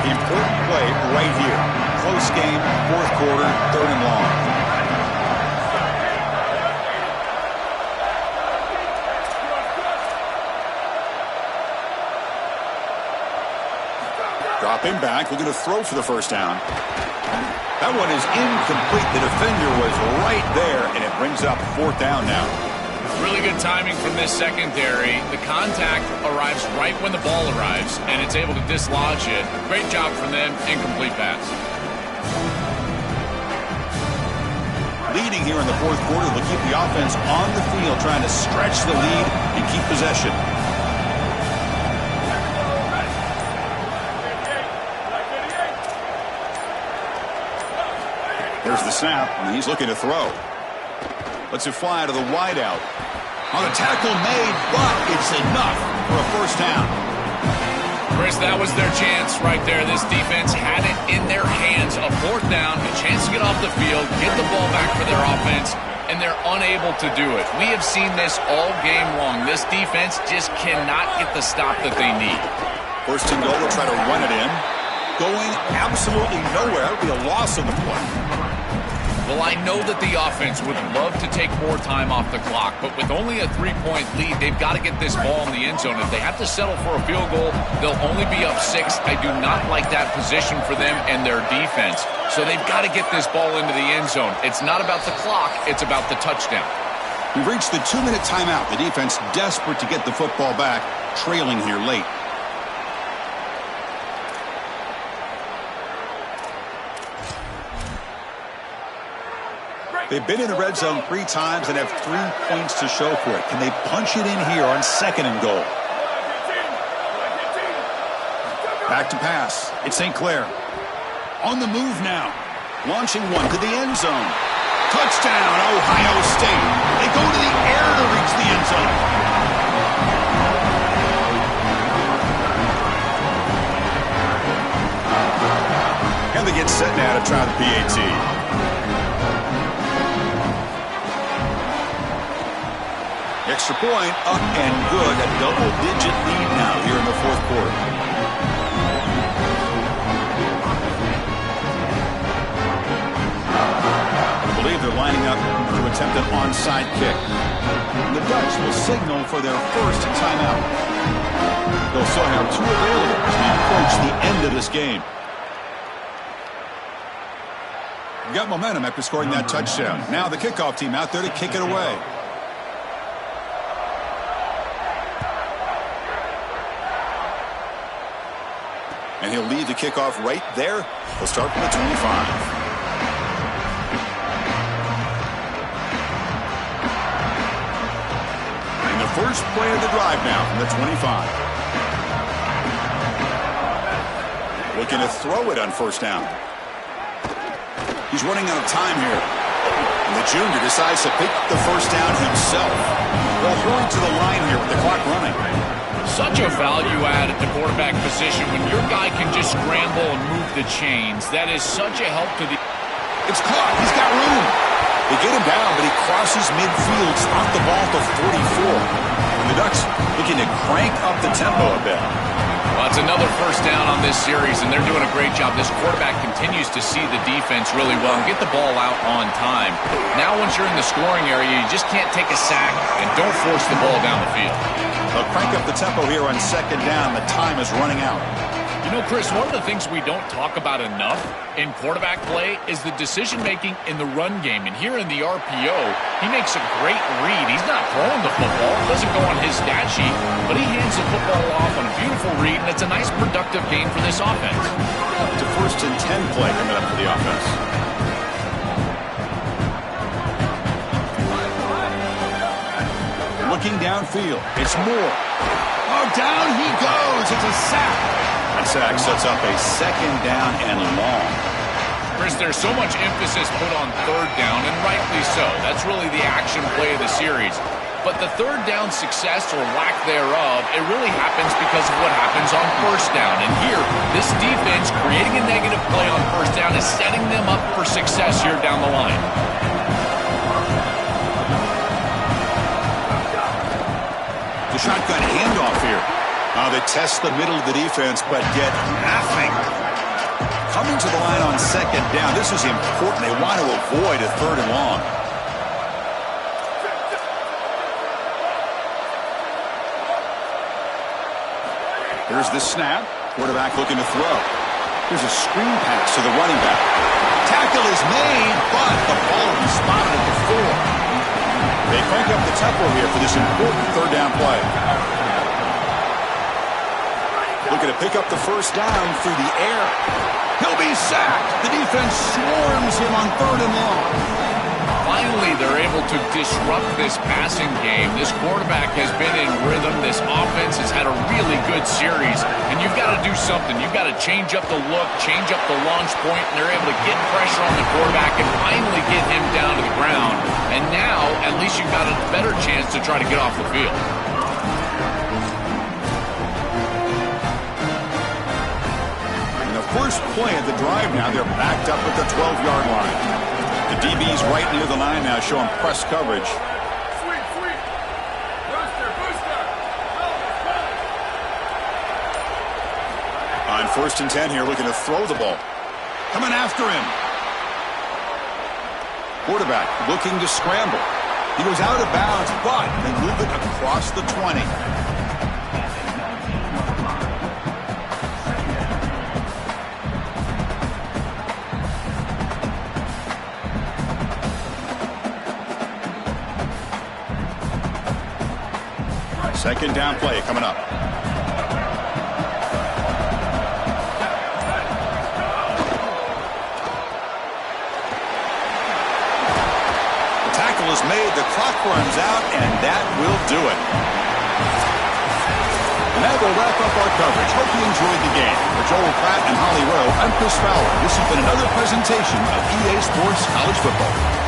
The important play right here. Close game, 4th quarter, 3rd and long. Dropping back, looking to throw for the 1st down. That one is incomplete. The defender was right there, and it brings up 4th down now. Really good timing from this secondary. The contact arrives right when the ball arrives, and it's able to dislodge it. Great job from them. Incomplete pass. Leading here in the 4th quarter, they'll keep the offense on the field, trying to stretch the lead and keep possession. There's the snap, and he's looking to throw. Lets it fly to the wideout. On the tackle made, but it's enough for a 1st down. Chris, that was their chance right there. This defense had it in their hands. A 4th down, a chance to get off the field, get the ball back for their offense, and they're unable to do it. We have seen this all game long. This defense just cannot get the stop that they need. 1st and goal, they'll try to run it in. Going absolutely nowhere. That would be a loss of the play. Well, I know that the offense would love to take more time off the clock, but with only a 3-point lead, they've got to get this ball in the end zone. If they have to settle for a field goal, they'll only be up 6. I do not like that position for them and their defense. So they've got to get this ball into the end zone. It's not about the clock, it's about the touchdown. We've reached the 2-minute timeout. The defense desperate to get the football back, trailing here late. They've been in the red zone 3 times and have 3 points to show for it. Can they punch it in here on 2nd and goal? Back to pass. It's St. Clair. On the move now. Launching one to the end zone. Touchdown, Ohio State. They go to the air to reach the end zone. And they get set now to try the PAT. Extra point, up and good. A double-digit lead now here in the 4th quarter. I believe they're lining up to attempt an onside kick. The Ducks will signal for their first timeout. They'll still have 2 available as we approach the end of this game. Got momentum after scoring that touchdown. Now the kickoff team out there to kick it away. And he'll lead the kickoff right there. He'll start from the 25. And the first play of the drive now from the 25. Looking to throw it on 1st down. He's running out of time here. And the junior decides to pick the 1st down himself. Well, throwing to the line here with the clock running. Such a value add at the quarterback position when your guy can just scramble and move the chains. That is such a help to the... It's caught. He's got room. They get him down, but he crosses midfield, spot the ball to 44. And the Ducks looking to crank up the tempo a bit. Well, it's another 1st down on this series, and they're doing a great job. This quarterback continues to see the defense really well and get the ball out on time. Now once you're in the scoring area, you just can't take a sack and don't force the ball down the field. They'll crank up the tempo here on 2nd down. The time is running out. You know, Chris, one of the things we don't talk about enough in quarterback play is the decision-making in the run game. And here in the RPO, he makes a great read. He's not throwing the football. It doesn't go on his stat sheet, but he hands the football off on a beautiful read, and it's a nice productive gain for this offense. It's a 1st and 10 play coming up for the offense. Looking downfield. It's Moore. Oh, down he goes. It's a sack. That sack sets up a 2nd down and long. Chris, there's so much emphasis put on 3rd down, and rightly so. That's really the action play of the series. But the 3rd down success or lack thereof, it really happens because of what happens on 1st down. And here, this defense creating a negative play on 1st down is setting them up for success here down the line. The shotgun handoff here. They test the middle of the defense, but get nothing. Coming to the line on 2nd down. This is important. They want to avoid a 3rd and long. Here's the snap. Quarterback looking to throw. Here's a screen pass to the running back. Tackle is made, but the ball will be spotted at the 4. They crank up the tempo here for this important 3rd down play. Looking to pick up the 1st down through the air. He'll be sacked. The defense swarms him on 3rd and long. Finally, they're able to disrupt this passing game. This quarterback has been in rhythm. This offense has had a really good series. And you've got to do something. You've got to change up the look, change up the launch point, and they're able to get pressure on the quarterback and finally get him down to the ground. And now, at least you've got a better chance to try to get off the field. In the first play of the drive now, they're backed up at the 12-yard line. The DB's right near the line now, showing press coverage. On 1st and 10 here, looking to throw the ball. Coming after him. Quarterback looking to scramble. He goes out of bounds, but they move it across the 20. Second down play coming up. runs out, and that will do it. And that will wrap up our coverage. Hope you enjoyed the game. For Joel Pratt and Holly Rowe, I'm Chris Fowler. This has been another presentation of EA Sports College Football.